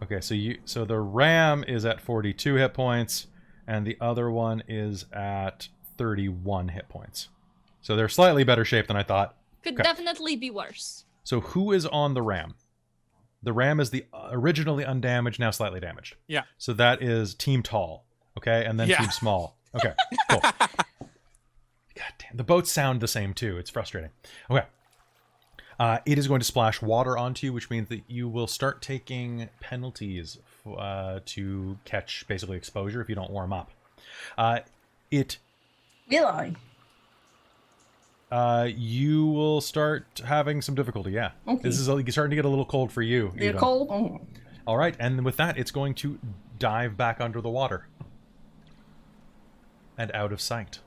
Speaker 1: Okay, so the ram is at 42 hit points, and the other one is at 31 hit points. So they're slightly better shape than I thought.
Speaker 3: Could
Speaker 1: Okay.
Speaker 3: definitely be worse.
Speaker 1: So who is on the ram? The ram is the originally undamaged, now slightly damaged.
Speaker 4: Yeah.
Speaker 1: So that is Team Tall, okay, and then
Speaker 4: Yeah.
Speaker 1: Team Small. Okay, cool. God damn, the boats sound the same too. It's frustrating. Okay. It is going to splash water onto you, which means that you will start taking penalties to catch basically exposure if you don't warm up.
Speaker 5: Will I?
Speaker 1: You will start having some difficulty. Yeah,
Speaker 5: Okay.
Speaker 1: this is starting to get a little cold for you.
Speaker 5: They're
Speaker 1: even.
Speaker 5: cold. Oh.
Speaker 1: All right, and with that, it's going to dive back under the water and out of sight.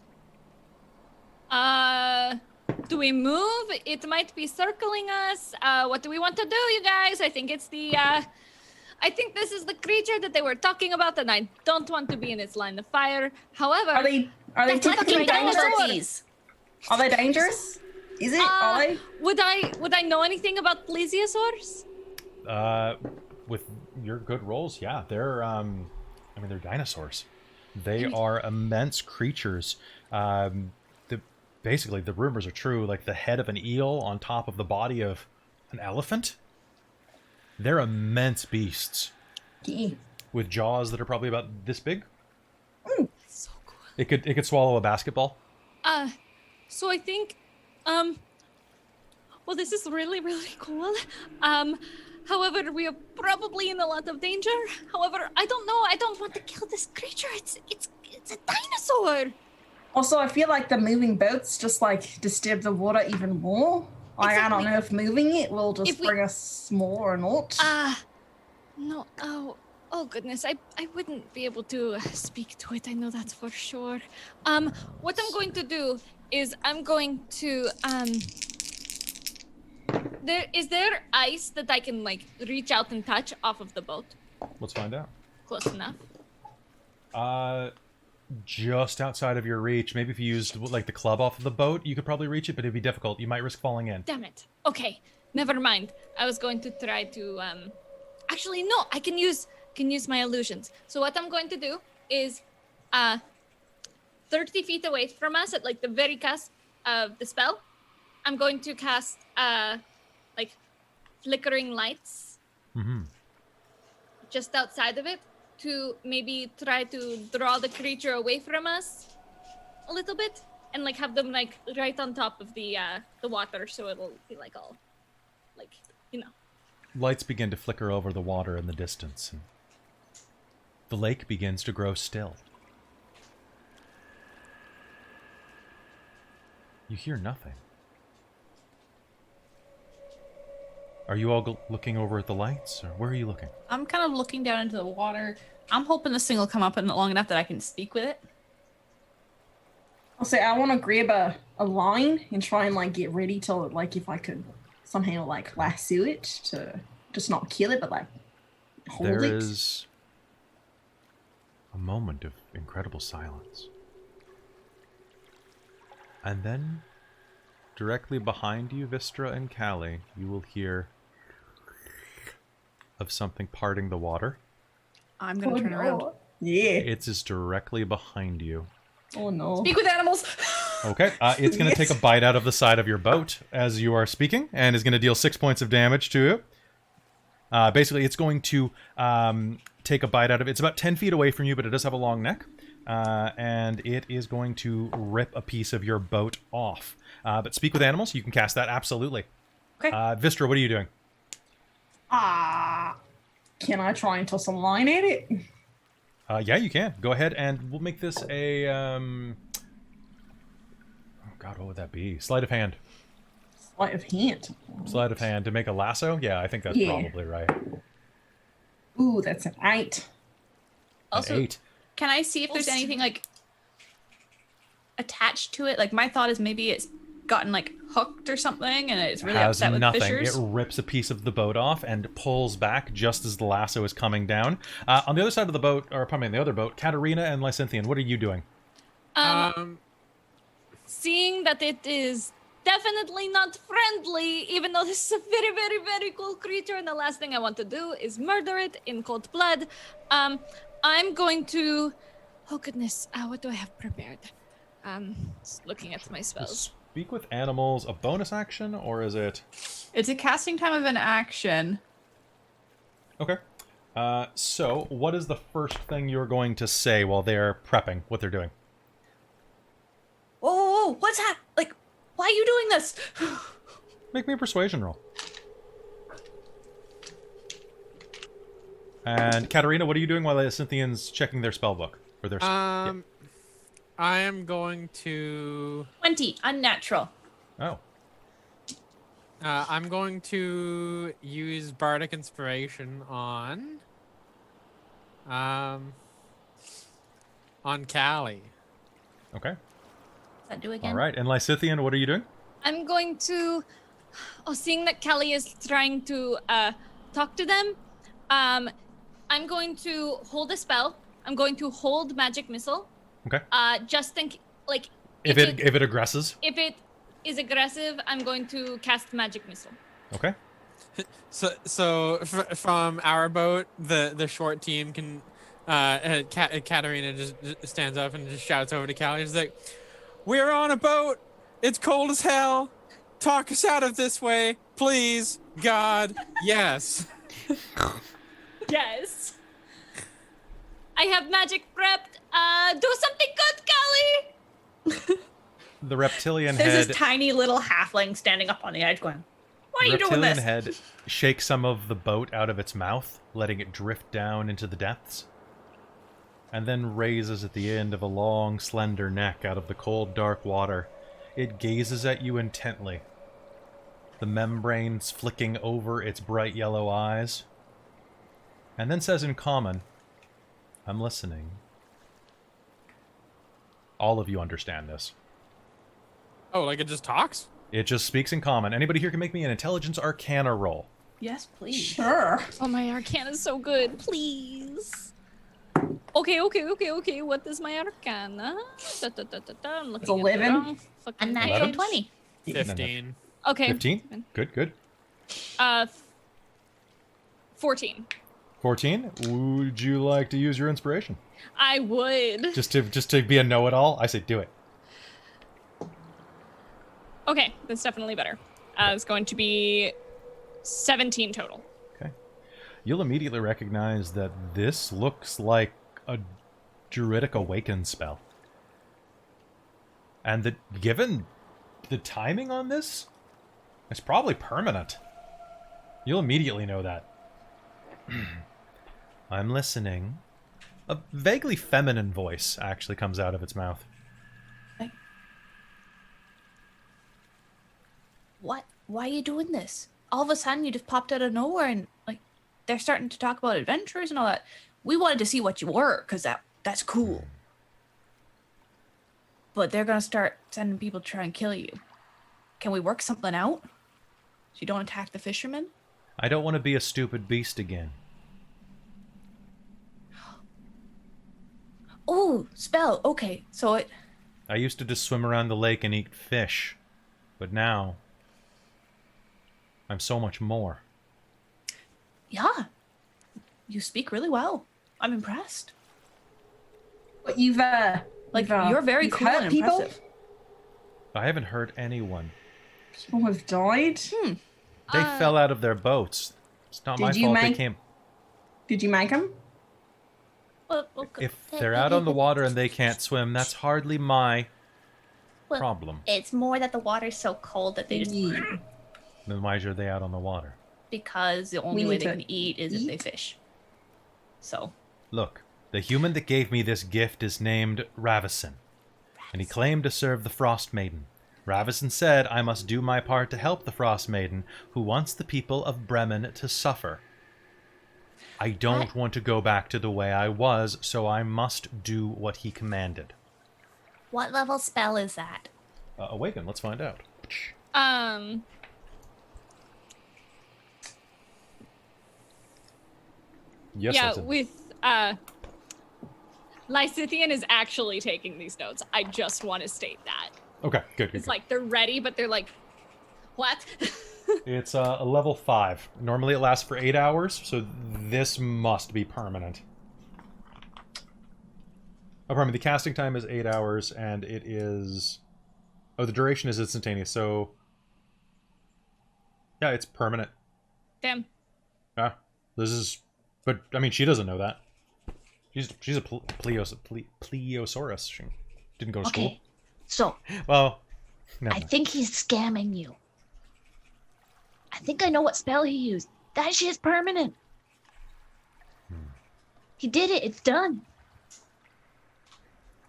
Speaker 3: Do we move? It might be circling us. What do we want to do, you guys? I think it's the, I think this is the creature that they were talking about, and I don't want to be in its line of fire. However,
Speaker 5: Are they
Speaker 2: That's my
Speaker 5: typically
Speaker 2: fucking
Speaker 5: dangerous?
Speaker 2: difficulties.
Speaker 5: Are they dangerous? Is it? Are they?
Speaker 3: would I know anything about plesiosaurs?
Speaker 1: With your good rolls, yeah, they're they're dinosaurs. They are immense creatures. Basically, the rumors are true. Like the head of an eel on top of the body of an elephant. They're immense beasts
Speaker 5: Yeah.
Speaker 1: with jaws that are probably about this big.
Speaker 3: So cool.
Speaker 1: It could swallow a basketball.
Speaker 3: So I think, well, this is really, really cool. However, we are probably in a lot of danger. However, I don't know. I don't want to kill this creature. It's a dinosaur.
Speaker 5: Also, I feel like the moving boats just like disturb the water even more. Like, I don't
Speaker 3: Exactly.
Speaker 5: know if moving it will just
Speaker 3: If we-
Speaker 5: bring us more or not.
Speaker 3: No. Oh goodness. I wouldn't be able to speak to it. I know that's for sure. What I'm going to do is I'm going to Is there ice that I can like reach out and touch off of the boat?
Speaker 1: Let's find out.
Speaker 3: Close enough.
Speaker 1: Just outside of your reach. Maybe if you used like the club off of the boat, you could probably reach it, but it'd be difficult. You might risk falling in.
Speaker 3: Damn it. Okay, never mind. I was going to try to actually no, I can use my illusions. So what I'm going to do is 30 feet away from us at like the very cusp of the spell, I'm going to cast like flickering lights just outside of it to maybe try to draw the creature away from us a little bit and like have them like right on top of the water so it'll be like all like, you know.
Speaker 1: Lights begin to flicker over the water in the distance, and the lake begins to grow still. You hear nothing. Are you all looking over at the lights, or where are you looking?
Speaker 2: I'm kind of looking down into the water. I'm hoping this thing will come up long enough that I can speak with it.
Speaker 5: So I want to grab a line and try and like get ready to like if I could somehow like lasso it to just not kill it, but like hold it.
Speaker 1: There is a moment of incredible silence. And then, directly behind you, Vistra and Callie, you will hear of something parting the water.
Speaker 2: I'm gonna turn around.
Speaker 5: Yeah.
Speaker 1: It's just directly behind you.
Speaker 5: Oh no.
Speaker 2: Speak with animals.
Speaker 1: Okay, it's going to take a bite out of the side of your boat as you are speaking, and is going to deal 6 points of damage to you. Basically, it's going to take a bite out of it. It's about 10 feet away from you, but it does have a long neck. And it is going to rip a piece of your boat off. But speak with animals, you can cast that, absolutely.
Speaker 2: Okay.
Speaker 1: Vistra, what are you doing?
Speaker 5: Can I try and toss a line at it?
Speaker 1: Yeah, you can. Go ahead, and we'll make this a... oh God, what would that be? Sleight of hand.
Speaker 5: Sleight of hand.
Speaker 1: Sleight of hand to make a lasso? Yeah, I think that's probably right.
Speaker 5: Ooh, that's an 8.
Speaker 2: Also,
Speaker 1: An 8.
Speaker 2: can I see if there's anything like attached to it? Like my thought is maybe it's gotten like hooked or something, and it's really
Speaker 1: Has
Speaker 2: upset with
Speaker 1: nothing.
Speaker 2: fishers.
Speaker 1: It rips a piece of the boat off and pulls back just as the lasso is coming down. On the other side of the boat, or pardon me, on the other boat, Katarina and Lysinthian, what are you doing?
Speaker 3: Seeing that it is definitely not friendly, even though this is a very, very, very cool creature, and the last thing I want to do is murder it in cold blood. I'm going to... Oh goodness, what do I have prepared? Just looking at my spells.
Speaker 1: Speak with animals, a bonus action, or is it...
Speaker 2: It's a casting time of an action.
Speaker 1: Okay. So, what is the first thing you're going to say while they're prepping what they're doing?
Speaker 2: Whoa, what's that? Like, why are you doing this?
Speaker 1: Make me a persuasion roll. And Katarina, what are you doing while the Cynthians checking their spell book? Or their
Speaker 4: I am going to...
Speaker 2: 20, unnatural.
Speaker 1: Oh.
Speaker 4: I'm going to use Bardic Inspiration on Callie.
Speaker 1: Okay.
Speaker 2: Does that do again?
Speaker 1: All right. And Lysithian, what are you doing?
Speaker 3: I'm going to... Oh, seeing that Callie is trying to talk to them, I'm going to hold a spell. I'm going to hold Magic Missile.
Speaker 1: Okay.
Speaker 3: Just think, like...
Speaker 1: If it aggresses?
Speaker 3: If it is aggressive, I'm going to cast Magic Missile.
Speaker 1: Okay.
Speaker 4: So from our boat, the short team can... Katarina just stands up and just shouts over to Callie. She's like, "We're on a boat. It's cold as hell. Talk us out of this way, please, God. Yes."
Speaker 3: Yes. I have magic prepped. Do something good, Callie.
Speaker 1: The reptilian
Speaker 2: There's
Speaker 1: head...
Speaker 2: this tiny little halfling standing up on the edge going, why are you doing
Speaker 1: reptilian
Speaker 2: this?
Speaker 1: head shakes some of the boat out of its mouth, letting it drift down into the depths, and then raises at the end of a long, slender neck out of the cold, dark water. It gazes at you intently, the membranes flicking over its bright yellow eyes, and then says in common, "I'm listening." All of you understand this.
Speaker 4: Oh, like it just talks?
Speaker 1: It just speaks in common. Anybody here can make me an intelligence arcana roll.
Speaker 2: Yes, please.
Speaker 5: Sure.
Speaker 3: Oh, my Arcana is so good. Please. Okay. What is my Arcana? I'm looking
Speaker 5: It's 11.
Speaker 3: at the wrong fucking
Speaker 2: Unnatural
Speaker 3: page.
Speaker 2: 20.
Speaker 4: 15.
Speaker 3: Okay.
Speaker 1: 15? Good.
Speaker 3: 14.
Speaker 1: 14? Would you like to use your inspiration?
Speaker 3: I would.
Speaker 1: Just to be a know-it-all? I say do it.
Speaker 3: Okay, that's definitely better. It's going to be 17 total.
Speaker 1: Okay. You'll immediately recognize that this looks like a Druidic Awaken spell. And that, given the timing on this, it's probably permanent. You'll immediately know that. I'm listening. A vaguely feminine voice actually comes out of its mouth.
Speaker 2: What? Why are you doing this? All of a sudden you just popped out of nowhere and like they're starting to talk about adventures and all that. We wanted to see what you were, because that's cool. but they're gonna start sending people to try and kill you. Can we work something out so you don't attack the fishermen?
Speaker 1: I don't want to be a stupid beast again.
Speaker 2: Oh, spell. Okay, so it...
Speaker 1: I used to just swim around the lake and eat fish, but now I'm so much more.
Speaker 2: Yeah. You speak really well. I'm impressed.
Speaker 5: But you've
Speaker 2: you're very cool
Speaker 5: hurt
Speaker 2: and
Speaker 5: people?
Speaker 2: impressive.
Speaker 1: I haven't hurt anyone.
Speaker 5: People have died.
Speaker 1: They fell out of their boats. It's not my
Speaker 5: Did you
Speaker 1: fault they
Speaker 5: make-
Speaker 1: came.
Speaker 5: Did you make them?
Speaker 2: Well,
Speaker 1: If they're out on the water and they can't swim, that's hardly my
Speaker 2: Well,
Speaker 1: problem.
Speaker 2: it's more that the water's so cold that they just...
Speaker 1: Then why are they out on the water?
Speaker 2: Because the only
Speaker 5: We
Speaker 2: way
Speaker 5: need
Speaker 2: they
Speaker 5: to
Speaker 2: can eat is if they fish. So,
Speaker 1: Look, the human that gave me this gift is named Ravison, and he claimed to serve the Frostmaiden. Ravison said I must do my part to help the Frostmaiden, who wants the people of Bremen to suffer. I don't want to go back to the way I was, so I must do what he commanded.
Speaker 2: what level spell is that?
Speaker 1: Awaken, let's find out. Yes,
Speaker 3: Yeah,
Speaker 1: that's it.
Speaker 3: with Lysithian is actually taking these notes. I just want to state that.
Speaker 1: Okay, good.
Speaker 3: It's like they're ready, but they're like, what?
Speaker 1: It's a level 5. Normally it lasts for 8 hours, so this must be permanent. Oh, pardon me, the casting time is 8 hours, and it is... Oh, the duration is instantaneous, so... Yeah, it's permanent.
Speaker 3: Damn.
Speaker 1: Yeah, this is... But, I mean, she doesn't know that. She's a plesiosaurus. She didn't go to school.
Speaker 6: Okay, so
Speaker 1: Well, no.
Speaker 6: I think he's scamming you. I think I know what spell he used. That shit's permanent. He did it. It's done.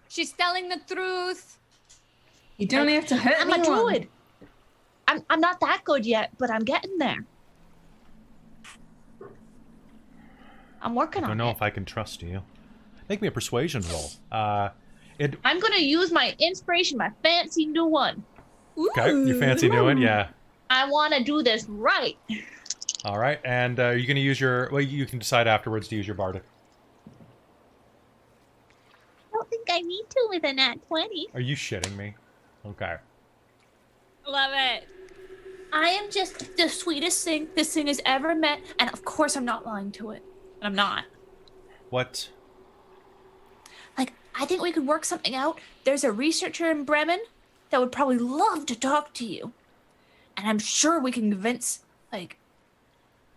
Speaker 3: She's telling the truth.
Speaker 5: You don't have to hurt
Speaker 6: I'm a
Speaker 5: anyone.
Speaker 6: druid. I'm not that good yet, but I'm getting there. I'm working
Speaker 1: I don't
Speaker 6: on
Speaker 1: know
Speaker 6: it.
Speaker 1: if I can trust you. Make me a persuasion roll.
Speaker 6: I'm gonna use my inspiration, my fancy new one.
Speaker 1: Okay, your fancy new one, yeah.
Speaker 6: I want to do this right.
Speaker 1: All right, and you're going to use your... Well, you can decide afterwards to use your bardic.
Speaker 6: I don't think I need to with a nat 20.
Speaker 1: Are you shitting me? Okay.
Speaker 3: Love it.
Speaker 2: I am just the sweetest thing this thing has ever met, and of course I'm not lying to it. And I'm not.
Speaker 1: What?
Speaker 2: Like, I think we could work something out. There's a researcher in Bremen that would probably love to talk to you. And I'm sure we can convince, like,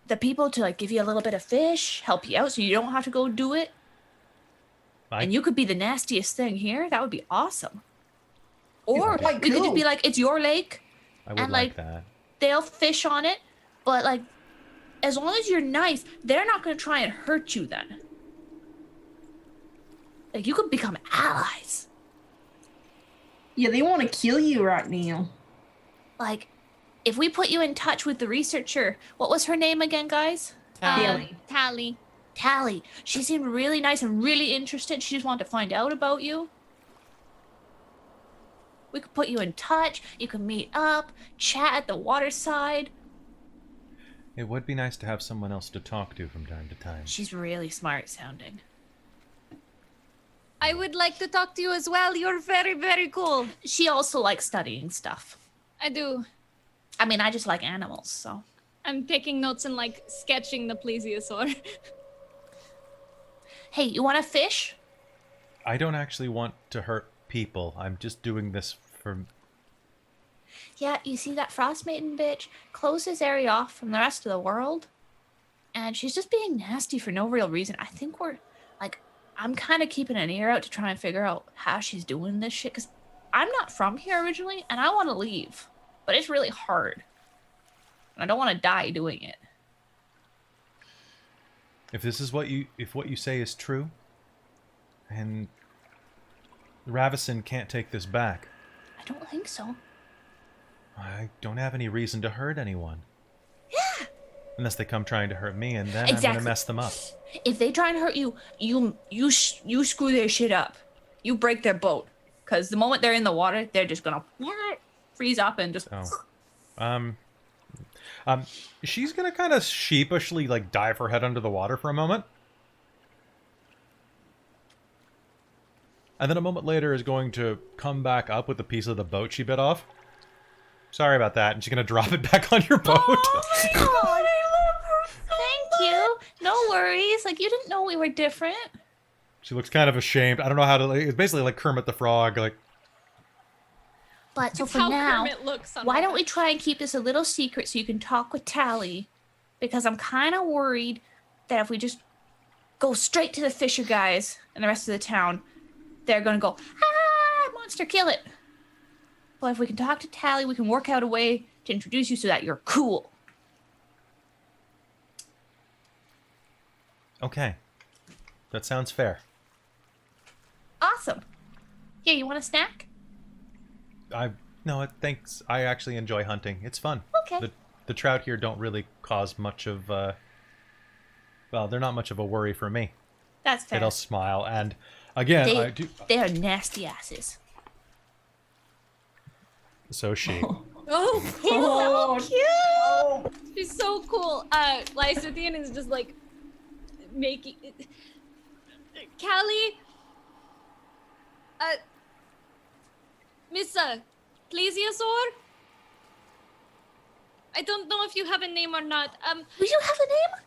Speaker 2: the people to, like, give you a little bit of fish, help you out so you don't have to go do it. And you could be the nastiest thing here. That would be awesome. Or
Speaker 5: quite
Speaker 2: we could just be
Speaker 5: cool.
Speaker 2: like, it's your lake.
Speaker 1: I would
Speaker 2: and,
Speaker 1: like
Speaker 2: like,
Speaker 1: that.
Speaker 2: They'll fish on it. But, like, as long as you're nice, they're not going to try and hurt you then. Like, you could become allies.
Speaker 5: Yeah, they want to kill you right now.
Speaker 2: Like, if we put you in touch with the researcher, what was her name again, guys?
Speaker 3: Tally.
Speaker 2: Tally. She seemed really nice and really interested. She just wanted to find out about you. We could put you in touch. You can meet up, chat at the waterside.
Speaker 1: It would be nice to have someone else to talk to from time to time.
Speaker 2: She's really smart sounding.
Speaker 3: I would like to talk to you as well. You're very, very cool.
Speaker 2: She also likes studying stuff.
Speaker 3: I do.
Speaker 2: I mean, I just like animals, so.
Speaker 3: I'm taking notes and like sketching the plesiosaur.
Speaker 2: Hey, you want to fish?
Speaker 1: I don't actually want to hurt people. I'm just doing this for...
Speaker 2: Yeah, you see that Frostmaiden bitch closed this area off from the rest of the world? And she's just being nasty for no real reason. I think we're, like, I'm kind of keeping an ear out to try and figure out how she's doing this shit. Because I'm not from here originally, and I want to leave. But it's really hard. And I don't want to die doing it.
Speaker 1: If this is what you say is true, and Ravison can't take this back,
Speaker 2: I don't think so.
Speaker 1: I don't have any reason to hurt anyone.
Speaker 2: Yeah.
Speaker 1: Unless they come trying to hurt me, and then I'm
Speaker 2: Exactly.
Speaker 1: gonna mess them up.
Speaker 2: If they try and hurt you, you screw their shit up. You break their boat. Because the moment they're in the water, they're just gonna freeze up and just.
Speaker 1: Oh. She's gonna kind of sheepishly like dive her head under the water for a moment, and then a moment later is going to come back up with a piece of the boat she bit off. Sorry about that, and she's gonna drop it back on your boat.
Speaker 2: Oh my god, I love her. Thank you. No worries. Like you didn't know we were different.
Speaker 1: She looks kind of ashamed. I don't know how to. Like, it's basically like Kermit the Frog. Like.
Speaker 6: But so
Speaker 3: It's
Speaker 6: for
Speaker 3: how
Speaker 6: now,
Speaker 3: Kermit looks on
Speaker 2: Why
Speaker 3: my
Speaker 2: don't we try and keep this a little secret so you can talk with Tally? Because I'm kind of worried that if we just go straight to the Fisher guys and the rest of the town, they're going to go, monster, kill it. But if we can talk to Tally, we can work out a way to introduce you so that you're cool.
Speaker 1: Okay. That sounds fair.
Speaker 2: Awesome. Here, you want a snack?
Speaker 1: No, thanks. I actually enjoy hunting. It's fun.
Speaker 2: Okay.
Speaker 1: The trout here don't really cause much of, well, they're not much of a worry for me.
Speaker 2: That's fair.
Speaker 1: It'll smile, and again, I do.
Speaker 2: They are nasty asses.
Speaker 1: So she.
Speaker 3: Oh,
Speaker 5: Oh,
Speaker 3: she's so cool. Lysithian is just like making Callie. Miss Plesiosaur? I don't know if you have a name or not.
Speaker 2: Do you have a name?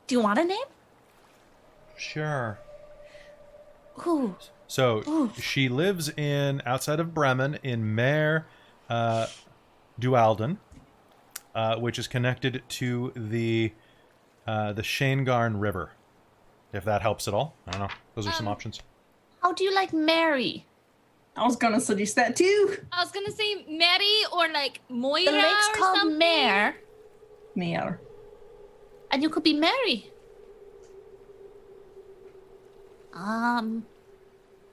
Speaker 2: Do you want a name?
Speaker 1: Sure.
Speaker 2: Ooh.
Speaker 1: So
Speaker 2: Ooh.
Speaker 1: she lives in outside of Bremen in Maer Dualdon, which is connected to the Shangarn River. If that helps at all, I don't know. Those are some options.
Speaker 2: How do you like Mary?
Speaker 5: I was gonna suggest that too.
Speaker 3: I was gonna say Mary or like Moira
Speaker 2: The lake's
Speaker 3: or
Speaker 2: called
Speaker 3: something.
Speaker 2: Mare,
Speaker 5: Mayor.
Speaker 2: and you could be Mary.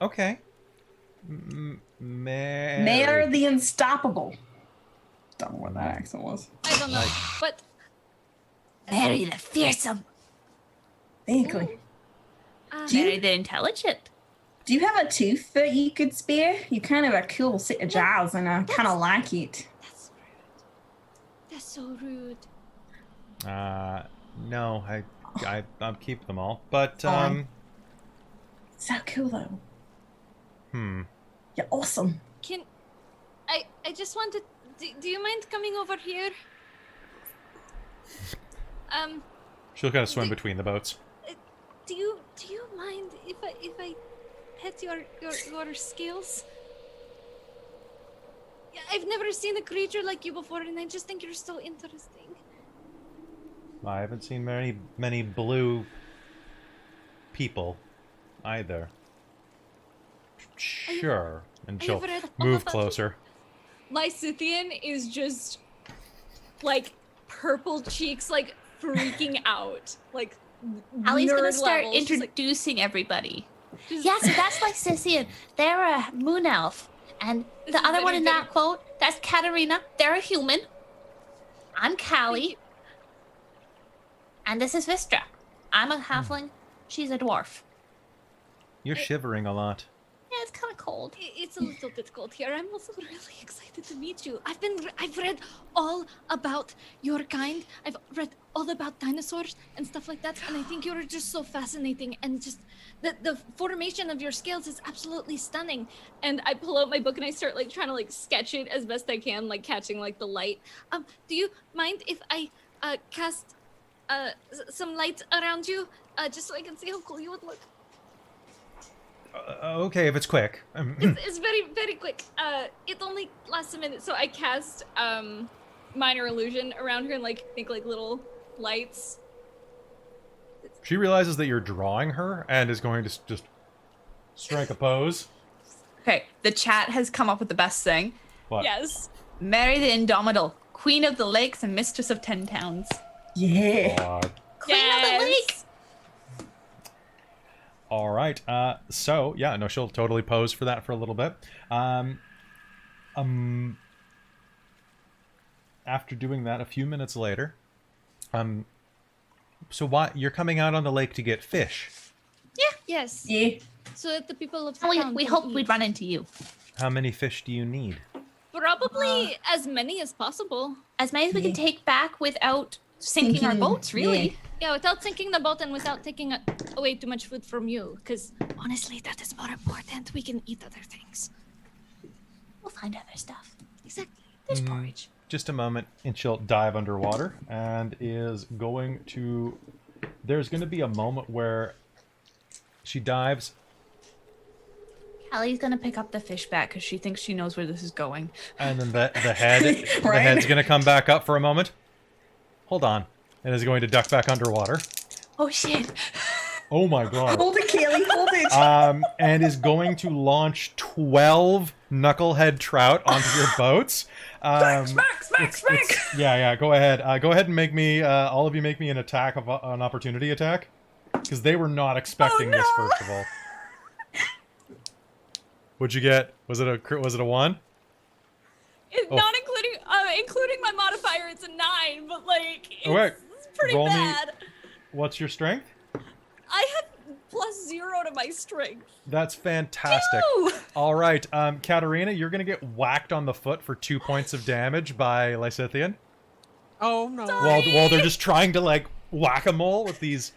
Speaker 1: Okay.
Speaker 5: Mayor the Unstoppable. Don't know what that accent was.
Speaker 3: I don't know, but
Speaker 2: Mary the fearsome.
Speaker 5: Vaguely.
Speaker 3: do
Speaker 2: Mary the intelligent.
Speaker 5: Do you have a tooth that you could spare? You kind of a cool set of jaws, and I kind of like it.
Speaker 3: That's so rude.
Speaker 1: No, I'll keep them all. But
Speaker 5: So cool though. You're awesome.
Speaker 3: Can I just wanted. Do you mind coming over here?
Speaker 1: she'll kind of swim between the boats.
Speaker 3: Do you mind if I pet your scales? Yeah, I've never seen a creature like you before, and I just think you're so interesting.
Speaker 1: I haven't seen many blue people either. Sure. And she'll
Speaker 3: read all
Speaker 1: move
Speaker 3: about
Speaker 1: closer.
Speaker 3: Lysithian is just like purple cheeks, like freaking out, like.
Speaker 2: Allie's
Speaker 3: nerd
Speaker 2: gonna start
Speaker 3: levels. She's like-
Speaker 2: introducing everybody.
Speaker 3: she's-
Speaker 2: Yeah, so that's like Scythian. They're a moon elf. And
Speaker 3: This
Speaker 2: the
Speaker 3: is
Speaker 2: other one
Speaker 3: very,
Speaker 2: in that quote, that's Katarina. They're a human. I'm Callie. And this is Vistra. I'm a halfling. She's a dwarf.
Speaker 1: You're shivering a lot.
Speaker 2: Yeah, it's kind of cold.
Speaker 3: It's a little bit cold here. I'm also really excited to meet you. I've read all about your kind. I've read all about dinosaurs and stuff like that, and I think you're just so fascinating, and just the formation of your scales is absolutely stunning. And I pull out my book and I start like trying to like sketch it as best I can, like catching like the light. Do you mind if I cast some light around you, just so I can see how cool you would look?
Speaker 1: Okay, if it's quick.
Speaker 3: It's very, very quick. It only lasts a minute, so I cast minor illusion around her and like think like little lights.
Speaker 1: She realizes that you're drawing her and is going to just strike a pose.
Speaker 2: Okay, the chat has come up with the best thing.
Speaker 1: What?
Speaker 3: Yes.
Speaker 2: Mary the Indomitable, Queen of the Lakes and Mistress of 10 Towns.
Speaker 5: Yeah.
Speaker 2: Queen of the
Speaker 3: Yes.
Speaker 2: Lakes!
Speaker 1: All right. So yeah, no, she'll totally pose for that for a little bit. After doing that, a few minutes later, so why you're coming out on the lake to get fish?
Speaker 3: Yes.
Speaker 5: Yeah.
Speaker 3: so that the people of the
Speaker 2: We
Speaker 3: town can
Speaker 2: hoped
Speaker 3: eat.
Speaker 2: we'd run into you.
Speaker 1: How many fish do you need?
Speaker 3: Probably as many as possible.
Speaker 2: As many as we can take back without sinking our boats, really.
Speaker 3: Yeah, without sinking the boat and without taking away too much food from you. Because honestly, that is more important. We can eat other things.
Speaker 2: We'll find other stuff.
Speaker 3: Exactly.
Speaker 2: There's porridge.
Speaker 1: Just a moment, and she'll dive underwater and is going to... There's going to be a moment where she dives.
Speaker 2: Callie's gonna pick up the fish back because she thinks she knows where this is going.
Speaker 1: And then the head's
Speaker 5: Right.
Speaker 1: going to come back up for a moment. Hold on. And is going to duck back underwater.
Speaker 2: Oh shit!
Speaker 1: Oh my god.
Speaker 5: Hold it, Kaylee, hold it.
Speaker 1: And is going to launch 12 knucklehead trout onto your boats.
Speaker 5: Smack.
Speaker 1: Yeah, go ahead. Go ahead and make me, all of you make me an attack, of an opportunity attack. Because they were not expecting this, first of all. What'd you get? Was it a 1?
Speaker 3: It's
Speaker 1: Oh.
Speaker 3: not including my modifier, it's a 9, but like, it's pretty
Speaker 1: Roll me-
Speaker 3: bad.
Speaker 1: What's your strength?
Speaker 3: I have +0 to my strength.
Speaker 1: That's fantastic.
Speaker 3: Ooh!
Speaker 1: All right, Katarina, you're gonna get whacked on the foot for 2 points of damage by Lysithian.
Speaker 4: Oh no.
Speaker 1: While they're just trying to like whack-a-mole with these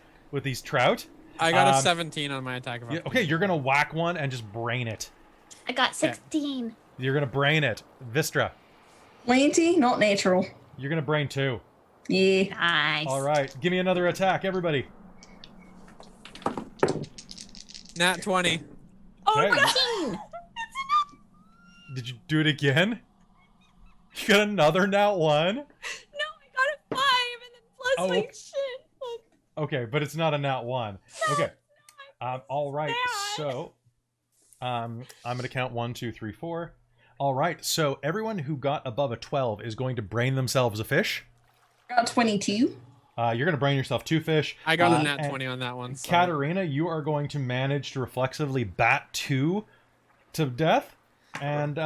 Speaker 1: trout.
Speaker 4: I got a 17 on my attack of
Speaker 1: Yeah, okay, you're gonna whack one and just brain it.
Speaker 2: I got 16.
Speaker 1: You're gonna brain it. Vistra,
Speaker 5: 20, not natural.
Speaker 1: you're gonna brain 2.
Speaker 5: Yeah.
Speaker 2: Nice.
Speaker 1: All right, give me another attack, everybody.
Speaker 4: Nat 20.
Speaker 3: Oh
Speaker 1: Okay.
Speaker 3: no!
Speaker 1: Did you do it again? You got another nat 1?
Speaker 3: No, I got a 5 and then plus
Speaker 1: Oh,
Speaker 3: like
Speaker 1: okay.
Speaker 3: shit. Oh,
Speaker 1: Okay, but it's not a nat 1. Okay. All right.
Speaker 3: bad.
Speaker 1: So, I'm gonna count 1, 2, 3, 4. All right. So everyone who got above a 12 is going to brain themselves a fish.
Speaker 5: Got 22.
Speaker 1: You're gonna brain yourself 2 fish.
Speaker 4: I got a
Speaker 1: and
Speaker 4: nat 20 on that one. So.
Speaker 1: Katarina, you are going to manage to reflexively bat 2 to death, and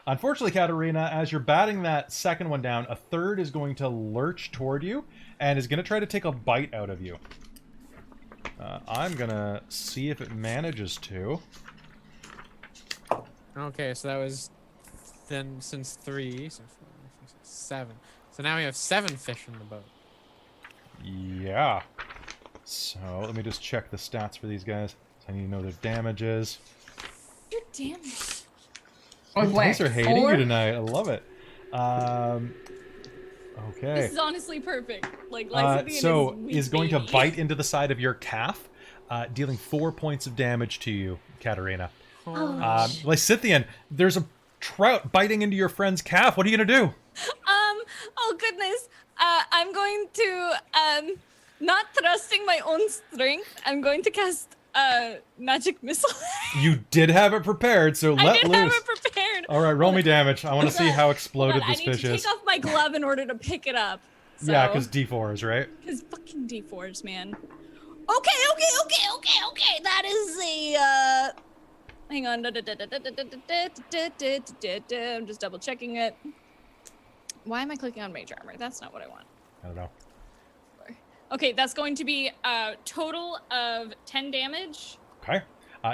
Speaker 1: unfortunately, Katarina, as you're batting that second one down, a third is going to lurch toward you and is going to try to take a bite out of you. I'm gonna see if it manages to.
Speaker 4: Okay, so that was then since 3, so 4, 5, 6, 7. So now we have 7 fish in the boat.
Speaker 1: Yeah. So let me just check the stats for these guys. I need to know their damages.
Speaker 3: you're damaged.
Speaker 5: Oh,
Speaker 1: You guys are hating
Speaker 5: 4?
Speaker 1: you tonight. I love it. Okay.
Speaker 3: This is honestly perfect. Like,
Speaker 1: So
Speaker 3: Lysithian
Speaker 1: is going
Speaker 3: baby.
Speaker 1: to bite into the side of your calf, dealing 4 points of damage to you, Katarina. Lysithian, there's a trout biting into your friend's calf. What are you gonna do?
Speaker 3: Oh goodness. I'm going to, not trusting my own strength, I'm going to cast magic missile.
Speaker 1: You did have it prepared, so
Speaker 3: I
Speaker 1: let
Speaker 3: did
Speaker 1: loose.
Speaker 3: have it prepared.
Speaker 1: All right, roll me damage. I want to see how exploded
Speaker 3: But
Speaker 1: this
Speaker 3: I need
Speaker 1: fish
Speaker 3: to
Speaker 1: is.
Speaker 3: take off my glove in order to pick it up. So,
Speaker 1: Yeah, because D4s, right?
Speaker 3: Because fucking D4s, man. Okay. That is a, hang on. I'm just double checking it. Why am I clicking on mage armor? That's not what I want.
Speaker 1: I don't know.
Speaker 3: Okay, that's going to be a total of 10 damage.
Speaker 1: Okay.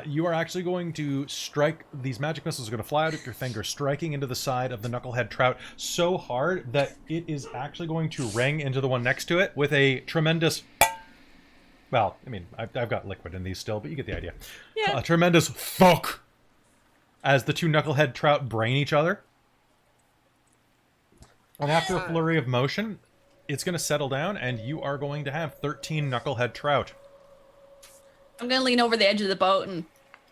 Speaker 1: You are actually going to strike. These magic missiles are going to fly out of your finger, striking into the side of the knucklehead trout so hard that it is actually going to ring into the one next to it with a tremendous... Well, I mean, I've got liquid in these still, but you get the idea.
Speaker 3: Yeah.
Speaker 1: A tremendous thunk as the 2 knucklehead trout brain each other. And after a flurry of motion, it's going to settle down, and you are going to have 13 knucklehead trout.
Speaker 2: I'm gonna lean over the edge of the boat and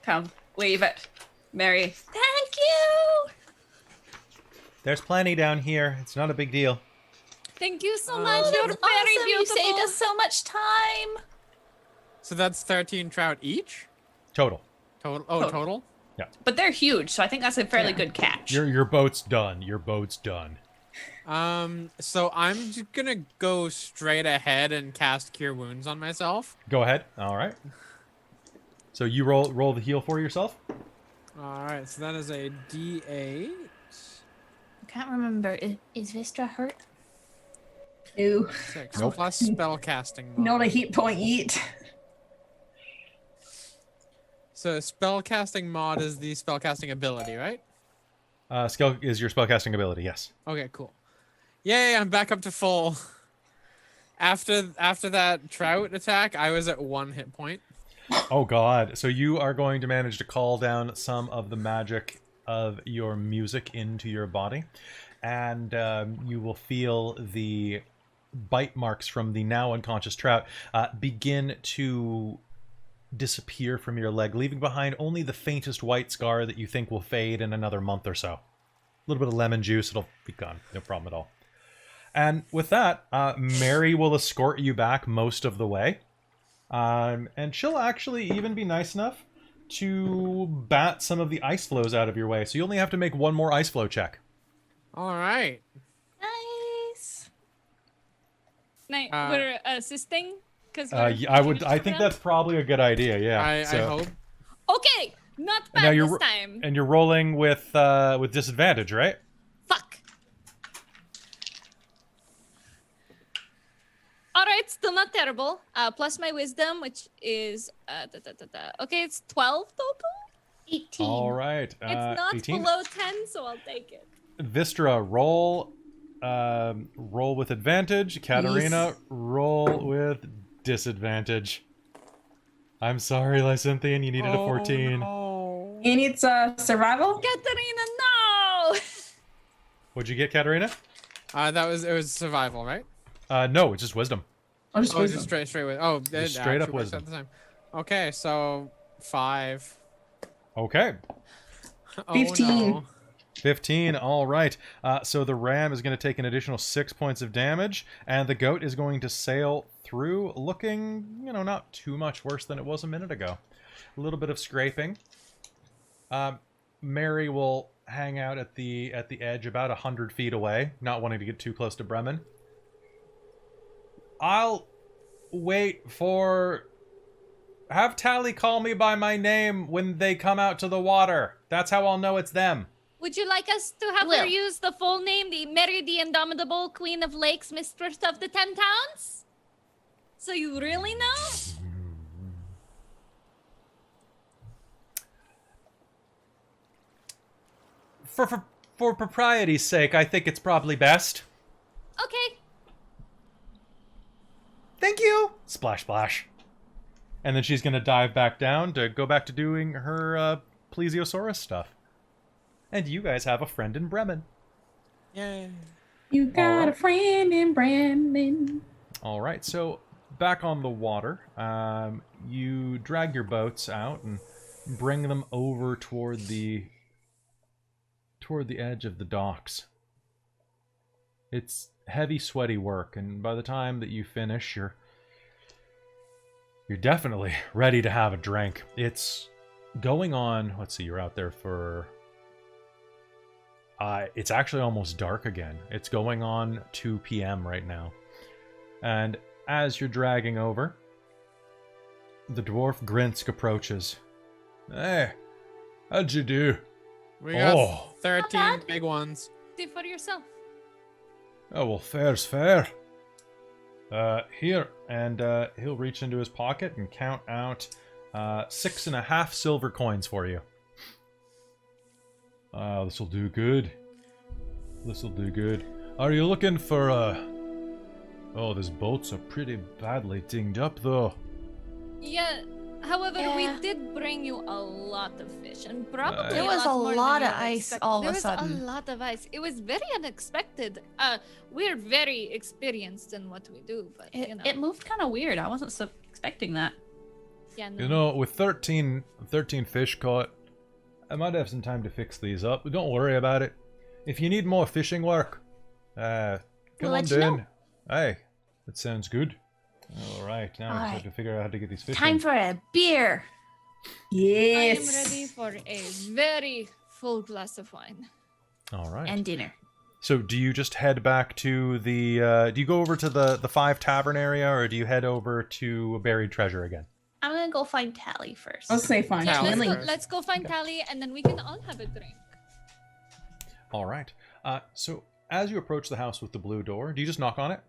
Speaker 2: kind of wave at Mary. Thank you.
Speaker 1: There's plenty down here. It's not a big deal.
Speaker 3: Thank you so much.
Speaker 2: Oh,
Speaker 3: You're
Speaker 2: that's
Speaker 3: very
Speaker 2: awesome. You
Speaker 3: beautiful.
Speaker 2: saved us so much time.
Speaker 4: So that's 13 trout each?
Speaker 1: Total.
Speaker 4: Total? Oh, total?
Speaker 2: But they're huge, so I think that's a fairly
Speaker 5: Yeah.
Speaker 2: good catch.
Speaker 1: Your boat's done. Your boat's done.
Speaker 4: So I'm just gonna go straight ahead and cast Cure Wounds on myself.
Speaker 1: Go ahead. All right. So you roll the heal for yourself.
Speaker 4: Alright, so that is a D8.
Speaker 2: I can't remember. Is Vistra hurt?
Speaker 5: No.
Speaker 4: 6
Speaker 1: Nope.
Speaker 4: plus spell casting.
Speaker 5: Not a
Speaker 4: mod.
Speaker 5: hit point yet.
Speaker 4: So spellcasting mod is the spellcasting ability, right?
Speaker 1: Skill is your spellcasting ability, yes.
Speaker 4: Okay, cool. Yay, I'm back up to full. After that trout attack, I was at 1 hit point.
Speaker 1: Oh god. So you are going to manage to call down some of the magic of your music into your body. And you will feel the bite marks from the now unconscious trout begin to disappear from your leg, leaving behind only the faintest white scar that you think will fade in another month or so. A little bit of lemon juice, it'll be gone. No problem at all. And with that, Mary will escort you back most of the way. And she'll actually even be nice enough to bat some of the ice flows out of your way. So you only have to make one more ice flow check.
Speaker 4: All right.
Speaker 3: Nice. We're assisting because
Speaker 1: I think that's probably a good idea. Yeah.
Speaker 4: I hope.
Speaker 3: Okay, not bad this time.
Speaker 1: And you're rolling with disadvantage, right?
Speaker 3: Fuck. All right, still not terrible. Plus my wisdom, which is okay, it's 12 total.
Speaker 6: 18.
Speaker 1: All right.
Speaker 3: It's not
Speaker 1: 18.
Speaker 3: below 10, so I'll take it.
Speaker 1: Vistra, roll with advantage. Katarina, roll with disadvantage. I'm sorry, Lysinthian, you needed a 14.
Speaker 4: No.
Speaker 5: And it's survival?
Speaker 3: Katarina, no!
Speaker 1: What'd you get, Katarina?
Speaker 4: It was survival, right?
Speaker 1: No, it's just wisdom.
Speaker 5: Oh, just wisdom.
Speaker 4: Just straight with. Oh, it
Speaker 1: Just straight up
Speaker 4: actually works
Speaker 1: wisdom.
Speaker 4: out the time. Okay, so 5.
Speaker 1: Okay.
Speaker 5: 15.
Speaker 4: No.
Speaker 1: 15, all right. So the ram is going to take an additional 6 points of damage, and the goat is going to sail through looking, not too much worse than it was a minute ago. A little bit of scraping. Mary will hang out at the edge about 100 feet away, not wanting to get too close to Bremen. I'll wait for... Have Tally call me by my name when they come out to the water. That's how I'll know it's them.
Speaker 3: Would you like us to have her use the full name, the Mary the Indomitable, Queen of Lakes, Mistress of the 10 Towns? So you really know?
Speaker 1: For propriety's sake, I think it's probably best.
Speaker 3: Okay.
Speaker 1: Thank you! Splash, splash. And then she's going to dive back down to go back to doing her plesiosaurus stuff. And you guys have a friend in Bremen.
Speaker 4: Yay.
Speaker 5: You got a friend in Bremen.
Speaker 1: All right, so back on the water, you drag your boats out and bring them over toward the edge of the docks. It's heavy, sweaty work, and by the time that you finish, you're definitely ready to have a drink. It's going on, let's see, you're out there for... it's actually almost dark again. It's going on 2 p.m. right now. And as you're dragging over, the dwarf Grinsk approaches. Hey, how'd you do?
Speaker 4: We got 13 big ones.
Speaker 3: Do for yourself.
Speaker 1: Oh, well, fair's fair. Here, and he'll reach into his pocket and count out 6.5 silver coins for you. This'll do good. This'll do good. Are you looking for, Oh, these boats are pretty badly dinged up, though.
Speaker 3: Yeah, however, we did bring you a lot of fish, and probably
Speaker 2: There was a lot of ice all of a sudden.
Speaker 3: There was a lot of ice. It was very unexpected. We're very experienced in what we do, but,
Speaker 2: It moved kind of weird. I wasn't expecting that.
Speaker 3: Yeah, no.
Speaker 1: You know, with 13 fish caught, I might have some time to fix these up. But don't worry about it. If you need more fishing work, come on down. Hey, that sounds good. All right, now I just have to figure out how to get these fish.
Speaker 2: Time for a beer.
Speaker 5: Yes.
Speaker 3: I am ready for a very full glass of wine.
Speaker 1: All right.
Speaker 2: And dinner.
Speaker 1: So do you just head back to the... do you go over to the 5 Tavern area, or do you head over to Buried Treasure again?
Speaker 2: I'm going to go find Tally first.
Speaker 5: I'll say fine.
Speaker 3: Yeah,
Speaker 4: Tally.
Speaker 3: let's go find Tally, and then we can all have a drink.
Speaker 1: All right. So as you approach the house with the blue door, do you just knock on it?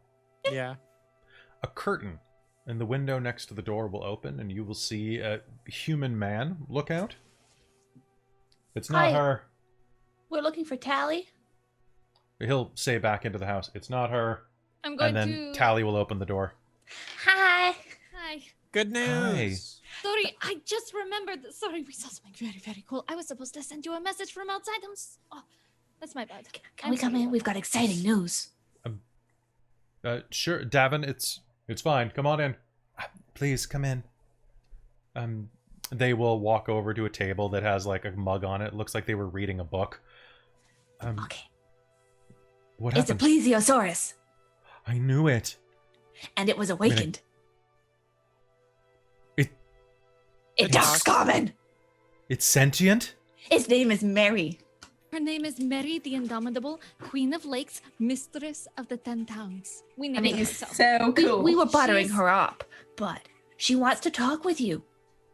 Speaker 4: Yeah.
Speaker 1: A curtain and the window next to the door will open, and you will see a human man look out. It's not
Speaker 2: Hi.
Speaker 1: her.
Speaker 2: We're looking for Tally.
Speaker 1: He'll say back into the house, it's not her.
Speaker 3: I'm going
Speaker 1: And then
Speaker 3: to.
Speaker 1: Tally will open the door.
Speaker 2: Hi.
Speaker 3: Hi.
Speaker 4: Good news.
Speaker 3: Sorry, I just remembered. Sorry, we saw something very, very cool. I was supposed to send you a message from outside. Oh, that's my bad.
Speaker 2: Can we come in? We've got exciting news.
Speaker 1: Sure, Davin, it's fine. Come on in. Please, come in. They will walk over to a table that has like a mug on it. Looks like they were reading a book.
Speaker 2: Okay.
Speaker 1: What
Speaker 2: It's a
Speaker 1: happened?
Speaker 2: plesiosaurus,
Speaker 1: I knew it.
Speaker 2: and it was awakened.
Speaker 1: It
Speaker 2: It talks common.
Speaker 1: it's sentient?
Speaker 2: Its name is Mary.
Speaker 3: Her name is Mary the Indomitable, Queen of Lakes, Mistress of the 10 Towns. We
Speaker 5: I
Speaker 3: named
Speaker 5: mean,
Speaker 3: her
Speaker 5: it's
Speaker 3: so.
Speaker 5: so cool.
Speaker 2: We were buttering
Speaker 3: She's-
Speaker 2: her up, but she wants to talk with you.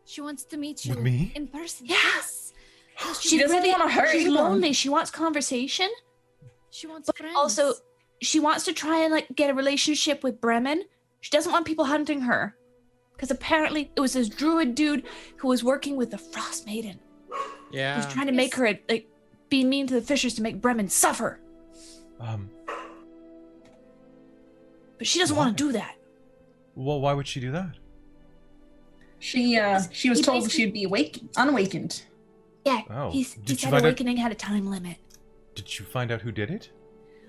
Speaker 3: She wants to meet you
Speaker 1: With me?
Speaker 3: in person.
Speaker 2: Yeah.
Speaker 3: Yes. No,
Speaker 5: She doesn't wanna hurt
Speaker 2: She's
Speaker 5: anyone.
Speaker 2: lonely. She wants conversation.
Speaker 3: She wants
Speaker 2: But
Speaker 3: friends.
Speaker 2: also, she wants to try and like get a relationship with Bremen. She doesn't want people hunting her, because apparently it was this druid dude who was working with the Frostmaiden. He
Speaker 4: Yeah.
Speaker 2: was trying to make her like be mean to the fishers to make Bremen suffer. But she doesn't want to do that.
Speaker 1: Well, why would she do that?
Speaker 5: She was
Speaker 2: He
Speaker 5: told
Speaker 2: basically-
Speaker 5: she'd be unawakened.
Speaker 2: Yeah,
Speaker 1: Oh,
Speaker 2: he
Speaker 1: did you
Speaker 2: said
Speaker 1: find out-
Speaker 2: awakening had a time limit.
Speaker 1: Did you find out who did it?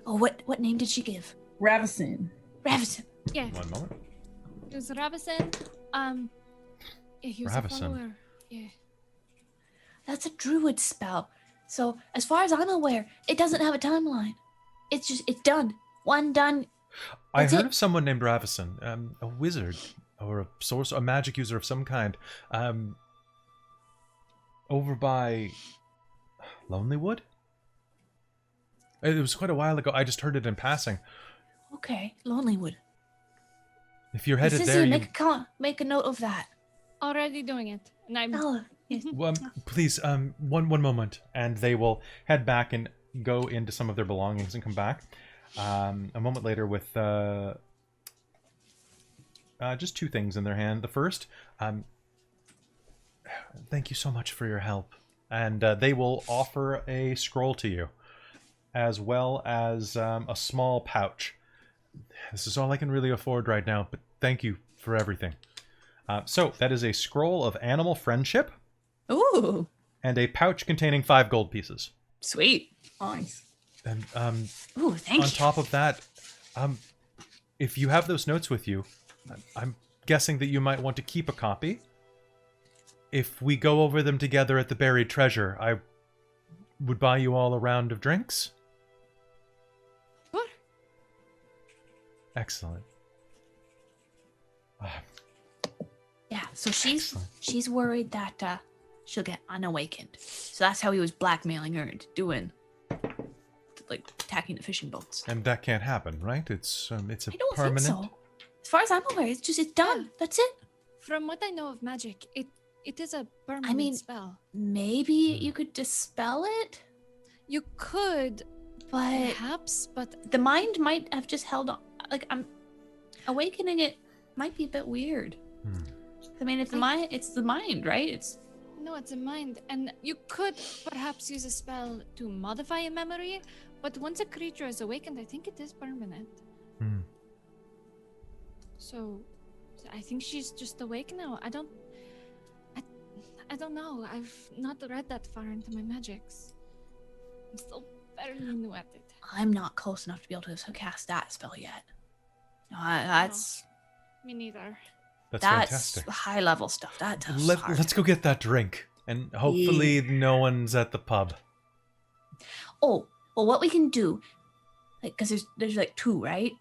Speaker 2: Oh, what name did she give?
Speaker 5: Ravison.
Speaker 2: Ravison.
Speaker 3: yeah,
Speaker 1: One moment.
Speaker 3: it was Ravison. Yeah, he was a
Speaker 1: Ravison.
Speaker 3: follower. Yeah.
Speaker 2: That's a druid spell. So as far as I'm aware, it doesn't have a timeline. It's done. One done.
Speaker 1: I
Speaker 2: That's
Speaker 1: heard
Speaker 2: it.
Speaker 1: of someone named Ravison, a wizard or a magic user of some kind, over by Lonelywood. It was quite a while ago. I just heard it in passing.
Speaker 2: Okay, Lonelywood.
Speaker 1: If you're headed
Speaker 2: Sissy,
Speaker 1: there, you
Speaker 2: make a note of that.
Speaker 3: Already doing it. And I'm
Speaker 2: Oh, yes.
Speaker 1: well, please, one moment, and they will head back and go into some of their belongings and come back. A moment later with just two things in their hand. The first, thank you so much for your help, and they will offer a scroll to you, as well as a small pouch. This is all I can really afford right now, but thank you for everything. So that is a scroll of animal friendship
Speaker 2: Ooh,
Speaker 1: and a pouch containing 5 gold pieces.
Speaker 2: sweet.
Speaker 5: Nice.
Speaker 1: And
Speaker 2: Ooh, thank
Speaker 1: on
Speaker 2: you.
Speaker 1: top of that, if you have those notes with you, I'm guessing that you might want to keep a copy. If we go over them together at the buried treasure, I would buy you all a round of drinks.
Speaker 3: What?
Speaker 1: Excellent.
Speaker 2: Yeah, so she's
Speaker 1: Excellent.
Speaker 2: worried that she'll get unawakened. So that's how he was blackmailing her into doing, like, attacking the fishing boats.
Speaker 1: And that can't happen, right? It's a
Speaker 2: I don't
Speaker 1: permanent.
Speaker 2: think so. As far as I'm aware, it's done. That's it.
Speaker 3: From what I know of magic, it is a permanent
Speaker 2: mean-
Speaker 3: spell.
Speaker 2: Maybe you could dispel it,
Speaker 3: You could,
Speaker 2: but
Speaker 3: perhaps, but
Speaker 2: the mind might have just held on. Like, I'm awakening it might be a bit weird.
Speaker 1: Hmm.
Speaker 2: I mean, if the mind, it's the mind, right? It's
Speaker 3: no, it's a mind. And you could perhaps use a spell to modify a memory, but once a creature is awakened, I think it is permanent.
Speaker 1: Hmm.
Speaker 3: So I think she's just awake now. I don't know. I've not read that far into my magics. I'm still very new at it.
Speaker 2: I'm not close enough to be able to cast that spell yet. No, that's
Speaker 3: Me neither.
Speaker 1: That's
Speaker 2: that's
Speaker 1: fantastic.
Speaker 2: high level stuff. That's hard.
Speaker 1: Let's go get that drink, and hopefully no one's at the pub.
Speaker 2: Oh, well, what we can do, like, because there's like 2, right?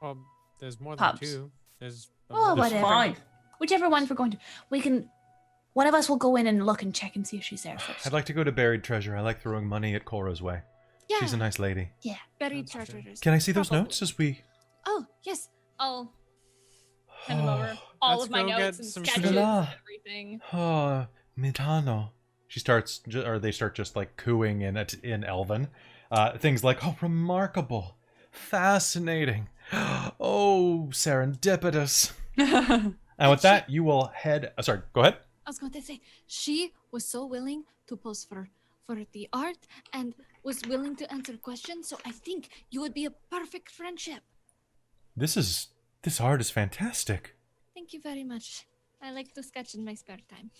Speaker 4: Well, there's more
Speaker 2: Pubs.
Speaker 4: than 2. There's
Speaker 2: Oh,
Speaker 1: There's
Speaker 2: whatever.
Speaker 5: 5.
Speaker 2: Whichever ones we're going to, we can. One of us will go in and look and check and see if she's there first.
Speaker 1: I'd like to go to Buried Treasure. I like throwing money at Cora's way.
Speaker 3: Yeah.
Speaker 1: She's a nice lady.
Speaker 3: Buried treasures.
Speaker 1: Can I see those
Speaker 3: Probably.
Speaker 1: notes as we...
Speaker 3: Oh, yes. I'll hand them over. All
Speaker 4: Let's
Speaker 3: of my
Speaker 4: go
Speaker 3: notes
Speaker 4: get
Speaker 3: and
Speaker 4: some
Speaker 3: sketches
Speaker 1: sugar.
Speaker 3: and everything.
Speaker 1: Oh, Mitano. She starts, or they start just like cooing in Elven. Things like, oh, remarkable, fascinating, Oh, serendipitous. And with that, you will head... sorry, go ahead.
Speaker 3: I was going to say, she was so willing to pose for the art and was willing to answer questions, so I think you would be a perfect friendship.
Speaker 1: This art is fantastic.
Speaker 3: Thank you very much. I like to sketch in my spare time.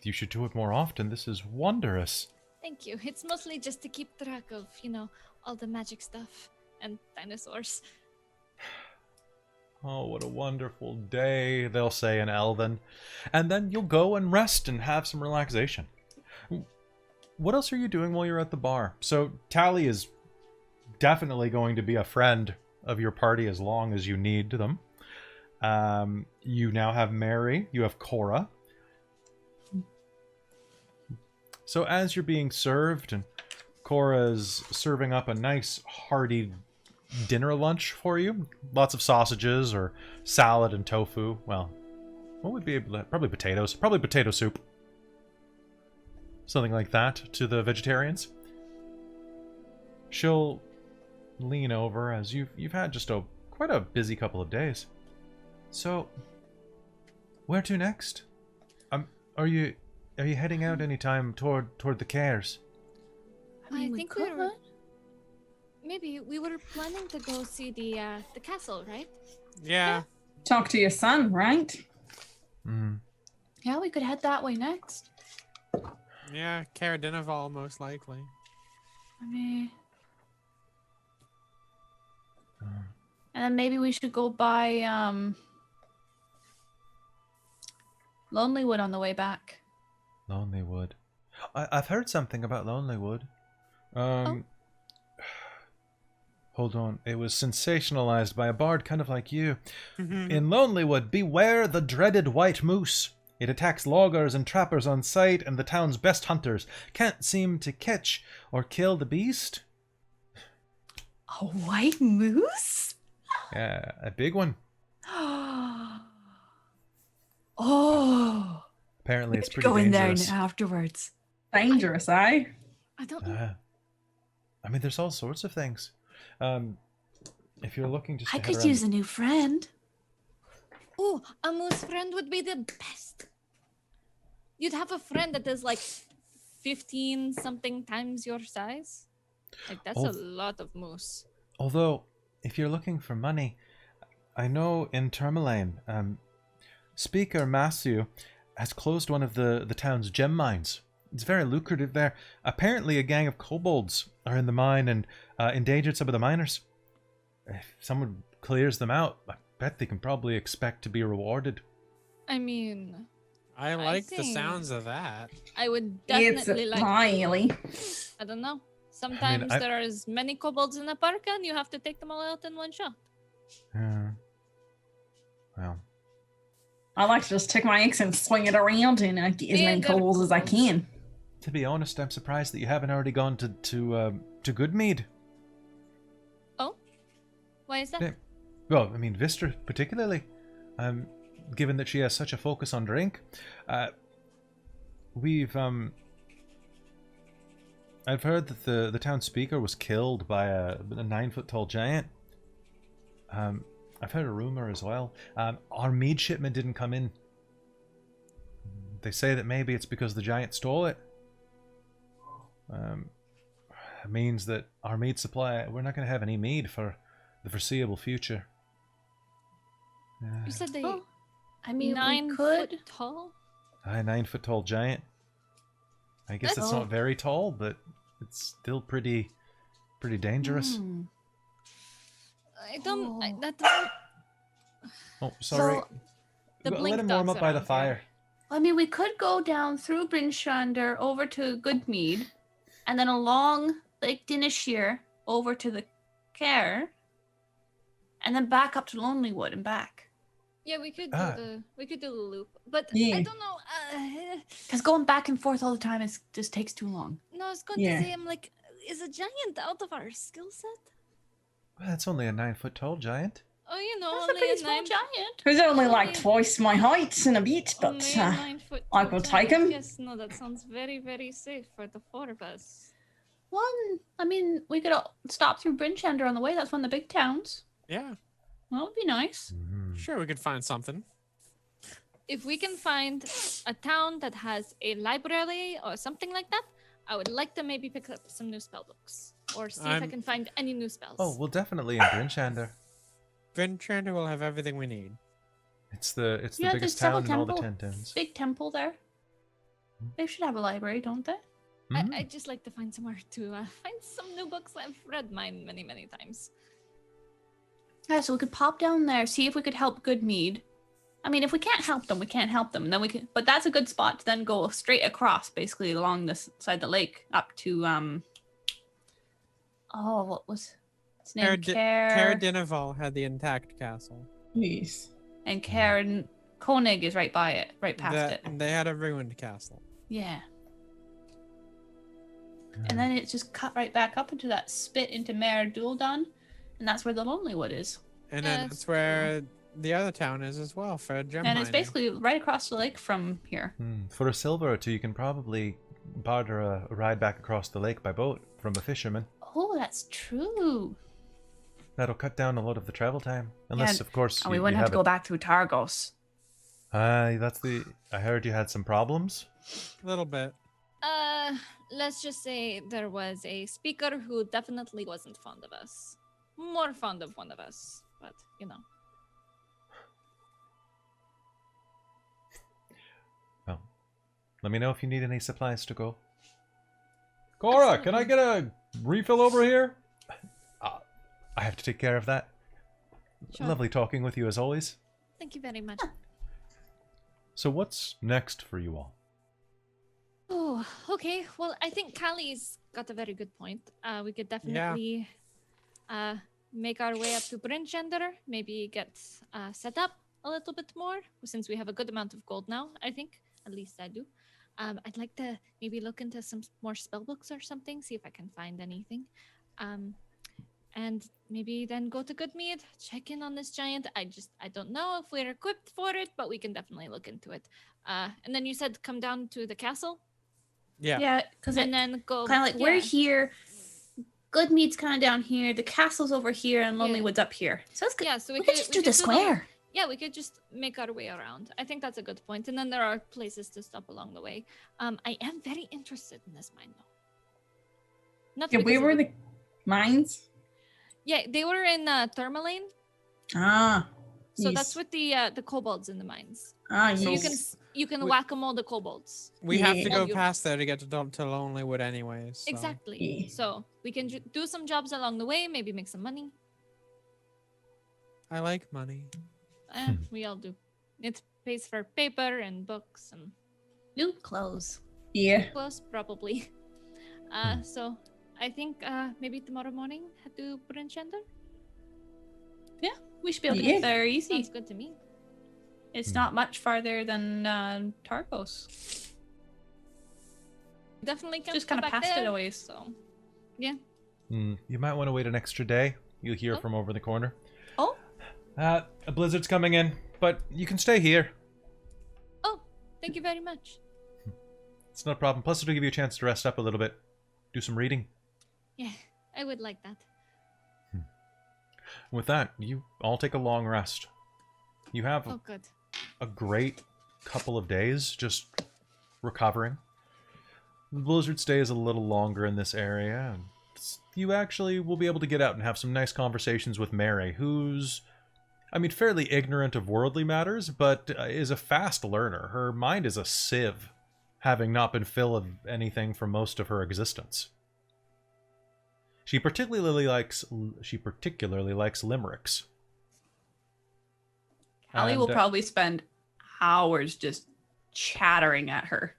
Speaker 1: You should do it more often. This is wondrous.
Speaker 3: Thank you. It's mostly just to keep track of, all the magic stuff and dinosaurs.
Speaker 1: Oh, what a wonderful day, they'll say in Elven. And then you'll go and rest and have some relaxation. What else are you doing while you're at the bar? So, Tally is definitely going to be a friend of your party as long as you need them. You now have Mary, you have Cora. So as you're being served, and Cora's serving up a nice hearty dinner lunch for you, lots of sausages or salad and tofu. Well, what would be able to... probably potatoes. Probably potato soup. Something like that to the vegetarians. She'll lean over as you've had just quite a busy couple of days. So, where to next? Are you heading out anytime toward the cares?
Speaker 3: I think we were... Maybe we were planning to go see the castle, right?
Speaker 4: Yeah.
Speaker 5: Talk to your son, right?
Speaker 2: Yeah, we could head that way next.
Speaker 4: Yeah, Cara Dinaval, most likely.
Speaker 2: I mean... And then maybe we should go by Lonelywood on the way back.
Speaker 1: Lonelywood. I've heard something about Lonelywood. Hold on. It was sensationalized by a bard kind of like you. In Lonelywood, beware the dreaded white moose. It attacks loggers and trappers on sight, and the town's best hunters can't seem to catch or kill the beast.
Speaker 2: A white moose?
Speaker 1: Yeah, a big one.
Speaker 2: Oh.
Speaker 1: Apparently it's pretty
Speaker 2: go in there
Speaker 1: dangerous.
Speaker 2: afterwards.
Speaker 5: Dangerous, eh?
Speaker 3: I don't know.
Speaker 1: I mean, there's all sorts of things. If you're looking just
Speaker 2: I
Speaker 1: to head
Speaker 2: could
Speaker 1: around-
Speaker 2: use a new friend.
Speaker 3: Oh, a moose friend would be the best. You'd have a friend that is like 15 something times your size. Like, that's a lot of moose.
Speaker 1: Although, if you're looking for money, I know in Tourmaline, Speaker Matthew has closed one of the town's gem mines. It's very lucrative there. Apparently a gang of kobolds are in the mine and endangered some of the miners. If someone clears them out, I bet they can probably expect to be rewarded.
Speaker 3: I mean...
Speaker 4: I like the sounds of that.
Speaker 3: I would definitely
Speaker 5: It's
Speaker 3: like...
Speaker 5: really.
Speaker 3: I don't know. Sometimes there are as many kobolds in a park and you have to take them all out in one shot.
Speaker 1: Well...
Speaker 5: I like to just take my axe and swing it around and get as many kobolds as I can.
Speaker 1: To be honest, I'm surprised that you haven't already gone to Goodmead.
Speaker 3: Oh? Why is that?
Speaker 1: Yeah. Well, I mean, Vistra particularly. Given that she has such a focus on drink. I've heard that the town speaker was killed by a 9-foot-tall giant. I've heard a rumor as well. Our mead shipment didn't come in. They say that maybe it's because the giant stole it. It means that our mead supply, we're not going to have any mead for the foreseeable future.
Speaker 3: You said they...
Speaker 2: Oh, I mean,
Speaker 3: 9
Speaker 2: we could.
Speaker 3: foot tall?
Speaker 1: A 9-foot-tall giant. I guess it's not very tall, but it's still pretty dangerous.
Speaker 3: I don't... that doesn't...
Speaker 1: Oh, sorry.
Speaker 2: So,
Speaker 3: the
Speaker 1: Let
Speaker 3: blink
Speaker 1: him warm
Speaker 3: dots
Speaker 1: up by the
Speaker 3: around
Speaker 1: fire.
Speaker 2: I mean, we could go down through Brinshander over to Goodmead, and then along Lake Dinishir over to the Care, and then back up to Lonelywood and back.
Speaker 3: Yeah, we could do the loop, but
Speaker 5: Yeah.
Speaker 3: I don't know.
Speaker 2: Because going back and forth all the time just takes too long.
Speaker 3: No, I was going
Speaker 5: Yeah.
Speaker 3: to say, I'm like, is a giant out of our skill set?
Speaker 1: Well, that's only a 9-foot-tall giant.
Speaker 3: Oh, you know,
Speaker 2: That's a
Speaker 3: only
Speaker 2: pretty
Speaker 3: a
Speaker 2: small
Speaker 3: 9
Speaker 2: giant.
Speaker 5: Who's only like twice my height in a bit, but
Speaker 3: only a 9 foot
Speaker 5: I
Speaker 3: tall
Speaker 5: will take
Speaker 3: giant.
Speaker 5: him.
Speaker 3: Yes, no, that sounds very, very safe for the 4 of us.
Speaker 2: One. I mean, we could all stop through Brinchander on the way. That's one of the big towns.
Speaker 4: Yeah,
Speaker 2: That would be nice.
Speaker 4: sure, we could find something.
Speaker 3: If we can find a town that has a library or something like that, I would like to maybe pick up some new spell books or see if I can find any new spells.
Speaker 1: Oh, well, definitely in Brinchander.
Speaker 4: Brinchander will have everything we need.
Speaker 1: It's the
Speaker 2: Yeah,
Speaker 1: biggest
Speaker 2: there's
Speaker 1: town in all the
Speaker 2: temple.
Speaker 1: 10 towns.
Speaker 2: Big temple there. They should have a library, don't they?
Speaker 3: I'd just like to find somewhere to find some new books. I've read mine many, many times.
Speaker 2: Yeah, so we could pop down there, see if we could help Goodmead. I mean, if we can't help them, we can't help them. And then we can, but that's a good spot to then go straight across, basically along this side of the lake, up to oh, what was its name?
Speaker 4: Caer Dineval had the intact castle.
Speaker 5: Yes.
Speaker 2: And Karen Koenig is right by it, right past it.
Speaker 4: They had a ruined castle.
Speaker 2: Yeah. And then it's just cut right back up into that spit into Maer Dualdon, and that's where the Lonely Wood is.
Speaker 4: And then that's where the other town is as well for gem
Speaker 2: And it's
Speaker 4: mining.
Speaker 2: basically right across the lake from here.
Speaker 1: For a silver or two, you can probably barter a ride back across the lake by boat from a fisherman.
Speaker 2: Oh, that's true.
Speaker 1: That'll cut down a lot of the travel time. Unless, of course,
Speaker 2: And we wouldn't have to go back through Targos.
Speaker 1: That's the... I heard you had some problems.
Speaker 4: A little bit.
Speaker 3: Let's just say there was a speaker who definitely wasn't fond of us. More fond of one of us, but you know.
Speaker 1: Well, let me know if you need any supplies to go. Cora, can I get a refill over here? I have to take care of that.
Speaker 3: Sure.
Speaker 1: Lovely talking with you as always.
Speaker 3: Thank you very much.
Speaker 1: So what's next for you all?
Speaker 3: Oh, okay. Well, I think Callie's got a very good point. We could definitely make our way up to Brinchander, maybe get set up a little bit more, since we have a good amount of gold now, I think. At least I do. I'd like to maybe look into some more spell books or something, see if I can find anything. And maybe then go to Goodmead, check in on this giant. I don't know if we're equipped for it, but we can definitely look into it. And then you said come down to the castle?
Speaker 4: Yeah.
Speaker 2: Yeah, because
Speaker 3: And then go...
Speaker 2: kind of like we're here. Goodmead's kind of down here. The castle's over here, and Lonelywood's up here. So it's good.
Speaker 3: Yeah, so
Speaker 6: We could just do the square.
Speaker 3: Yeah, we could just make our way around. I think that's a good point. And then there are places to stop along the way. I am very interested in this mine, though. Not
Speaker 5: Yeah,
Speaker 3: because
Speaker 5: where
Speaker 3: of
Speaker 5: were
Speaker 3: the-
Speaker 5: the mines?
Speaker 3: Yeah, they were in Thermalane.
Speaker 5: Ah.
Speaker 3: So
Speaker 5: yes.
Speaker 3: that's with the kobolds in the mines.
Speaker 5: Ah,
Speaker 3: So
Speaker 5: yes.
Speaker 3: you can
Speaker 4: We-
Speaker 3: whack-a-mole the kobolds.
Speaker 4: We have to
Speaker 5: Yeah.
Speaker 4: go
Speaker 3: You-
Speaker 4: past there to get to Lonelywood anyways. So.
Speaker 3: Exactly.
Speaker 5: Yeah.
Speaker 3: So we can do some jobs along the way, maybe make some money.
Speaker 4: I like money.
Speaker 3: We all do. It pays for paper and books and
Speaker 2: New clothes.
Speaker 5: Yeah.
Speaker 3: clothes, probably. So I think maybe tomorrow morning head to Brinchander.
Speaker 2: We should be able to
Speaker 5: Yeah.
Speaker 2: get there easy.
Speaker 3: Sounds good to me.
Speaker 2: It's not much farther than Targos.
Speaker 3: Definitely can
Speaker 2: Just
Speaker 3: go
Speaker 2: kind of
Speaker 3: back
Speaker 2: past
Speaker 3: there.
Speaker 2: it a ways.
Speaker 3: So yeah.
Speaker 1: You might want to wait an extra day. You'll hear from over the corner.
Speaker 2: Oh,
Speaker 1: A blizzard's coming in, but you can stay here.
Speaker 3: Oh, thank you very much.
Speaker 1: It's not a problem. Plus, it'll give you a chance to rest up a little bit. Do some reading.
Speaker 3: Yeah, I would like that.
Speaker 1: With that, you all take a long rest. You have
Speaker 3: Oh, good.
Speaker 1: a great couple of days just recovering. The blizzard stays a little longer in this area. And you actually will be able to get out and have some nice conversations with Mary, who's, fairly ignorant of worldly matters, but is a fast learner. Her mind is a sieve, having not been filled of anything for most of her existence. She particularly likes limericks.
Speaker 2: Callie will
Speaker 1: And,
Speaker 2: probably spend hours just chattering at her.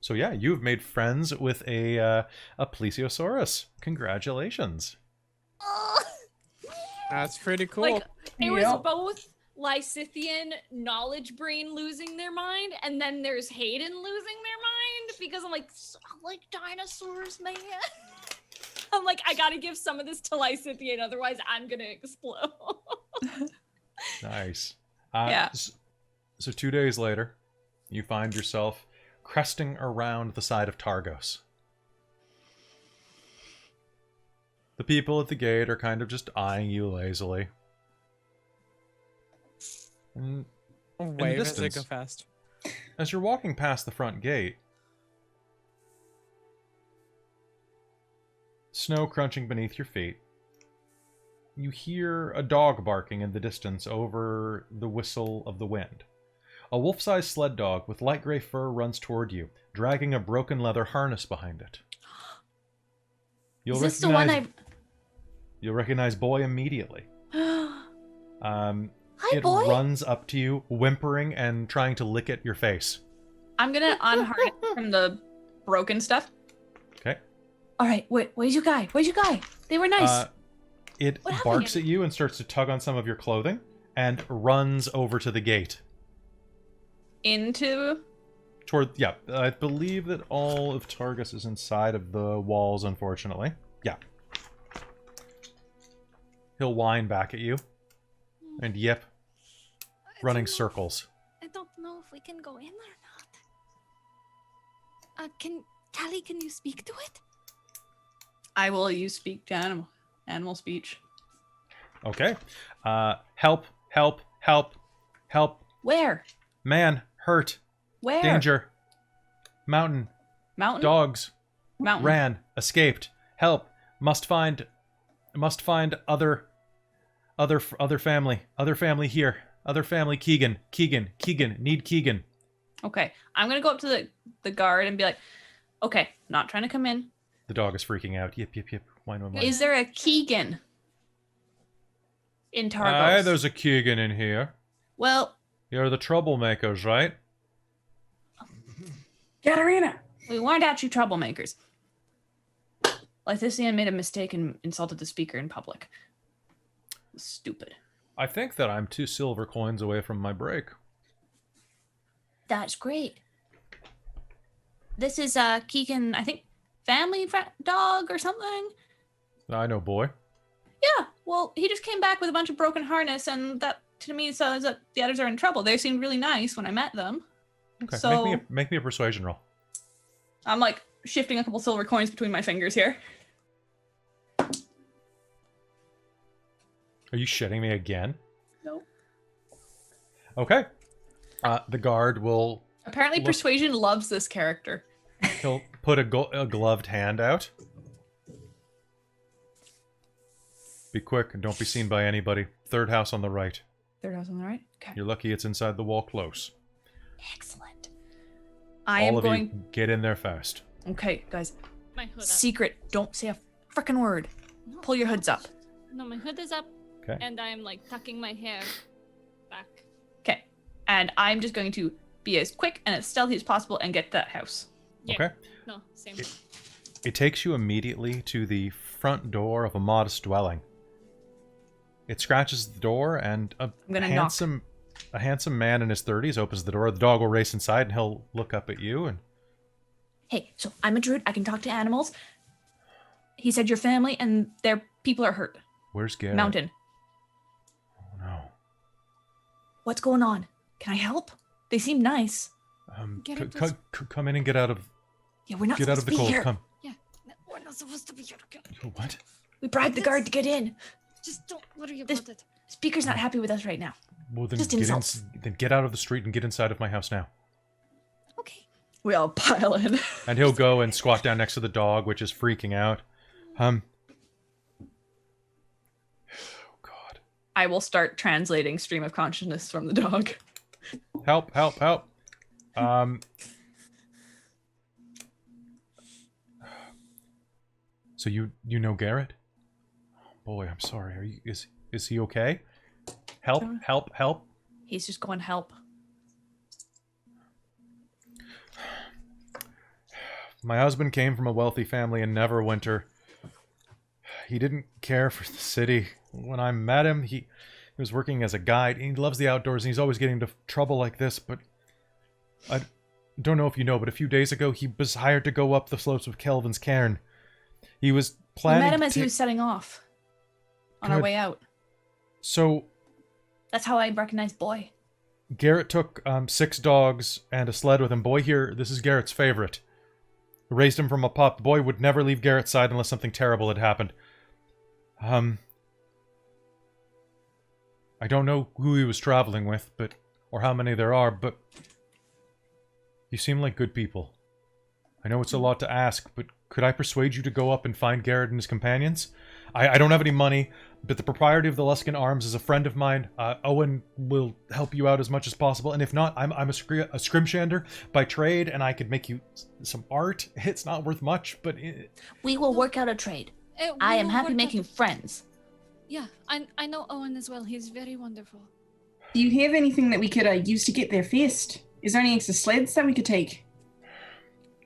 Speaker 1: So yeah, you've made friends with a plesiosaurus. Congratulations.
Speaker 4: That's pretty cool.
Speaker 3: Like it was
Speaker 5: Yep.
Speaker 3: both Lysithian knowledge brain losing their mind, and then there's Hayden losing their mind because I'm like, I like dinosaurs, man. I'm like, I gotta give some of this to Lysithian, otherwise I'm gonna explode.
Speaker 1: Nice.
Speaker 2: Yeah.
Speaker 1: So 2 days later, you find yourself cresting around the side of Targos. The people at the gate are kind of just eyeing you lazily. And
Speaker 4: Wave as they
Speaker 1: distance.
Speaker 4: go fast.
Speaker 1: as you're walking past the front gate, snow crunching beneath your feet, you hear a dog barking in the distance over the whistle of the wind. A wolf-sized sled dog with light gray fur runs toward you, dragging a broken leather harness behind it.
Speaker 2: Is this the one I...
Speaker 1: You'll recognize Boy immediately.
Speaker 2: Hi,
Speaker 1: It
Speaker 2: Boy.
Speaker 1: runs up to you, whimpering and trying to lick at your face.
Speaker 2: I'm gonna unharness from the broken stuff.
Speaker 1: Okay.
Speaker 2: All right, where's your guy? Where's your guy? They were nice.
Speaker 1: It
Speaker 2: What happened?
Speaker 1: barks at you and starts to tug on some of your clothing and runs over to the gate.
Speaker 2: Into...
Speaker 1: Yeah, I believe that all of Targus is inside of the walls, unfortunately. Yeah. He'll whine back at you and yip, running circles.
Speaker 3: I don't know if we can go in or not. Callie, can you speak to it?
Speaker 2: I will use speak to animal speech.
Speaker 1: Okay. Help, help, help, help.
Speaker 2: Where?
Speaker 1: Man, hurt.
Speaker 2: Where?
Speaker 1: Danger. Mountain.
Speaker 2: Mountain?
Speaker 1: Dogs.
Speaker 2: Mountain.
Speaker 1: Ran. Escaped. Help. Must find other family. Other family here. Other family. Keegan. Need Keegan.
Speaker 2: Okay. I'm going to go up to the guard and be like, okay, not trying to come in.
Speaker 1: The dog is freaking out. Yip. Whine.
Speaker 2: Is there a Keegan in Targos?
Speaker 1: Aye, there's a Keegan in here.
Speaker 2: Well,
Speaker 1: You're the troublemakers, right?
Speaker 5: Katarina!
Speaker 2: we weren't actually troublemakers. Lythisian made a mistake and insulted the speaker in public. Stupid.
Speaker 1: I think that I'm 2 silver coins away from my break.
Speaker 2: That's great. This is Keegan, I think, family dog or something.
Speaker 1: I know, Boy.
Speaker 2: Yeah, well, he just came back with a bunch of broken harness, and that to me says that the others are in trouble. They seemed really nice when I met them.
Speaker 1: Okay,
Speaker 2: So
Speaker 1: make me a persuasion roll.
Speaker 2: I'm like shifting a couple silver coins between my fingers here.
Speaker 1: Are you shitting me again?
Speaker 2: No.
Speaker 1: Okay. The guard will...
Speaker 2: Apparently, Persuasion loves this character.
Speaker 1: He'll put a gloved hand out. Be quick and don't be seen by anybody. 3rd house on the right.
Speaker 2: Third house on the right. Okay.
Speaker 1: You're lucky it's inside the wall close.
Speaker 2: Excellent. I am
Speaker 1: All of
Speaker 2: going.
Speaker 1: you, get in there fast.
Speaker 2: Okay, guys.
Speaker 3: My hood up.
Speaker 2: Secret. Don't say a frickin' word.
Speaker 3: No,
Speaker 2: Pull your hoods up.
Speaker 3: No, my hood is up.
Speaker 1: Okay.
Speaker 3: And I'm like tucking my hair back.
Speaker 2: Okay. And I'm just going to be as quick and as stealthy as possible and get to that house.
Speaker 3: Yeah.
Speaker 1: Okay.
Speaker 3: No, same.
Speaker 1: It takes you immediately to the front door of a modest dwelling. It scratches the door, and a
Speaker 2: gonna
Speaker 1: handsome man in his 30s opens the door. The dog will race inside, and he'll look up at you. And
Speaker 2: Hey, so I'm a druid. I can talk to animals. He said your family and their people are hurt.
Speaker 1: where's Garrett?
Speaker 2: Mountain.
Speaker 1: Oh no.
Speaker 2: What's going on? Can I help? They seem nice.
Speaker 3: Garrett
Speaker 1: Come in and get out of
Speaker 2: Yeah, we're not
Speaker 1: get out of
Speaker 2: supposed
Speaker 1: the
Speaker 2: to be
Speaker 1: cold.
Speaker 2: here.
Speaker 1: Come.
Speaker 3: Yeah, we're not supposed to be here.
Speaker 1: What?
Speaker 2: We bribed the guard to get in.
Speaker 3: Just don't worry
Speaker 2: This-
Speaker 3: about it.
Speaker 2: Speaker's not happy with us right now.
Speaker 1: Well, then
Speaker 2: Just
Speaker 1: get
Speaker 2: insults.
Speaker 1: then get out of the street and get inside of my house now.
Speaker 3: Okay.
Speaker 2: We all pile in.
Speaker 1: And he'll go and squat down next to the dog, which is freaking out. Oh God.
Speaker 2: I will start translating stream of consciousness from the dog.
Speaker 1: Help! So you know Garrett? Oh, boy, I'm sorry. Are you is he okay? Help!
Speaker 2: He's just going help.
Speaker 1: My husband came from a wealthy family in Neverwinter. He didn't care for the city. When I met him, he was working as a guide. He loves the outdoors, and he's always getting into trouble like this, but I don't know if you know, but a few days ago, he was hired to go up the slopes of Kelvin's Cairn. He was
Speaker 2: We
Speaker 1: planning
Speaker 2: met him
Speaker 1: to
Speaker 2: as he was setting off on our
Speaker 1: Good.
Speaker 2: way out.
Speaker 1: So
Speaker 2: That's how I recognized Boy.
Speaker 1: Garrett took 6 dogs and a sled with him. Boy here, this is Garrett's favorite. Raised him from a pup. Boy would never leave Garrett's side unless something terrible had happened. I don't know who he was traveling with, or how many there are, but you seem like good people. I know it's a lot to ask, but could I persuade you to go up and find Garrett and his companions? I don't have any money, but the proprietor of the Luskan Arms is a friend of mine. Owen will help you out as much as possible, and if not, I'm a scrimshander by trade, and I could make you some art. It's not worth much, but...
Speaker 6: We will work out a trade. I am happy making friends.
Speaker 3: Yeah, I know Owen as well. He's very wonderful.
Speaker 5: Do you have anything that we could use to get there first? Is there any extra sleds that we could take?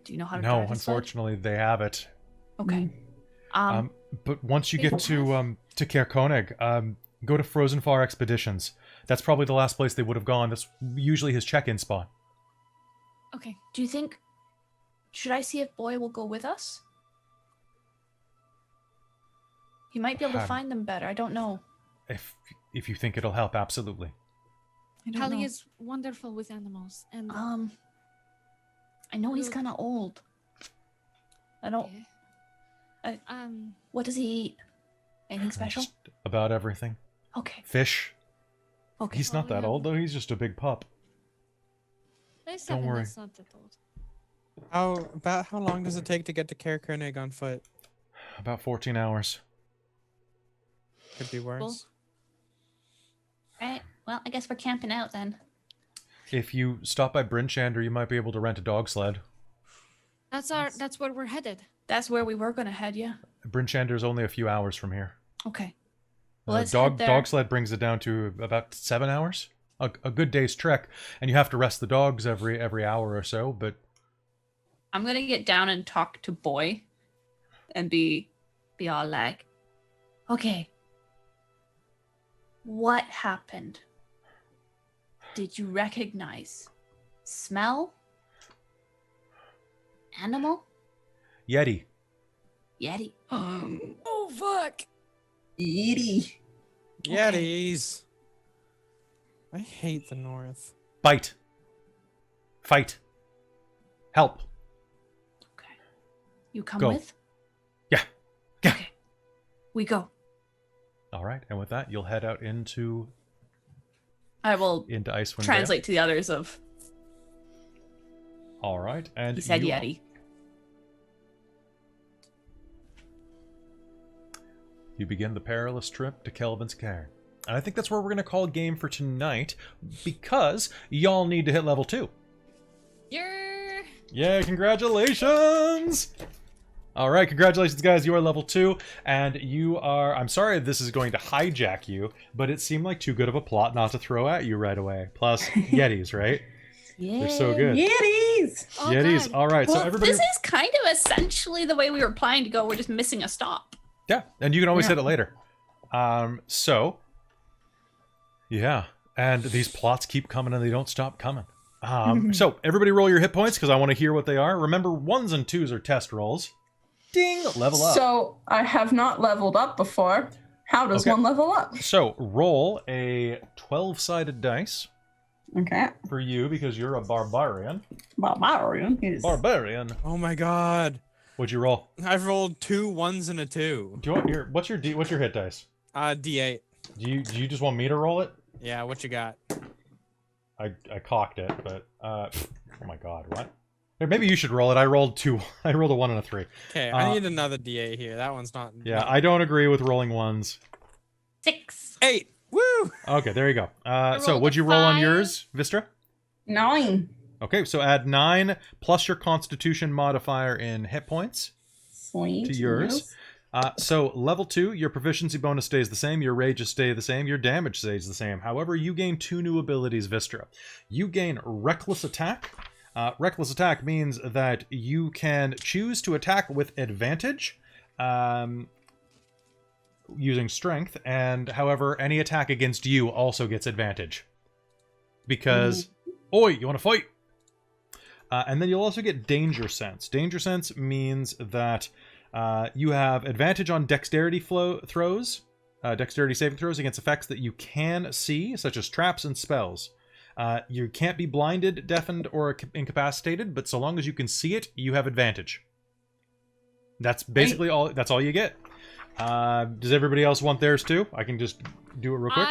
Speaker 6: Do you know how to
Speaker 1: No,
Speaker 6: drive a sled?
Speaker 1: unfortunately, they have it.
Speaker 6: Okay.
Speaker 1: But once you get to Caer Konig, go to Frozen Far Expeditions. That's probably the last place they would have gone. That's usually his check-in spot.
Speaker 3: Okay.
Speaker 6: Do you think... Should I see if Boy will go with us? He might be able to find them better. I don't know.
Speaker 1: If you think it'll help, absolutely.
Speaker 3: Hallie is wonderful with animals, and
Speaker 6: I know he's kind of old. I don't. What does he eat? Anything special?
Speaker 1: Just about everything.
Speaker 6: Okay.
Speaker 1: Fish.
Speaker 6: Okay.
Speaker 1: He's not that old though. He's just a big pup.
Speaker 3: Don't
Speaker 1: worry.
Speaker 3: That's not that old.
Speaker 4: How long does it take to get to Caer Konig on foot?
Speaker 1: About 14 hours.
Speaker 4: Could be worse.
Speaker 3: Cool.
Speaker 6: Right. Well, I guess we're camping out then.
Speaker 1: If you stop by Brinchander, you might be able to rent a dog sled.
Speaker 3: That's where we're headed.
Speaker 2: That's where we were gonna head, yeah.
Speaker 1: Brinchander is only a few hours from here.
Speaker 2: Okay. Well, let's head there.
Speaker 1: Dog sled brings it down to about 7 hours. A good day's trek, and you have to rest the dogs every hour or so. But
Speaker 2: I'm gonna get down and talk to Boy, and be all like,
Speaker 6: Okay. What happened? Did you recognize? Smell? Animal?
Speaker 1: Yeti.
Speaker 6: Yeti?
Speaker 3: Oh fuck!
Speaker 5: Yeti.
Speaker 4: Yetis. I hate the North.
Speaker 1: Bite. Fight. Help.
Speaker 6: Okay. You come
Speaker 1: Go.
Speaker 6: with?
Speaker 1: Yeah. Yeah.
Speaker 6: Okay. We go.
Speaker 1: All right, and with that, you'll head out into
Speaker 2: I will
Speaker 1: Icewind Dale.
Speaker 2: translate to the others of.
Speaker 1: All right, and
Speaker 2: He said
Speaker 1: you-
Speaker 2: Yeti.
Speaker 1: You begin the perilous trip to Kelvin's Cairn. And I think that's where we're going to call game for tonight, because y'all need to hit level 2. Yeah, congratulations! All right, congratulations, guys. You are level 2, and you are... I'm sorry this is going to hijack you, but it seemed like too good of a plot not to throw at you right away. Plus, Yetis, right?
Speaker 6: Yeah.
Speaker 1: They're so good.
Speaker 5: Yetis!
Speaker 3: Oh,
Speaker 1: Yetis.
Speaker 3: God.
Speaker 1: All right,
Speaker 2: Well,
Speaker 1: so everybody...
Speaker 2: this is kind of essentially the way we were planning to go. We're just missing a stop.
Speaker 1: Yeah, and you can always hit it later. Yeah, and these plots keep coming and they don't stop coming. So, everybody roll your hit points because I want to hear what they are. Remember, 1s and 2s are test rolls. Ding! Level up.
Speaker 5: So, I have not leveled up before. How does one level up?
Speaker 1: So, roll a 12-sided dice
Speaker 5: Okay.
Speaker 1: for you because you're a barbarian.
Speaker 5: Barbarian. Yes.
Speaker 1: Barbarian.
Speaker 4: Oh my god.
Speaker 1: What'd you roll?
Speaker 4: I've rolled 2 1s and a 2.
Speaker 1: Do you want your what's your hit dice?
Speaker 4: D8.
Speaker 1: Do you just want me to roll it?
Speaker 4: Yeah, what you got?
Speaker 1: I cocked it, but oh my god, what? Here, maybe you should roll it. I rolled a 1 and a 3.
Speaker 4: Okay, I need another D8 here. That one's not.
Speaker 1: Yeah, I don't agree with rolling 1s.
Speaker 2: 6.
Speaker 4: 8. Woo!
Speaker 1: Okay, there you go. So
Speaker 3: rolled
Speaker 1: what'd
Speaker 3: a
Speaker 1: you roll on
Speaker 3: 5.
Speaker 1: yours, Vistra?
Speaker 5: 9.
Speaker 1: Okay, so add 9 plus your Constitution modifier in hit points
Speaker 5: Sweet.
Speaker 1: to yours.
Speaker 5: Yes.
Speaker 1: So level 2, your proficiency bonus stays the same, your rages stay the same, your damage stays the same. However, you gain 2 new abilities, Vistra. You gain Reckless Attack. Reckless Attack means that you can choose to attack with advantage using Strength, and however, any attack against you also gets advantage. Because, oi, you want to fight? And then you'll also get Danger Sense. Danger Sense means that you have advantage on dexterity dexterity saving throws against effects that you can see, such as traps and spells. You can't be blinded, deafened, or incapacitated, but so long as you can see it, you have advantage. That's basically all. That's all you get. Does everybody else want theirs too? I can just do it real quick.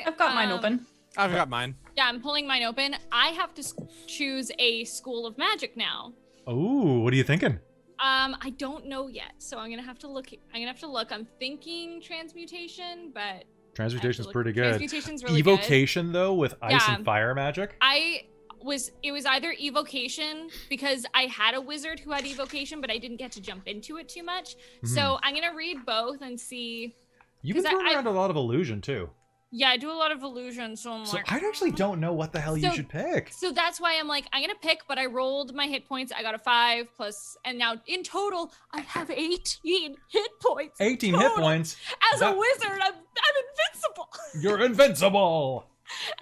Speaker 2: I've got mine open.
Speaker 4: I've got mine.
Speaker 3: Yeah, I'm pulling mine open. I have to choose a school of magic now.
Speaker 1: Oh, what are you thinking?
Speaker 3: I don't know yet, so I'm gonna have to look. I'm thinking transmutation, but
Speaker 1: Transmutation's pretty good.
Speaker 3: Transmutation's really
Speaker 1: Evocation
Speaker 3: good.
Speaker 1: though, with ice and fire magic.
Speaker 3: It was either evocation because I had a wizard who had evocation, but I didn't get to jump into it too much. So I'm gonna read both and see.
Speaker 1: You can throw around a lot of illusion too.
Speaker 3: Yeah, I do a lot of illusion, so I'm like...
Speaker 1: I actually don't know what the hell you should pick.
Speaker 3: So that's why I'm like, I'm gonna pick, but I rolled my hit points. I got a 5 plus, and now in total, I have 18 hit points.
Speaker 1: 18 hit points?
Speaker 3: As a wizard, I'm invincible.
Speaker 1: You're invincible!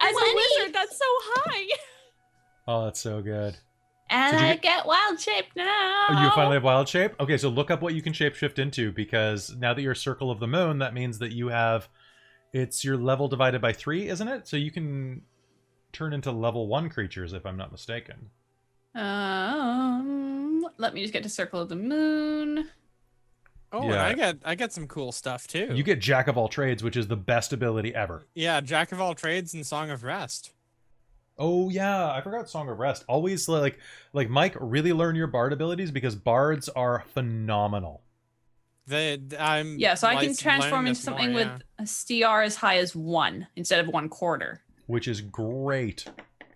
Speaker 3: As a wizard, that's so high.
Speaker 1: Oh, that's so good.
Speaker 2: And I get wild shape now.
Speaker 1: Oh, you finally have wild shape? Okay, so look up what you can shapeshift into, because now that you're Circle of the Moon, that means that you have... It's your level divided by 3, isn't it? So you can turn into level 1 creatures, if I'm not mistaken.
Speaker 2: Let me just get to Circle of the Moon.
Speaker 4: Oh, yeah. And I get some cool stuff too.
Speaker 1: You get Jack of all trades, which is the best ability ever.
Speaker 4: Yeah, Jack of all trades and Song of Rest.
Speaker 1: Oh yeah, I forgot Song of Rest. Always like Mike, really learn your bard abilities because bards are phenomenal.
Speaker 2: So I can transform into something with a CR as high as 1 instead of 1/4.
Speaker 1: Which is great.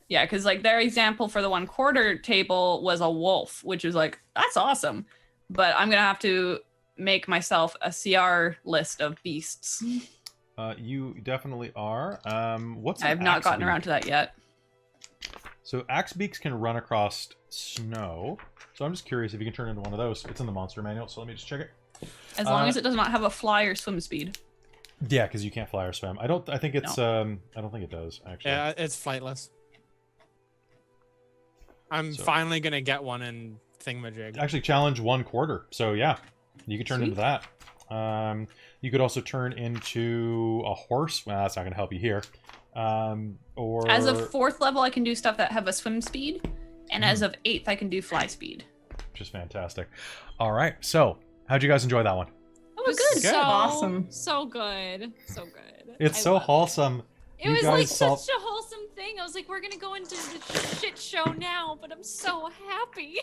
Speaker 2: Yeah, because like their example for the 1/4 table was a wolf, which is like, that's awesome. But I'm gonna have to make myself a CR list of beasts.
Speaker 1: You definitely are.
Speaker 2: I've not gotten around to that yet.
Speaker 1: So axe beaks can run across snow. So I'm just curious if you can turn into one of those. It's in the monster manual, so let me just check it.
Speaker 2: As long as it does not have a fly or swim speed.
Speaker 1: Yeah, because you can't fly or swim. I don't think it's I don't think it does, actually.
Speaker 4: Yeah, it's flightless. I'm finally gonna get one in Thingamajig.
Speaker 1: Actually, challenge 1/4. So yeah, you can turn into that. You could also turn into a horse. Well, that's not gonna help you here. Or
Speaker 2: as of 4th level, I can do stuff that have a swim speed, and as of 8th, I can do fly speed.
Speaker 1: Which is fantastic. All right, so how'd you guys enjoy that one?
Speaker 2: Oh, good.
Speaker 3: So
Speaker 5: awesome.
Speaker 3: So good. So good.
Speaker 1: It's so wholesome.
Speaker 3: It was like such a wholesome thing. I was like, we're gonna go into the shit show now, but I'm so happy.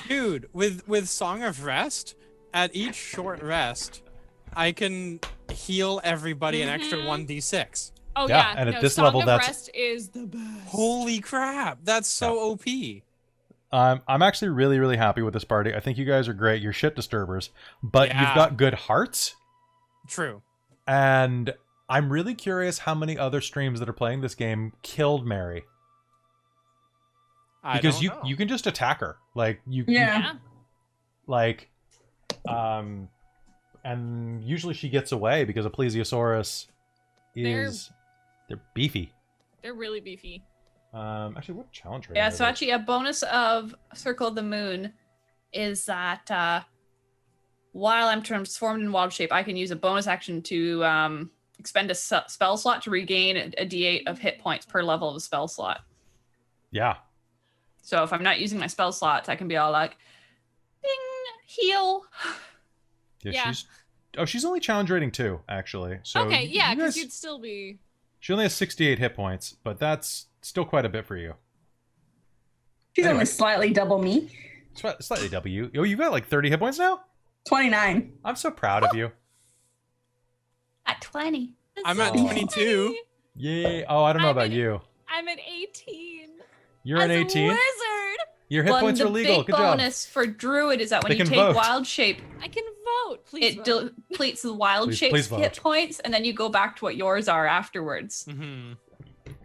Speaker 4: Dude, with Song of Rest, at each short rest, I can heal everybody an extra 1d6.
Speaker 3: Oh yeah,
Speaker 1: and at this level,
Speaker 3: Song of Rest is the best.
Speaker 4: Holy crap, that's so OP.
Speaker 1: I'm actually really, really happy with this party. I think you guys are great. You're shit disturbers, but you've got good hearts.
Speaker 4: True.
Speaker 1: And I'm really curious how many other streams that are playing this game killed Mary. Because you can just attack her. Like and usually she gets away because a plesiosaurus is they're beefy.
Speaker 3: They're really beefy.
Speaker 1: Actually, what challenge?
Speaker 2: Yeah, so actually a bonus of Circle of the Moon is that while I'm transformed in wild shape, I can use a bonus action to expend a spell slot to regain a d8 of hit points per level of a spell slot.
Speaker 1: Yeah.
Speaker 2: So if I'm not using my spell slots, I can be all like, ding, heal.
Speaker 3: Yeah.
Speaker 1: She's only challenge rating 2, actually. So
Speaker 3: okay, yeah, because you'd still be...
Speaker 1: She only has 68 hit points, but that's still quite a bit for you.
Speaker 5: She's only slightly double me.
Speaker 1: Slightly double you. Oh, you've got like 30 hit points now?
Speaker 5: 29.
Speaker 1: I'm so proud of you.
Speaker 2: At 20.
Speaker 4: I'm at 22.
Speaker 1: Yay. Oh, I don't know about you.
Speaker 3: I'm at 18.
Speaker 1: You're at 18?
Speaker 3: Wizard.
Speaker 1: Your hit points are legal. Good job.
Speaker 2: The big bonus for Druid is that when you take wild shape,
Speaker 3: I can vote. Please
Speaker 2: it
Speaker 3: vote.
Speaker 2: depletes the wild shape hit points, and then you go back to what yours are afterwards.
Speaker 4: Mm-hmm.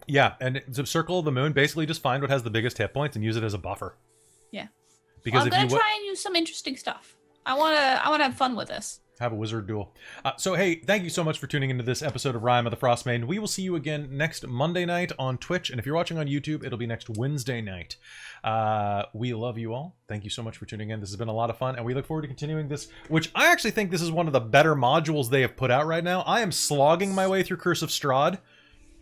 Speaker 1: Yeah, and the Circle of the Moon, basically just find what has the biggest hit points and use it as a buffer.
Speaker 2: Yeah.
Speaker 1: Because
Speaker 2: I'm gonna try and use some interesting stuff. I wanna have fun with this.
Speaker 1: Have a wizard duel. So, hey, thank you so much for tuning into this episode of Rime of the Frostmaiden. We will see you again next Monday night on Twitch. And if you're watching on YouTube, it'll be next Wednesday night. We love you all. Thank you so much for tuning in. This has been a lot of fun. And we look forward to continuing this, which I actually think this is one of the better modules they have put out right now. I am slogging my way through Curse of Strahd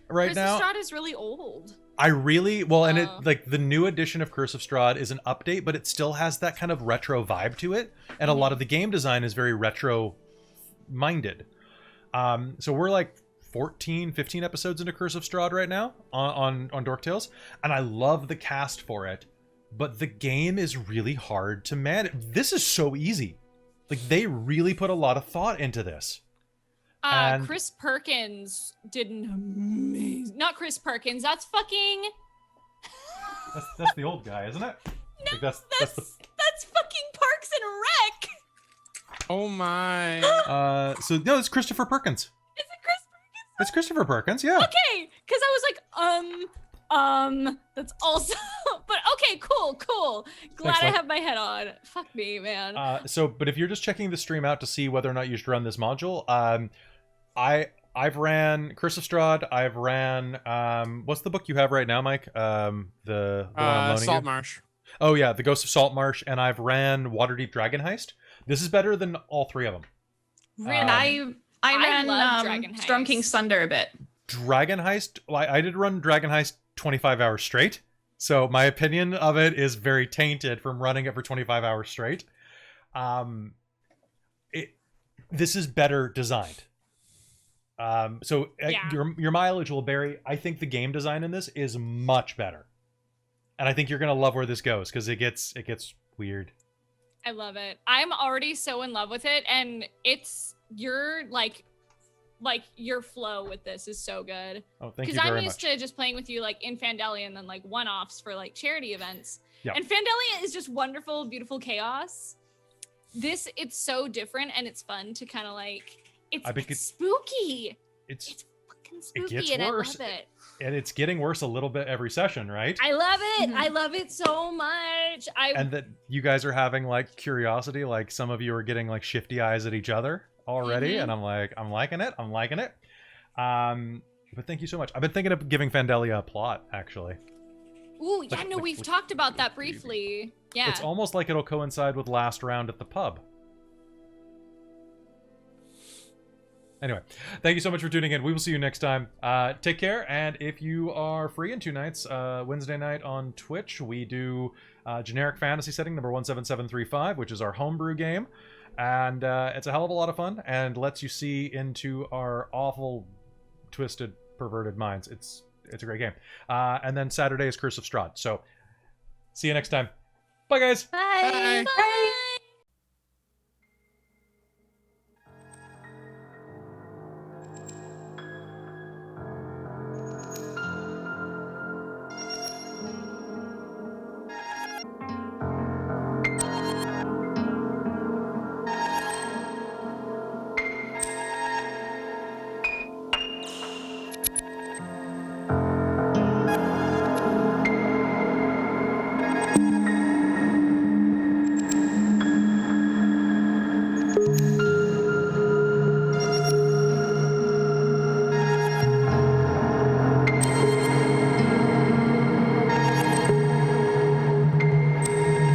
Speaker 1: right now.
Speaker 3: Curse of Strahd is really old.
Speaker 1: I really, and it like the new edition of Curse of Strahd is an update, but it still has that kind of retro vibe to it. And a lot of the game design is very retro minded. So we're like 14, 15 episodes into Curse of Strahd right now on Dork Tales, and I love the cast for it, but the game is really hard to manage. This is so easy. Like, they really put a lot of thought into this. And
Speaker 3: Chris Perkins did an amazing... Not Chris Perkins, that's fucking...
Speaker 1: that's the old guy, isn't it?
Speaker 3: No,
Speaker 1: Like
Speaker 3: that's fucking Parks and Rec!
Speaker 4: Oh my.
Speaker 1: So no, it's Christopher Perkins.
Speaker 3: Is it Chris Perkins?
Speaker 1: It's Christopher Perkins, yeah.
Speaker 3: Okay, because I was like, that's also... But okay, cool. Glad
Speaker 1: Thanks,
Speaker 3: I
Speaker 1: Mike.
Speaker 3: have my head on. Fuck me, man.
Speaker 1: But if you're just checking the stream out to see whether or not you should run this module, I've ran Curse of Strahd. I've ran what's the book you have right now, Mike? The one I'm loaning you?
Speaker 4: Saltmarsh.
Speaker 1: Oh yeah, the Ghost of Saltmarsh, and I've ran Waterdeep Dragon Heist. This is better than all three of them.
Speaker 2: And I ran
Speaker 3: love Dragon Heist.
Speaker 2: Storm King's Thunder a bit.
Speaker 1: Dragon Heist. I did run Dragon Heist 25 hours straight, so my opinion of it is very tainted from running it for 25 hours straight. This is better designed. Your mileage will vary. I think the game design in this is much better, and I think you're gonna love where this goes because it gets weird.
Speaker 3: I love it. I'm already so in love with it, and it's your your flow with this is so good.
Speaker 1: Oh, thank you
Speaker 3: Because
Speaker 1: very
Speaker 3: I'm used
Speaker 1: much.
Speaker 3: to just playing with you like in Fandalia and then like one-offs for like charity events.
Speaker 1: Yeah.
Speaker 3: And Fandalia is just wonderful, beautiful chaos. This, it's so different and it's fun to kind of like, it's spooky.
Speaker 1: It's
Speaker 3: fucking spooky
Speaker 1: gets
Speaker 3: and
Speaker 1: worse.
Speaker 3: I love it.
Speaker 1: And it's getting worse a little bit every session, right?
Speaker 3: I love it.
Speaker 2: Mhm.
Speaker 3: I love it so much.
Speaker 1: And that you guys are having like curiosity, like some of you are getting like shifty eyes at each other already,
Speaker 3: Mhm.
Speaker 1: and I'm like, I'm liking it. But thank you so much. I've been thinking of giving Fandalia a plot, actually.
Speaker 3: Ooh, yeah,
Speaker 1: Like-
Speaker 3: no,
Speaker 1: like-
Speaker 3: we've
Speaker 1: like-
Speaker 3: talked about that briefly. Yeah.
Speaker 1: It's almost like it'll coincide with last round at the pub. Anyway, thank you so much for tuning in. We will see you next time. Take care, and if you are free in 2 nights, Wednesday night on Twitch, we do generic fantasy setting number 17735, which is our homebrew game, and it's a hell of a lot of fun and lets you see into our awful, twisted, perverted minds. It's a great game. And then Saturday is Curse of Strahd. So, see you next time. Bye, guys.
Speaker 2: Bye.
Speaker 4: Bye.
Speaker 3: Bye.